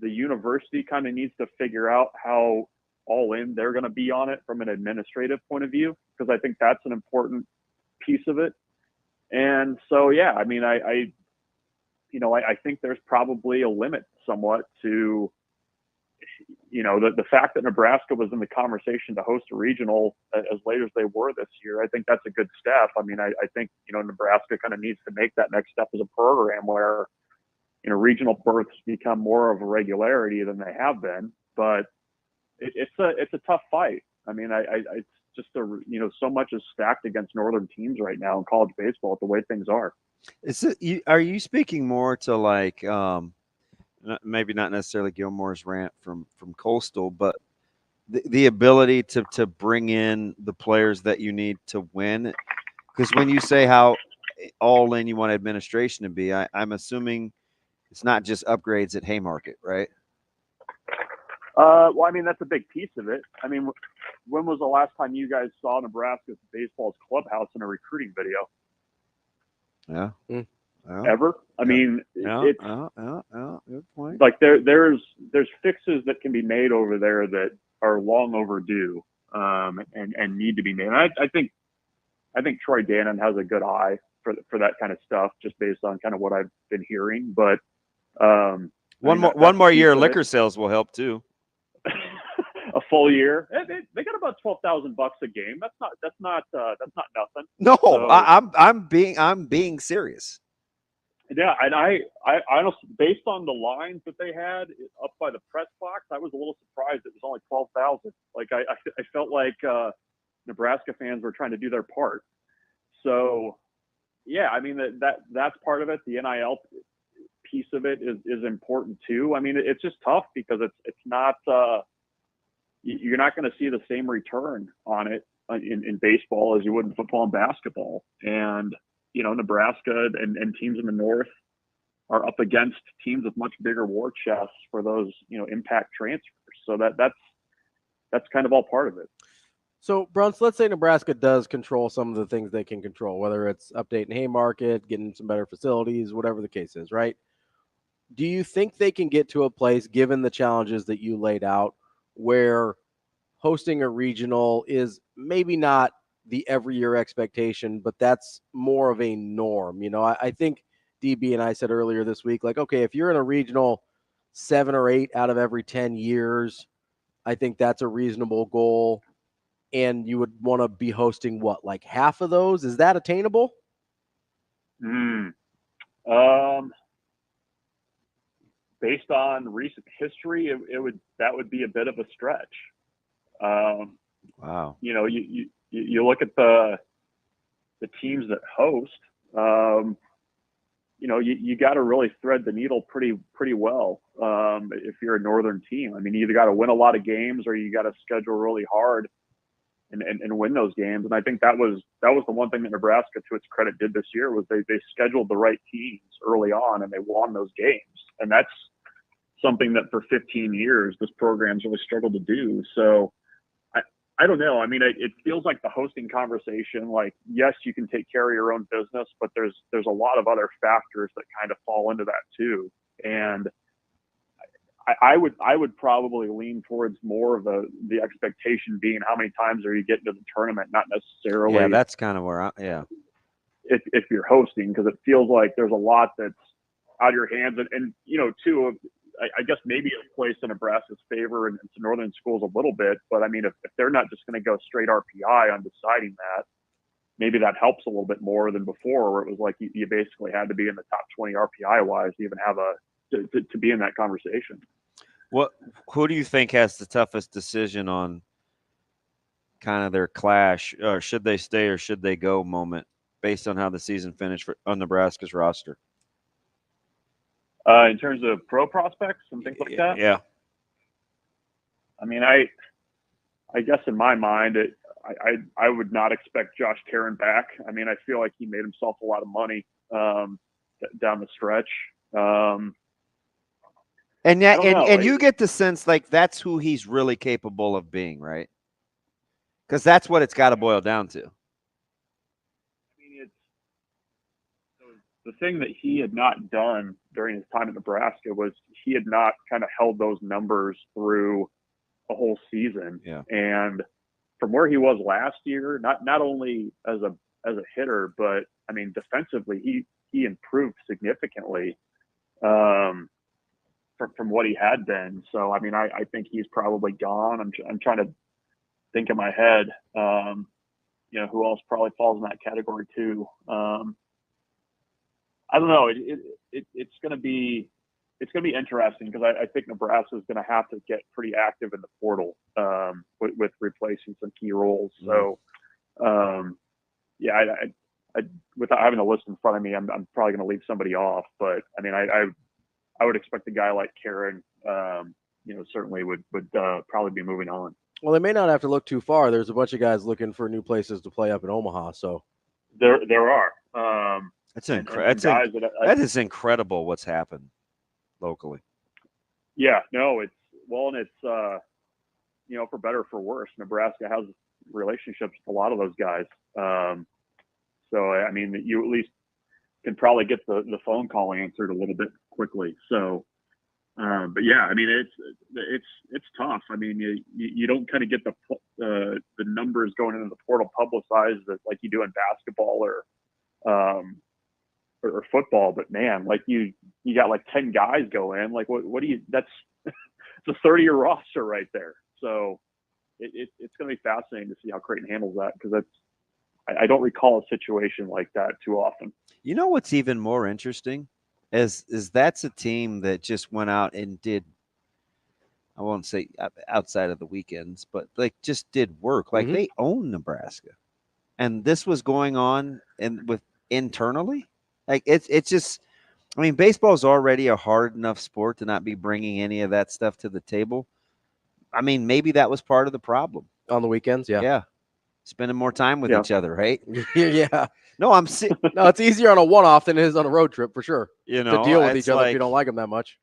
university kind of needs to figure out how all in they're going to be on it from an administrative point of view, because I think that's an important piece of it. And so, yeah, I mean, I think there's probably a limit somewhat to, you know, the fact that Nebraska was in the conversation to host a regional as late as they were this year. I think that's a good step. I mean, I think, you know, Nebraska kind of needs to make that next step as a program where, you know, regional berths become more of a regularity than they have been. But it's a tough fight. I mean, it's just you know, so much is stacked against Northern teams right now in college baseball the way things are. Are you speaking more to like maybe not necessarily Gilmore's rant from Coastal, but the ability to bring in the players that you need to win? Because when you say how all in you want administration to be, I'm assuming it's not just upgrades at Haymarket, right? Well, I mean, that's a big piece of it. I mean, when was the last time you guys saw Nebraska baseball's clubhouse in a recruiting video? Yeah. Ever? I mean, it's good point. like there's fixes that can be made over there that are long overdue, and need to be made. And I think Troy Dannon has a good eye for that kind of stuff, just based on kind of what I've been hearing. But one more year, liquor sales will help too. A full year, they got about $12,000 a game. That's not nothing. No, so, I'm being serious. Yeah, and I honestly, based on the lines that they had up by the press box, I was a little surprised it was only 12,000. Like I felt like Nebraska fans were trying to do their part. So yeah, I mean that's part of it. The NIL piece of it is important too. I mean, it's just tough because it's not you're not going to see the same return on it in baseball as you would in football and basketball. And you know, Nebraska and teams in the North are up against teams with much bigger war chests for those, you know, impact transfers. So that's kind of all part of it. So, Bruntz, let's say Nebraska does control some of the things they can control, whether it's updating Haymarket, getting some better facilities, whatever the case is, right? Do you think they can get to a place, given the challenges that you laid out, where hosting a regional is maybe not the every year expectation, but that's more of a norm? You know, I think DB and I said earlier this week, like, okay, if you're in a regional 7 or 8 out of every 10 years, I think that's a reasonable goal. And you would want to be hosting what, like half of those? Is that attainable? Based on recent history, that would be a bit of a stretch. Wow. You know, you look at the teams that host, you know, you got to really thread the needle pretty well if you're a Northern team. I mean, you either got to win a lot of games or you got to schedule really hard and win those games. And I think that was the one thing that Nebraska, to its credit, did this year, was they scheduled the right teams early on and they won those games. And that's something that for 15 years this program's really struggled to do. So I don't know. I mean, it feels like the hosting conversation, like, yes, you can take care of your own business, but there's a lot of other factors that kind of fall into that too. And I would probably lean towards more of the expectation being how many times are you getting to the tournament, not necessarily. Yeah, that's kind of where if you're hosting, because it feels like there's a lot that's out of your hands. And you know, too, I guess maybe it plays to Nebraska's favor and to Northern schools a little bit. But I mean, if they're not just going to go straight RPI on deciding that, maybe that helps a little bit more than before, where it was like you basically had to be in the top 20 RPI wise to even have to be in that conversation. Who do you think has the toughest decision on kind of their clash, or should they stay or should they go moment, based on how the season finished on Nebraska's roster? In terms of pro prospects and things like that? Yeah. I mean, I guess in my mind, I would not expect Josh Caron back. I mean, I feel like he made himself a lot of money down the stretch. And you get the sense like that's who he's really capable of being, right? Because that's what it's got to boil down to. I mean, it's the thing that he had not done during his time at Nebraska was he had not kind of held those numbers through a whole season. Yeah. And from where he was last year, not only as a hitter, but I mean defensively, he improved significantly from what he had been. So I mean, I think he's probably gone. I'm trying to think in my head, who else probably falls in that category too. I don't know. It's going to be interesting because I think Nebraska is going to have to get pretty active in the portal with replacing some key roles. So, I without having a list in front of me, I'm probably going to leave somebody off. But I mean, I would expect a guy like Caron, certainly would probably be moving on. Well, they may not have to look too far. There's a bunch of guys looking for new places to play up in Omaha. So there are. That is incredible what's happened locally. Yeah, no, it's for better or for worse, Nebraska has relationships with a lot of those guys. So I mean, you at least can probably get the phone call answered a little bit quickly. So, but yeah, I mean, it's tough. I mean, you don't kind of get the numbers going into the portal publicized like you do in basketball or football. But man, like you got like 10 guys go in. Like what do you? That's it's a 30-year roster right there. So it's going to be fascinating to see how Creighton handles that because I don't recall a situation like that too often. You know what's even more interesting is that's a team that just went out and did, I won't say outside of the weekends, but like just did work. Like they own Nebraska. And this was going on internally. Like it's just, I mean, baseball is already a hard enough sport to not be bringing any of that stuff to the table. I mean, maybe that was part of the problem on the weekends. Yeah. Yeah. Spending more time with each other, right? Yeah. No, no, it's easier on a one-off than it is on a road trip for sure. You know, to deal with each other if you don't like them that much.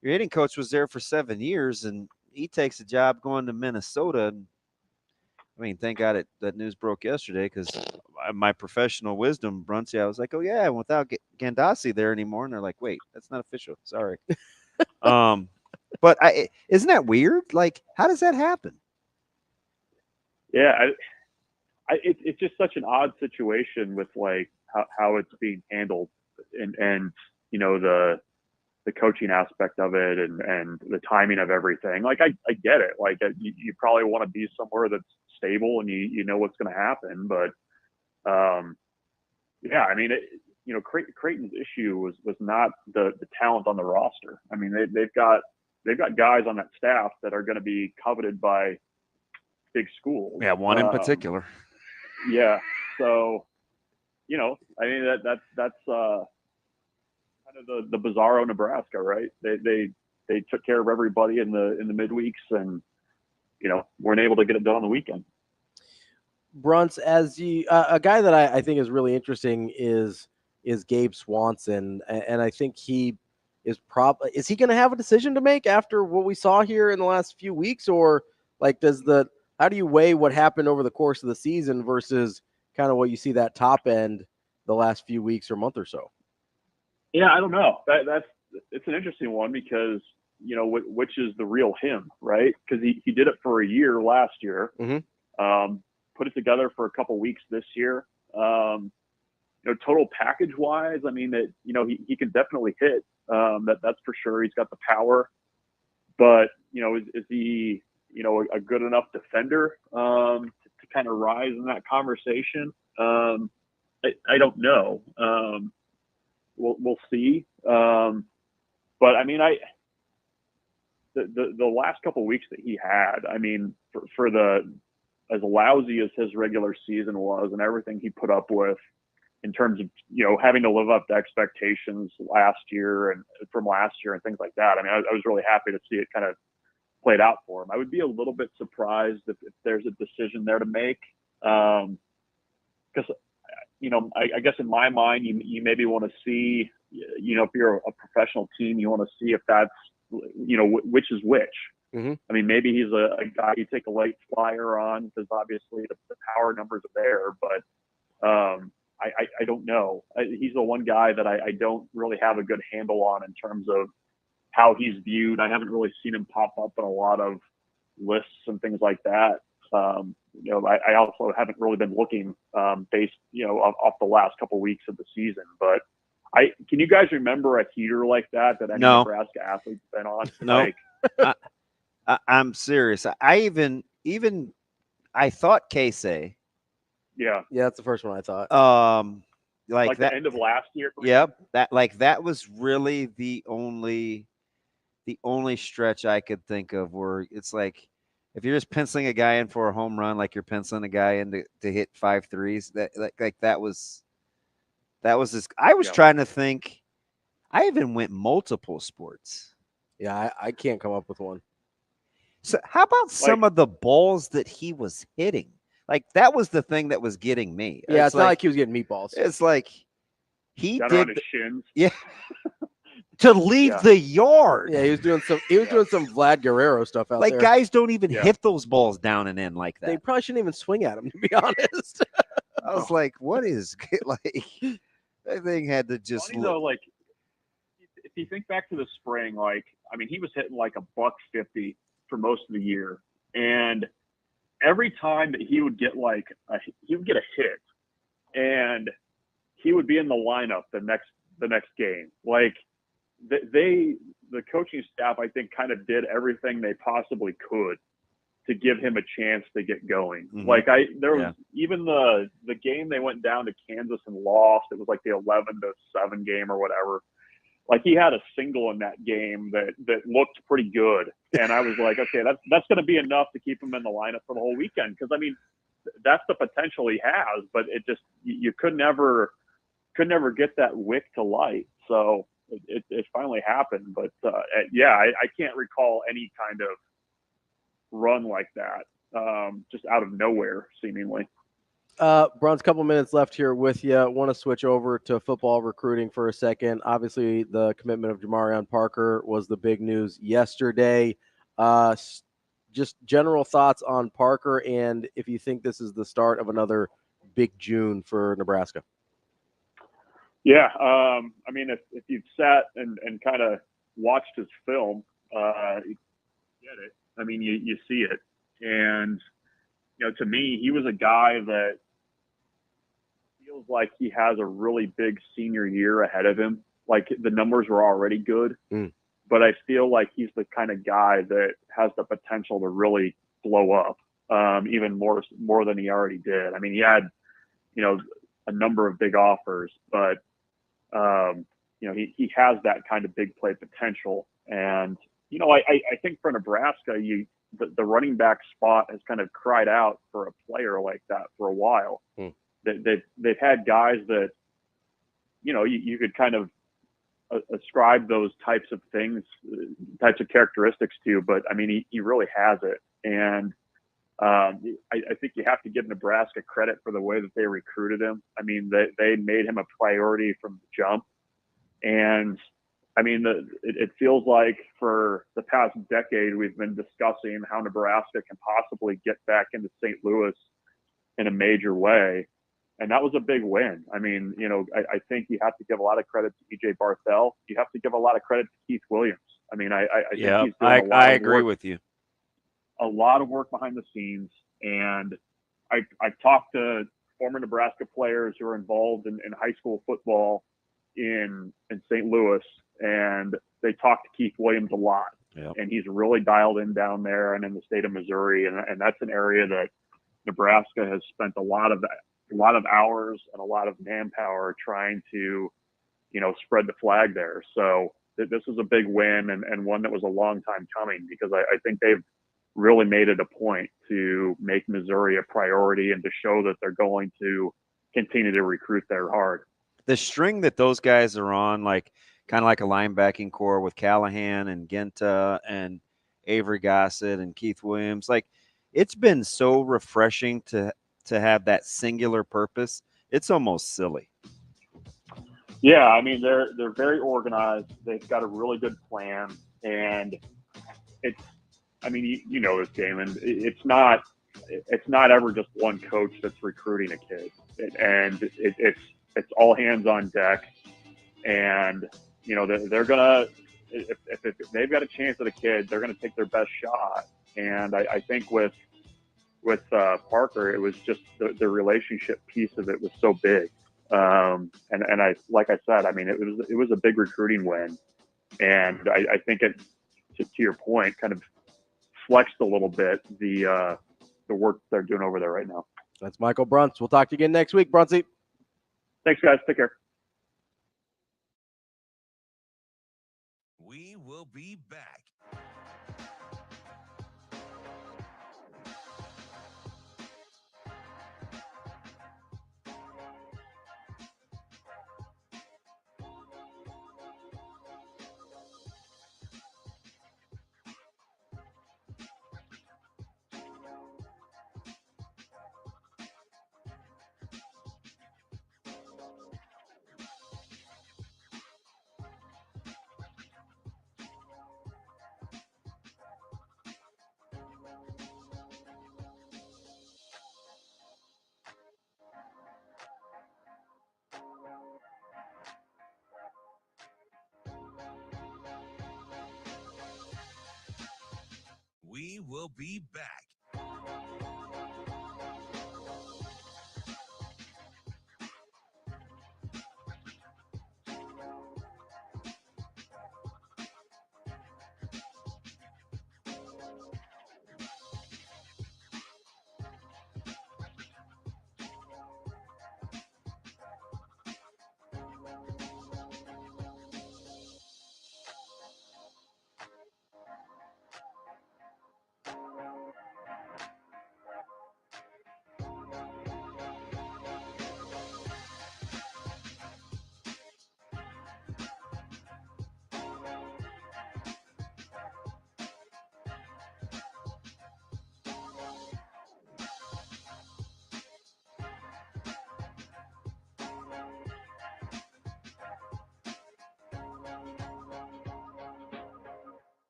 Your hitting coach was there for 7 years, and he takes a job going to Minnesota. And I mean, thank God that news broke yesterday because my professional wisdom, Bruntz, I was like, oh yeah, without Gandasi there anymore, and they're like, wait, that's not official. Sorry. But isn't that weird? Like, how does that happen? Yeah, it's just such an odd situation with like how it's being handled and the coaching aspect of it and the timing of everything. Like I get it. Like you probably want to be somewhere that's stable and you know what's going to happen. But yeah, I mean, Creighton's issue was not the talent on the roster. I mean, they've got guys on that staff that are going to be coveted by big schools. Yeah, one in particular. Yeah. So, I mean that's kind of the bizarro Nebraska, right? They took care of everybody in the midweeks and weren't able to get it done on the weekend. Bruntz, as a guy that I think is really interesting is Gabe Swanson, and I think he is he going to have a decision to make after what we saw here in the last few weeks, or like how do you weigh what happened over the course of the season versus kind of what you see that top end the last few weeks or month or so? Yeah, I don't know. It's an interesting one because which is the real him, right? Because he did it for a year last year, put it together for a couple weeks this year. Total package wise, I mean that he can definitely hit. That's for sure. He's got the power, but is he a good enough defender to kind of rise in that conversation? I don't know. We'll see. But I mean, the last couple of weeks that he had, I mean, for as lousy as his regular season was and everything he put up with in terms of, having to live up to expectations last year and things like that. I mean, I was really happy to see it kind of played out for him. I would be a little bit surprised if there's a decision there to make. Because, I guess in my mind, you maybe want to see, if you're a professional team, you want to see if that's, which is which. Mm-hmm. I mean, maybe he's a guy you take a late flyer on because obviously the power numbers are there, but I don't know. He's the one guy that I don't really have a good handle on in terms of how he's viewed. I haven't really seen him pop up in a lot of lists and things like that. I also haven't really been looking based, off the last couple of weeks of the season. But can you guys remember a heater like that any No. Nebraska athlete's been on? No. Like, I'm serious. I thought Casey. Yeah, that's the first one I thought. Like that the end of last year. Yep. That was really the only stretch I could think of where it's like, if you're just penciling a guy in for a home run, like you're penciling a guy in to hit 5 threes, that was this. I was trying to think. I even went multiple sports. Yeah, I can't come up with one. So how about some of the balls that he was hitting? Like, that was the thing that was getting me. Yeah, it's not like he was getting meatballs. It's like he Down did around his shins. Yeah. To leave the yard. Yeah, he was doing some Vlad Guerrero stuff out there. Like, guys don't even hit those balls down and in like that. They probably shouldn't even swing at him, to be honest. I was like, what is like that thing had to just Funny though, like if you think back to the spring, like I mean, he was hitting like $150 for most of the year, and every time that he would get a hit, and he would be in the lineup the next game. Like the coaching staff, I think, kind of did everything they possibly could to give him a chance to get going. Mm-hmm. Like there was even the game they went down to Kansas and lost. It was like the 11-7 game or whatever. Like he had a single in that game that looked pretty good. And I was like, okay, that's going to be enough to keep him in the lineup for the whole weekend. Cause I mean, that's the potential he has, but it just, you could never get that wick to light. So it finally happened. But I can't recall any kind of run like that, just out of nowhere, seemingly. Bruntz, couple minutes left here with you. Want to switch over to football recruiting for a second. Obviously, the commitment of Jamarion Parker was the big news yesterday. Just general thoughts on Parker, and if you think this is the start of another big June for Nebraska. Yeah, I mean, if you've sat and kind of watched his film, you get it. I mean, you see it. And, to me, he was a guy that feels like he has a really big senior year ahead of him. Like, the numbers were already good, but I feel like he's the kind of guy that has the potential to really blow up, even more than he already did. I mean, he had, a number of big offers, but, he has that kind of big play potential. And, I think for Nebraska, the running back spot has kind of cried out for a player like that for a while. They've had guys that, you could kind of ascribe those types of things, types of characteristics to, but I mean, he really has it. And I think you have to give Nebraska credit for the way that they recruited him. I mean, they made him a priority from the jump. And I mean, it feels like for the past decade, we've been discussing how Nebraska can possibly get back into St. Louis in a major way. And that was a big win. I mean, I think you have to give a lot of credit to E.J. Barthel. You have to give a lot of credit to Keith Williams. I mean, I think he's doing a lot I of agree work, with you. a lot of work behind the scenes. And I've talked to former Nebraska players who are involved in high school football in St. Louis, and they talk to Keith Williams a lot. Yep. And he's really dialed in down there and in the state of Missouri. And that's an area that Nebraska has spent a lot of hours and a lot of manpower trying to, spread the flag there. So this is a big win and one that was a long time coming, because I think they've really made it a point to make Missouri a priority and to show that they're going to continue to recruit there hard. The string that those guys are on, kind of like a linebacking core with Callahan and Genta and Avery Gossett and Keith Williams, it's been so refreshing to have that singular purpose. It's almost silly. Yeah, I mean, they're very organized. They've got a really good plan, and it's, I mean, you know this, Damon. It's not ever just one coach that's recruiting a kid, it's all hands on deck, and they're gonna, if they've got a chance at a kid, they're gonna take their best shot. And I think with Parker, it was just the relationship piece of it was so big. And like I said, I mean, it was a big recruiting win, and I think it, to your point, kind of flexed a little bit the work they're doing over there right now. That's Michael Bruntz. We'll talk to you again next week, Bruntsy. Thanks, guys. Take care. We will be back. We will be back.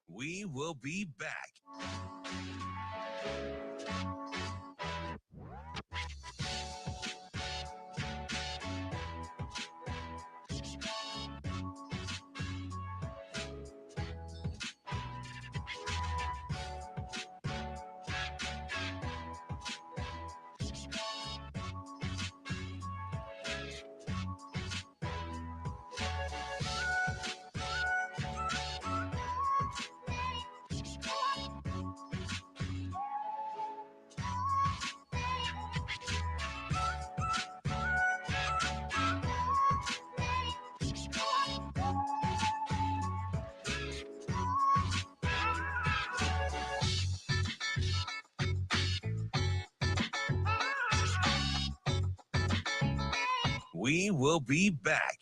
We will be back. We will be back.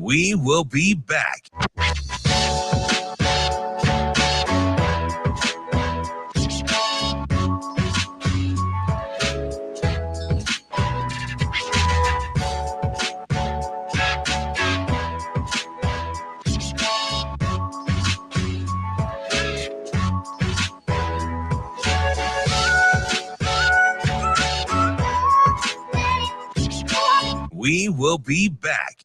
We will be back. We will be back.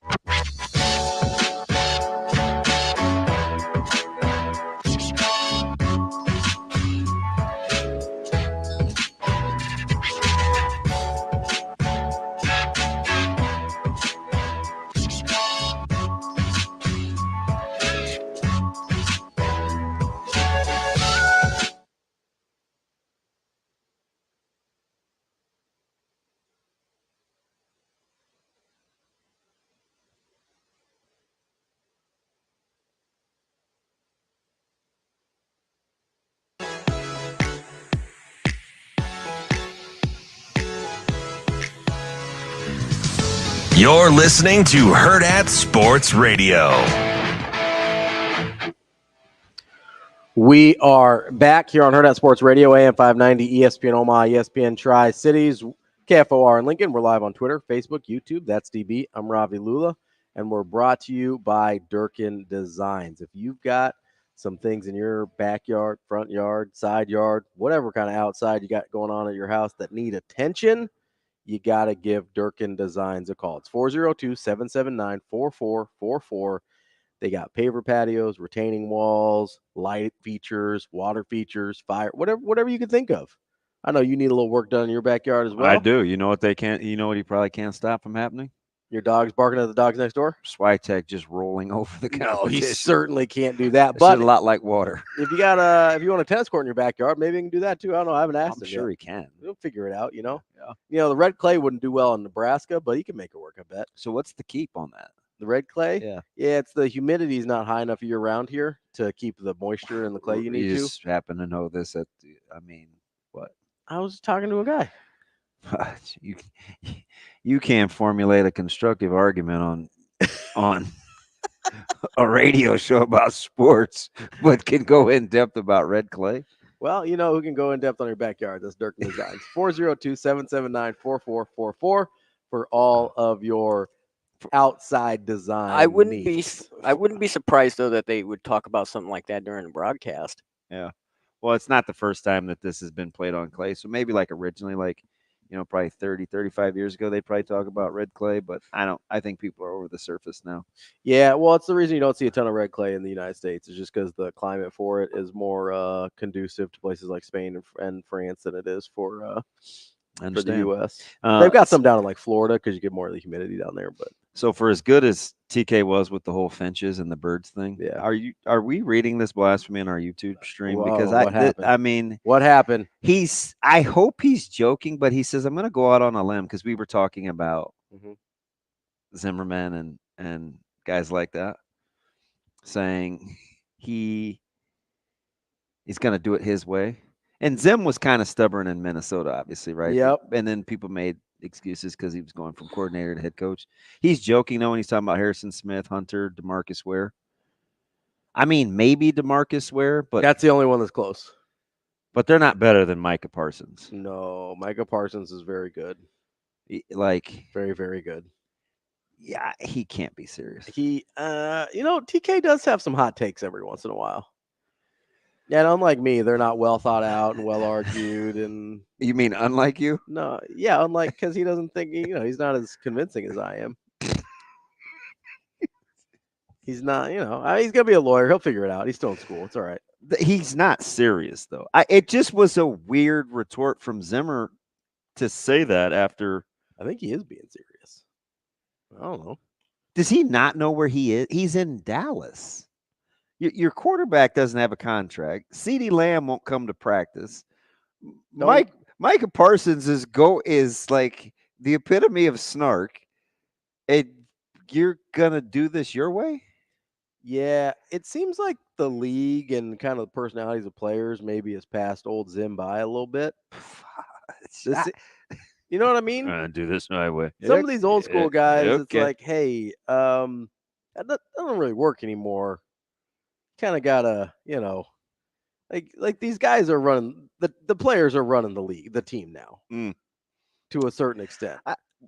You're listening to Hurrdat Sports Radio. We are back here on Hurrdat Sports Radio, AM 590, ESPN Omaha, ESPN Tri-Cities, KFOR in Lincoln. We're live on Twitter, Facebook, YouTube. That's DB. I'm Ravi Lulla, and we're brought to you by Durkin Designs. If you've got some things in your backyard, front yard, side yard, whatever kind of outside you got going on at your house that need attention, you got to give Durkin Designs a call. It's 402-779-4444. They got paver patios, retaining walls, light features, water features, fire, whatever you can think of. I know you need a little work done in your backyard as well. I do. You know what they can't? You know what he probably can't stop from happening? Your dog's barking at the dogs next door? Switek just rolling over the competition. No, he certainly can't do that. It's But a lot like water. if you want a tennis court in your backyard, maybe you can do that too. I don't know. I haven't asked him. I'm sure yet. he can. He'll figure it out, Yeah. The red clay wouldn't do well in Nebraska, but he can make it work, I bet. So what's the keep on that? The red clay? Yeah. Yeah, it's the humidity is not high enough year round here to keep the moisture in the clay you need You to. just happen to know this what? I was talking to a guy. You can't formulate a constructive argument on a radio show about sports, but can go in depth about red clay. Well, you know who can go in depth on your backyard? That's Durkin Designs. 402-779-4444 for all of your outside design. I wouldn't needs. be surprised though that they would talk about something like that during the broadcast. Yeah. Well, it's not the first time that this has been played on clay. So maybe like originally, probably 30, 35 years ago, they'd probably talk about red clay, but I think people are over the surface now. Yeah, well, it's the reason you don't see a ton of red clay in the United States. It's just because the climate for it is more conducive to places like Spain and France than it is for the U.S. They've got some down in like Florida because you get more of the humidity down there. But so for as good as TK was with the whole finches and the birds thing, yeah, are we reading this blasphemy on our YouTube stream? Whoa, because what happened? What happened? I hope he's joking, but he says I'm going to go out on a limb because we were talking about Zimmerman and guys like that, saying he's going to do it his way. And Zim was kind of stubborn in Minnesota, obviously, right? Yep. And then people made excuses because he was going from coordinator to head coach. He's joking, though, when he's talking about Harrison Smith, Hunter, DeMarcus Ware. I mean, maybe DeMarcus Ware, but that's the only one that's close. But they're not better than Micah Parsons. No, Micah Parsons is very good. Very, very good. Yeah, he can't be serious. TK does have some hot takes every once in a while. Yeah, and unlike me, they're not well thought out and well argued. And you mean unlike you? No, yeah, unlike because he doesn't think he's not as convincing as I am. He's not, he's gonna be a lawyer. He'll figure it out. He's still in school. It's all right. He's not serious though. It just was a weird retort from Zimmer to say that after. I think he is being serious. I don't know. Does he not know where he is? He's in Dallas. Your quarterback doesn't have a contract. CeeDee Lamb won't come to practice. Micah Parsons is like the epitome of snark. And you're gonna do this your way? Yeah, it seems like the league and kind of the personalities of players maybe has passed old Zim by a little bit. You know what I mean? Do this my way. Some of these old school guys, it's like, hey, That doesn't really work anymore. Kind of gotta, like these guys are running the players are running the league, the team now, to a certain extent.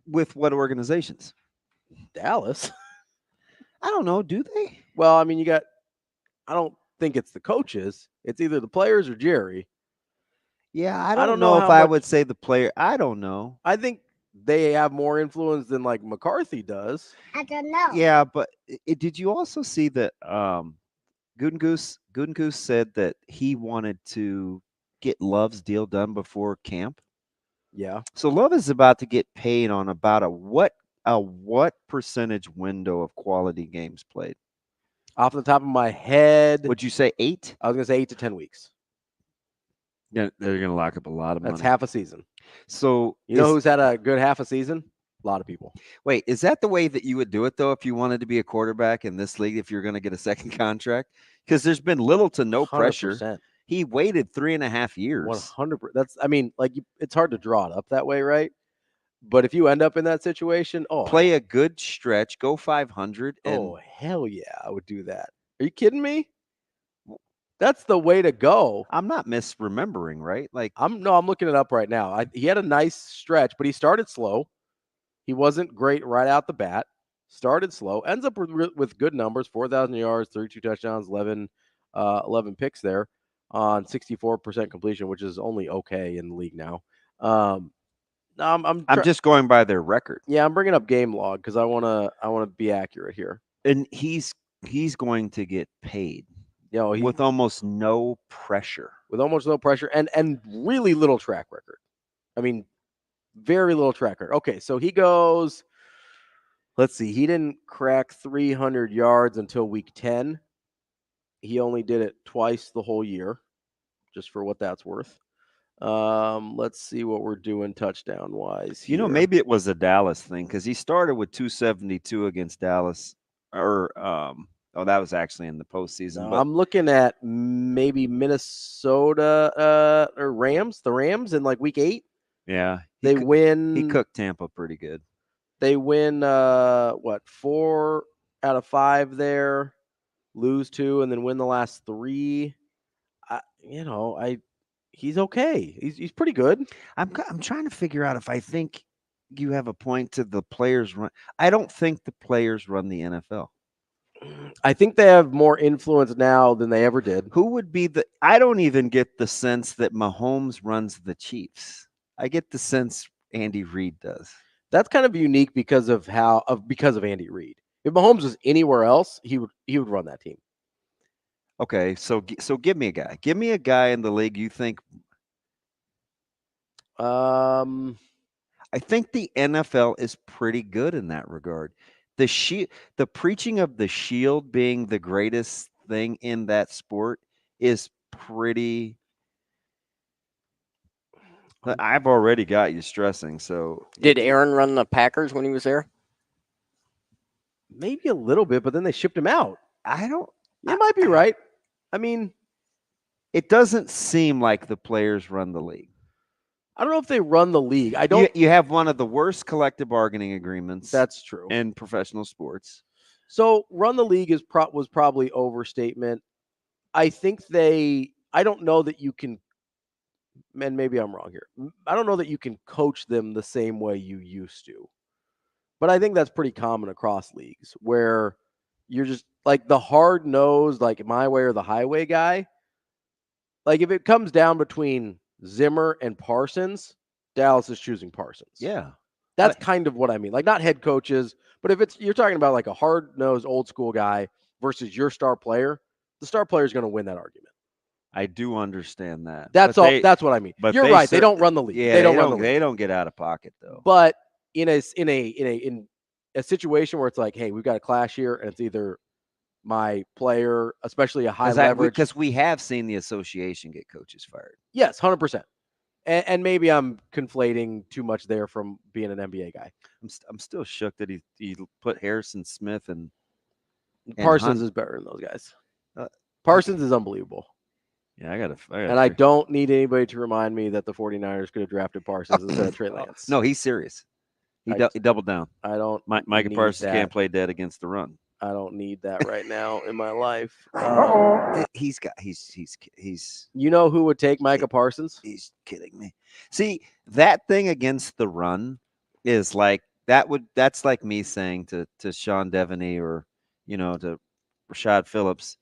With what organizations? Dallas. I don't know. Do they? Well, I mean, I don't think it's the coaches. It's either the players or Jerry. Yeah, I don't know if I would say the player. I don't know. I think they have more influence than like McCarthy does. I don't know. Yeah, but did you also see that Gudengoose said that he wanted to get Love's deal done before camp? Yeah. So Love is about to get paid on about a what percentage window of quality games played? Off the top of my head, would you say 8? I was going to say 8 to 10 weeks. Yeah, they're going to lock up a lot of money. That's half a season. So you know who's had a good half a season? A lot of people. Wait, is that the way that you would do it though if you wanted to be a quarterback in this league? If you're going to get a second contract, because there's been little to no 100%. pressure. He waited 3.5 years. 100%. That's. I mean, like it's hard to draw it up that way, right? But if you end up in that situation, play a good stretch, go 500. Oh hell yeah, I would do that. Are you kidding me? That's the way to go. I'm not misremembering, right? Like I'm looking it up right now. He had a nice stretch, but he started slow. He wasn't great right out the bat. Started slow, ends up with good numbers: 4,000 yards, 32 touchdowns, 11 picks there on 64% completion, which is only okay in the league now. I'm just going by their record. Yeah, I'm bringing up game log because I want to be accurate here. And he's going to get paid. With almost no pressure. With almost no pressure and really little track record. I mean, very little track record. Okay, so he goes. Let's see. He didn't crack 300 yards until week 10. He only did it twice the whole year, just for what that's worth. Let's see what we're doing touchdown wise. Maybe it was a Dallas thing because he started with 272 against Dallas, or that was actually in the postseason. No, I'm looking at maybe Minnesota or Rams. The Rams in like week 8. Yeah, they win. He cooked Tampa pretty good. They win 4 out of 5 there, lose 2, and then win the last 3. He's okay. He's pretty good. I'm trying to figure out if I think you have a point to the players run. I don't think the players run the NFL. I think they have more influence now than they ever did. Who would be I don't even get the sense that Mahomes runs the Chiefs. I get the sense Andy Reid does. That's kind of unique because of Andy Reid. If Mahomes was anywhere else, he would run that team. Okay, so give me a guy. Give me a guy in the league you think. I think the NFL is pretty good in that regard. The preaching of the shield being the greatest thing in that sport is pretty. I've already got you stressing. So did Aaron run the Packers when he was there? Maybe a little bit, but then they shipped him out. You might be right. I mean, it doesn't seem like the players run the league. I don't know if they run the league. I don't. You have one of the worst collective bargaining agreements. That's true in professional sports. So run the league was probably overstatement. I think I don't know that you can. And maybe I'm wrong here. I don't know that you can coach them the same way you used to. But I think that's pretty common across leagues where you're just like the hard-nosed, like my way or the highway guy. Like if it comes down between Zimmer and Parsons, Dallas is choosing Parsons. Yeah. That's kind of what I mean. Like not head coaches, but if you're talking about like a hard-nosed old school guy versus your star player, the star player is going to win that argument. I do understand that. That's what I mean. But you're right. They don't run the league. Yeah, they don't run the league. They don't get out of pocket though. But in a situation where it's like, hey, we've got a clash here, and it's either my player, especially a high leverage, because we have seen the association get coaches fired. Yes, 100%. And maybe I'm conflating too much there from being an NBA guy. I'm still shook that he put Harrison Smith and Parsons is better than those guys. Parsons is unbelievable. Yeah, I got and I don't need anybody to remind me that the 49ers could have drafted Parsons instead of Trey Lance. No, he's serious. He doubled down. I don't. Micah Parsons can't play dead against the run. I don't need that right now in my life. He's. You know who would take Micah Parsons? He's kidding me. See, that thing against the run is like that's like me saying to Sean Deveny or to Rashad Phillips,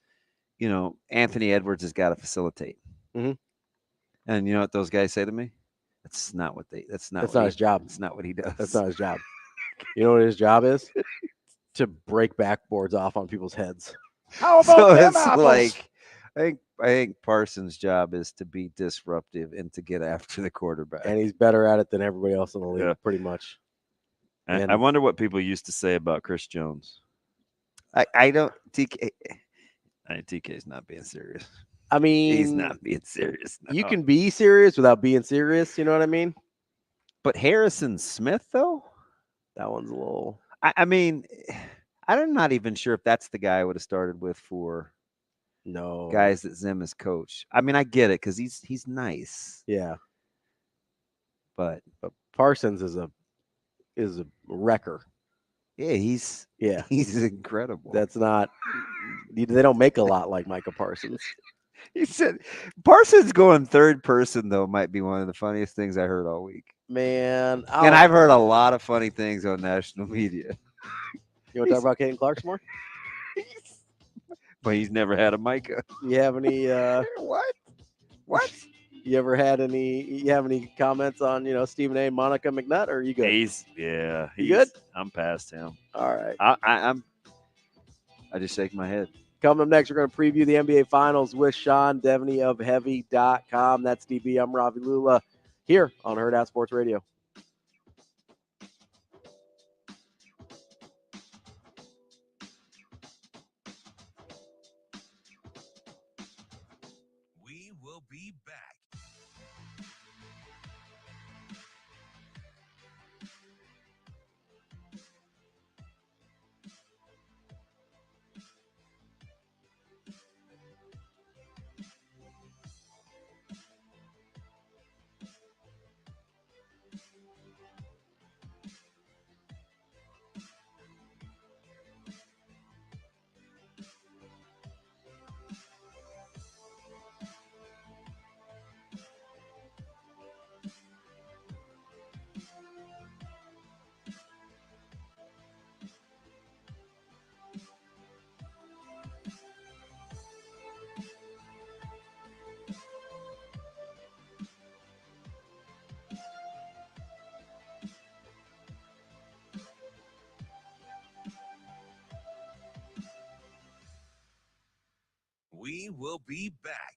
Anthony Edwards has got to facilitate. Mm-hmm. And you know what those guys say to me? That's not his job. That's not what he does. That's not his job. You know what his job is? To break backboards off on people's heads. How about them it's apples? like I think Parsons' job is to be disruptive and to get after the quarterback. And he's better at it than everybody else in the league, pretty much. I wonder what people used to say about Chris Jones. I don't TK's not being serious. I mean, he's not being serious. No. You can be serious without being serious. You know what I mean? But Harrison Smith, though, that one's a little. I mean, I'm not even sure if that's the guy I would have started with for guys that Zim has coached. I mean, I get it because he's nice. Yeah, but Parsons is a wrecker. Yeah, he's incredible. That's not. They don't make a lot like Micah Parsons. He said Parsons going third person though might be one of the funniest things I heard all week. Man, and I've heard a lot of funny things on national media. You want to talk about Caden Clark some more? But he's never had a Micah. You have any? What? You ever had any? You have any comments on Stephen A. and Monica McNutt? Or are you good? He's good. I'm past him. All right. I just shake my head. Coming up next, we're going to preview the NBA Finals with Sean Deveny of Heavy.com. That's DB. I'm Ravi Lulla here on Hurrdat Sports Radio. We will be back. We will be back.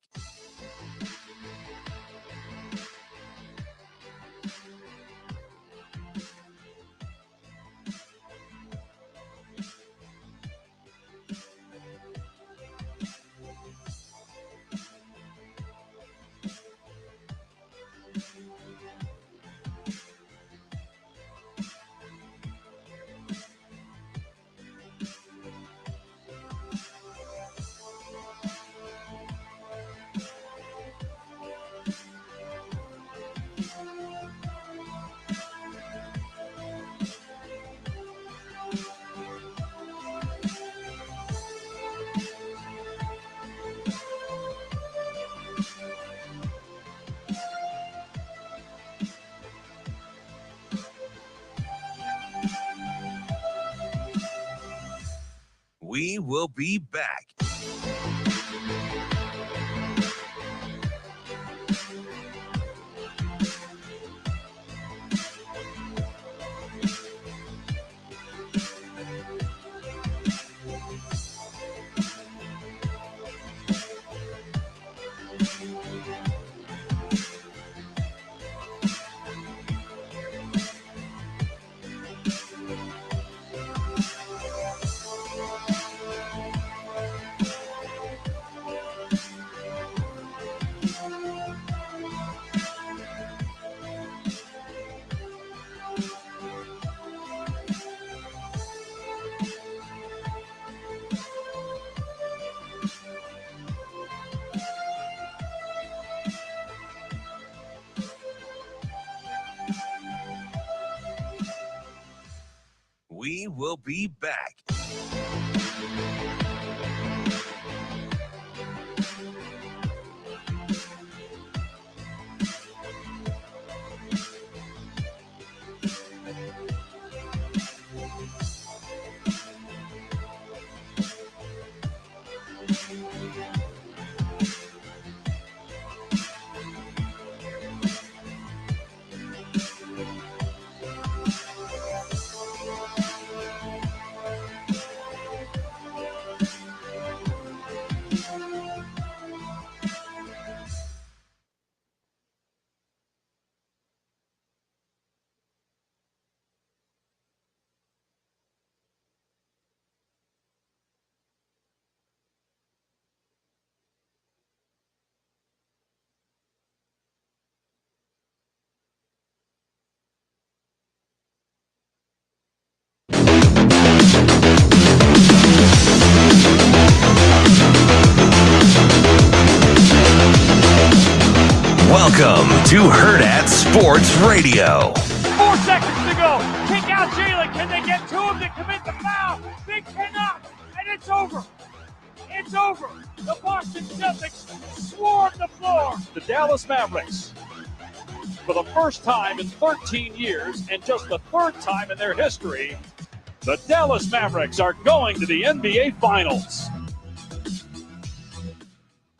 We will be back. We will be back. Welcome to Hurrdat Sports Radio. 4 seconds to go. Kick out Jalen. Can they get to him to commit the foul? They cannot. And it's over. It's over. The Boston Celtics swarm the floor. The Dallas Mavericks, for the first time in 13 years and just the third time in their history, the Dallas Mavericks are going to the NBA Finals.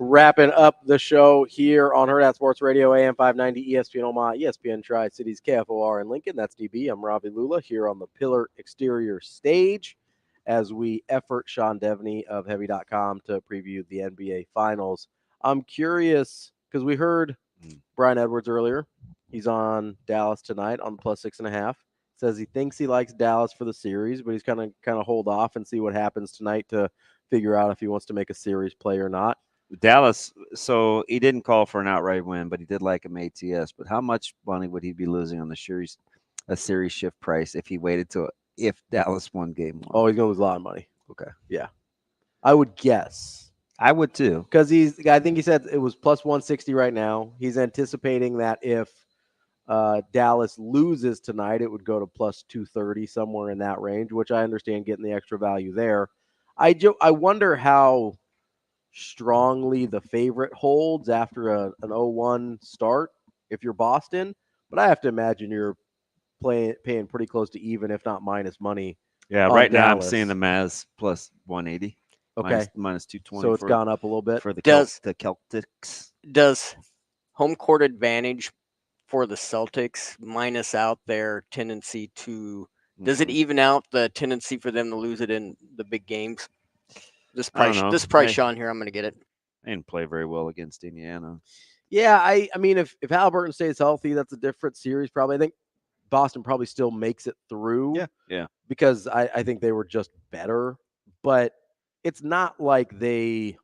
Wrapping up the show here on Hurrdat Sports Radio, AM 590, ESPN Omaha, ESPN Tri-Cities, KFOR in Lincoln. That's DB. I'm Ravi Lulla here on the Pillar Exterior stage as we effort Sean Deveny of Heavy.com to preview the NBA Finals. I'm curious because we heard Brian Edwards earlier. He's on Dallas tonight on the +6.5. Says he thinks he likes Dallas for the series, but he's kind of hold off and see what happens tonight to figure out if he wants to make a series play or not. Dallas, so he didn't call for an outright win, but he did like him ATS. But how much money would he be losing on the series, a series shift price if he waited till if Dallas won game 1? Oh, he's gonna lose a lot of money. Okay, yeah, I would guess. I would too, because I think he said it was +160 right now. He's anticipating that if Dallas loses tonight, it would go to +230, somewhere in that range, which I understand getting the extra value there. I wonder how strongly the favorite holds after an 0-1 start if you're Boston, but I have to imagine you're paying pretty close to even, if not minus money. Yeah, right now I'm seeing the Mavs +180. Okay, minus 220. So it's gone up a little bit for the Celtics. Does home court advantage for the Celtics minus out their tendency to? Does it even out the tendency for them to lose it in the big games? This price, Sean, here, I'm going to get it. They didn't play very well against Indiana. Yeah, I mean, if Halliburton stays healthy, that's a different series probably. I think Boston probably still makes it through. Yeah. Because I think they were just better. But it's not like they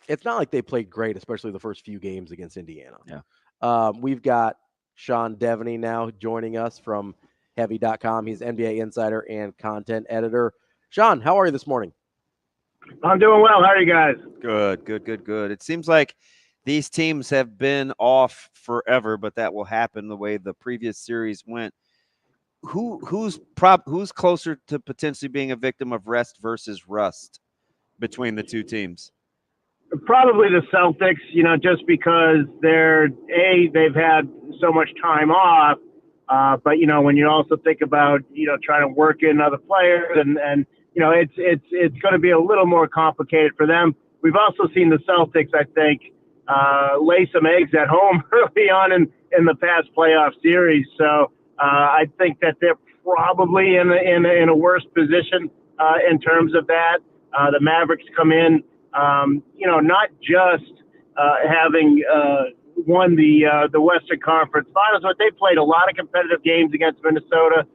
played great, especially the first few games against Indiana. Yeah. We've got Sean Deveny now joining us from Heavy.com. He's NBA insider and content editor. Sean, how are you this morning? I'm doing well. How are you guys? Good. It seems like these teams have been off forever, but that will happen the way the previous series went. Who's closer to potentially being a victim of rest versus rust between the two teams? Probably the Celtics, just because they've had so much time off. But, when you also think about, trying to work in other players and it's going to be a little more complicated for them. We've also seen the Celtics, I think, lay some eggs at home early on in the past playoff series. So I think that they're probably in a worse position in terms of that. The Mavericks come in, not just having won the Western Conference Finals, but they played a lot of competitive games against Minnesota.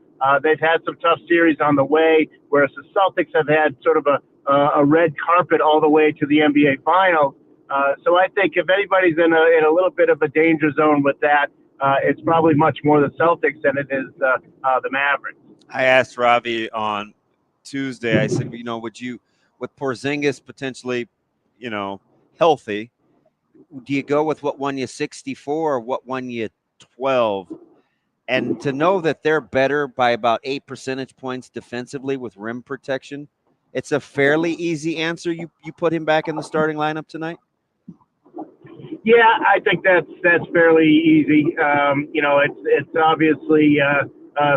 They've had some tough series on the way, whereas the Celtics have had sort of a red carpet all the way to the NBA Finals. So I think if anybody's in a little bit of a danger zone with that, it's probably much more the Celtics than it is the Mavericks. I asked Ravi on Tuesday, I said, with Porzingis potentially, healthy, do you go with what won you 64 or what won you 12? And to know that they're better by about 8 percentage points defensively with rim protection, it's a fairly easy answer. You put him back in the starting lineup tonight? Yeah, I think that's fairly easy. It's obviously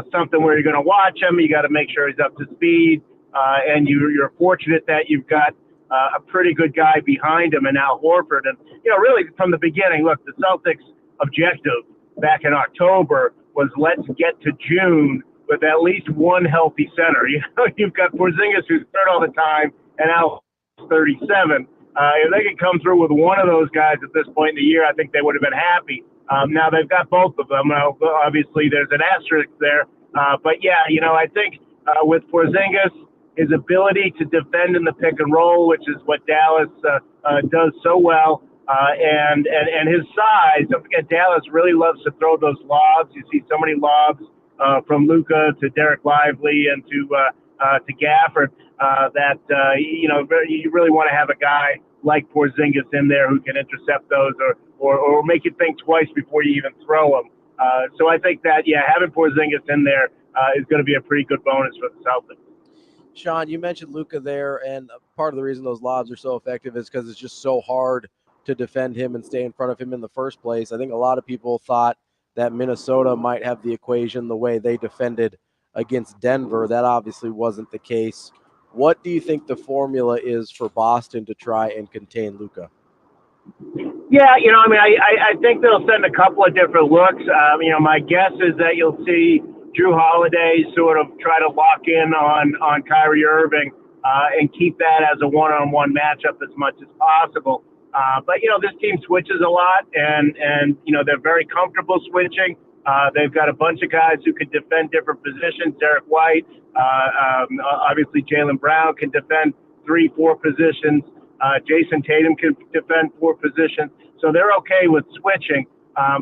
something where you're going to watch him. You got to make sure he's up to speed, and you're fortunate that you've got a pretty good guy behind him, and Al Horford. And really from the beginning, look, the Celtics' objective back in October was let's get to June with at least one healthy center. You've got Porzingis who's hurt all the time, and Al 37. If they could come through with one of those guys at this point in the year, I think they would have been happy. Now they've got both of them. Obviously, there's an asterisk there. But yeah, I think with Porzingis, his ability to defend in the pick and roll, which is what Dallas does so well, and his size. Don't forget, Dallas really loves to throw those lobs. You see so many lobs from Lulla to Derek Lively and to Gafford that you really want to have a guy like Porzingis in there who can intercept those or make you think twice before you even throw them. So I think that, having Porzingis in there is going to be a pretty good bonus for the Celtics. Sean, you mentioned Lulla there, and part of the reason those lobs are so effective is because it's just so hard to defend him and stay in front of him in the first place. I think a lot of people thought that Minnesota might have the equation the way they defended against Denver. That obviously wasn't the case. What do you think the formula is for Boston to try and contain Lulla? Yeah, I think they'll send a couple of different looks. My guess is that you'll see Drew Holiday sort of try to lock in on Kyrie Irving and keep that as a one-on-one matchup as much as possible. But this team switches a lot, and they're very comfortable switching. They've got a bunch of guys who can defend different positions. Derek White, obviously Jaylen Brown can defend 3-4 positions. Jason Tatum can defend 4 positions. So they're okay with switching. I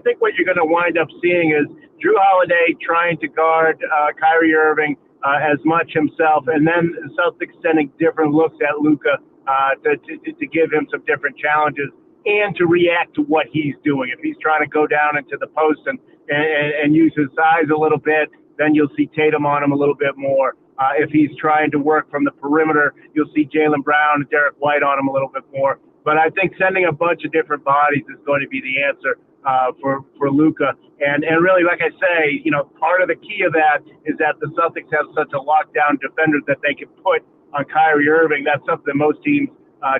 think what you're going to wind up seeing is Drew Holiday trying to guard Kyrie Irving as much himself, and then the Celtics sending different looks at Lulla to give him some different challenges and to react to what he's doing. If he's trying to go down into the post and use his size a little bit, then you'll see Tatum on him a little bit more. If he's trying to work from the perimeter, you'll see Jaylen Brown and Derek White on him a little bit more. But I think sending a bunch of different bodies is going to be the answer for Lulla. And really, like I say, part of the key of that is that the Celtics have such a lockdown defender that they can put on Kyrie Irving. That's something that most teams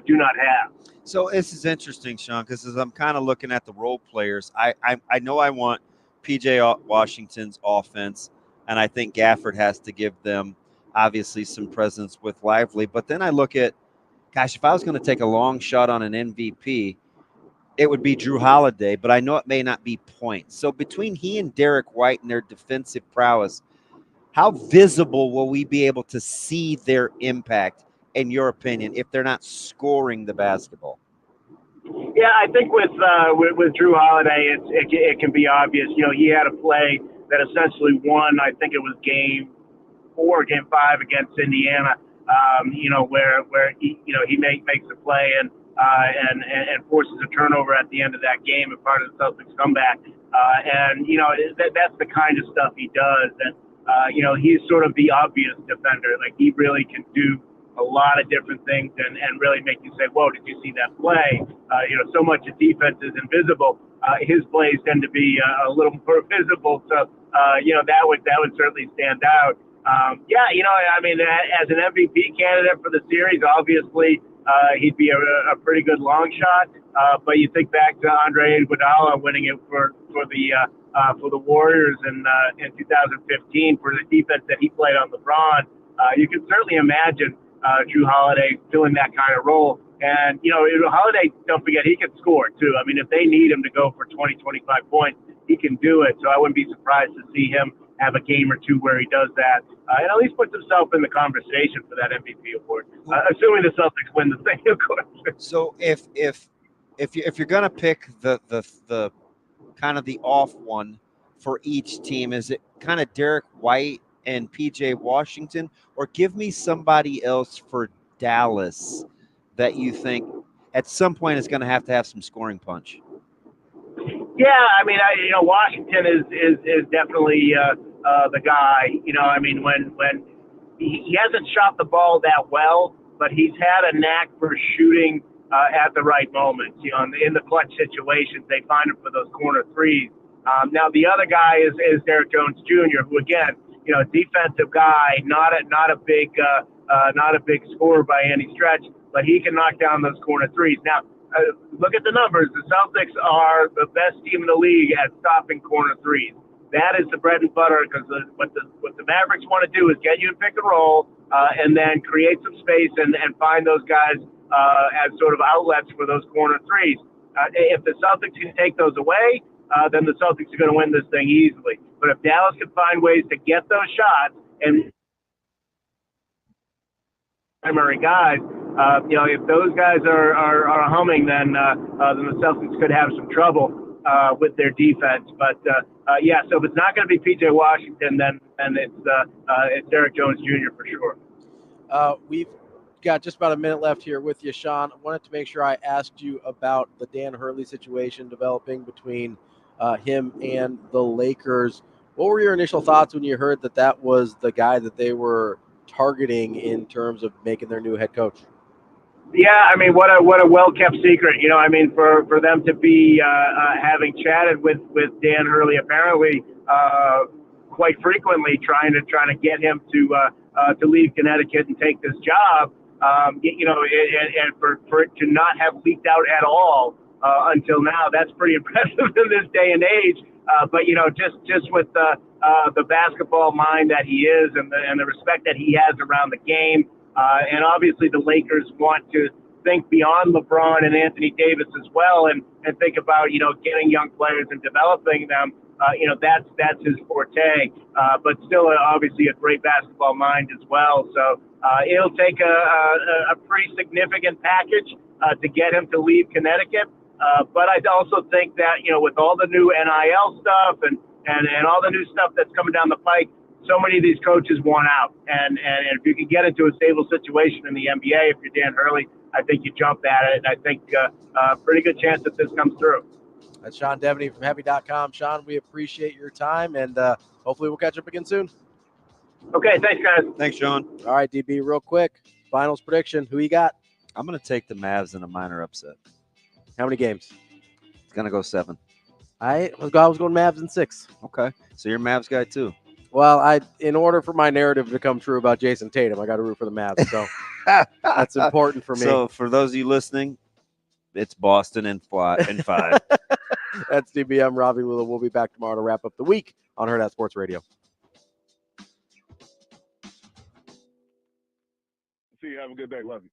do not have. So this is interesting, Sean, because as I'm kind of looking at the role players, I know I want P.J. Washington's offense, and I think Gafford has to give them, obviously, some presence with Lively. But then I look at, gosh, if I was going to take a long shot on an MVP, it would be Drew Holiday, but I know it may not be points. So between he and Derek White and their defensive prowess, how visible will we be able to see their impact, in your opinion, if they're not scoring the basketball? Yeah, I think with Drew Holiday, it can be obvious. He had a play that essentially won. I think it was game 4, game 5 against Indiana. Where he makes a play and forces a turnover at the end of that game and part of the Celtics comeback. That's the kind of stuff he does. And he's sort of the obvious defender. Like, he really can do a lot of different things and really make you say, whoa, did you see that play? So much of defense is invisible. His plays tend to be a little more visible. So, that would certainly stand out. As an MVP candidate for the series, obviously he'd be a pretty good long shot. But you think back to Andre Iguodala winning it for the Warriors in 2015 for the defense that he played on LeBron. You can certainly imagine Drew Holiday filling that kind of role. And, Holiday, don't forget, he can score, too. I mean, if they need him to go for 20, 25 points, he can do it. So I wouldn't be surprised to see him have a game or two where he does that and at least puts himself in the conversation for that MVP award, assuming the Celtics win the thing, of course. So if you're going to pick the kind of the off one for each team, is it kind of Derek White and P.J. Washington, or give me somebody else for Dallas that you think at some point is going to have some scoring punch? Yeah, I mean, Washington is definitely the guy. I mean, when he hasn't shot the ball that well, but he's had a knack for shooting at the right moments. In the clutch situations, they find him for those corner threes. Now the other guy is Derek Jones Jr., who again, defensive guy, not a big scorer by any stretch, but he can knock down those corner threes. Now, look at the numbers. The Celtics are the best team in the league at stopping corner threes. That is the bread and butter, because what the Mavericks want to do is get you in pick and roll, and then create some space and find those guys as sort of outlets for those corner threes. If the Celtics can take those away, then the Celtics are going to win this thing easily. But if Dallas can find ways to get those shots and primary guys, if those guys are humming, then the Celtics could have some trouble with their defense. But so if it's not going to be P.J. Washington, then it's Derek Jones Jr. for sure. We've got just about a minute left here with you, Sean. I wanted to make sure I asked you about the Dan Hurley situation developing between him and the Lakers. What were your initial thoughts when you heard that was the guy that they were targeting in terms of making their new head coach? Yeah, I mean, what a well-kept secret. I mean, for them to be having chatted with Dan Hurley apparently quite frequently, trying to get him to leave Connecticut and take this job, and for it to not have leaked out at all until now, that's pretty impressive in this day and age. But just with the basketball mind that he is, and the respect that he has around the game. And obviously the Lakers want to think beyond LeBron and Anthony Davis as well, and think about, getting young players and developing them. That's his forte, but still obviously a great basketball mind as well. So it'll take a pretty significant package to get him to leave Connecticut. But I also think that, with all the new NIL stuff and all the new stuff that's coming down the pike, so many of these coaches want out. And if you can get into a stable situation in the NBA, if you're Dan Hurley, I think you jump at it. And I think pretty good chance that this comes through. That's Sean Deveny from Heavy.com. Sean, we appreciate your time, and hopefully we'll catch up again soon. Okay, thanks, guys. Thanks, Sean. All right, DB, real quick. Finals prediction. Who you got? I'm going to take the Mavs in a minor upset. How many games? It's going to go 7. I was going Mavs in 6. Okay. So you're a Mavs guy too. Well, in order for my narrative to come true about Jason Tatum, I got to root for the Mavs. So that's important for me. So for those of you listening, it's Boston in 5. That's DB. I'm Ravi Lulla. We'll be back tomorrow to wrap up the week on Hurrdat Sports Radio. See you. Have a good day. Love you.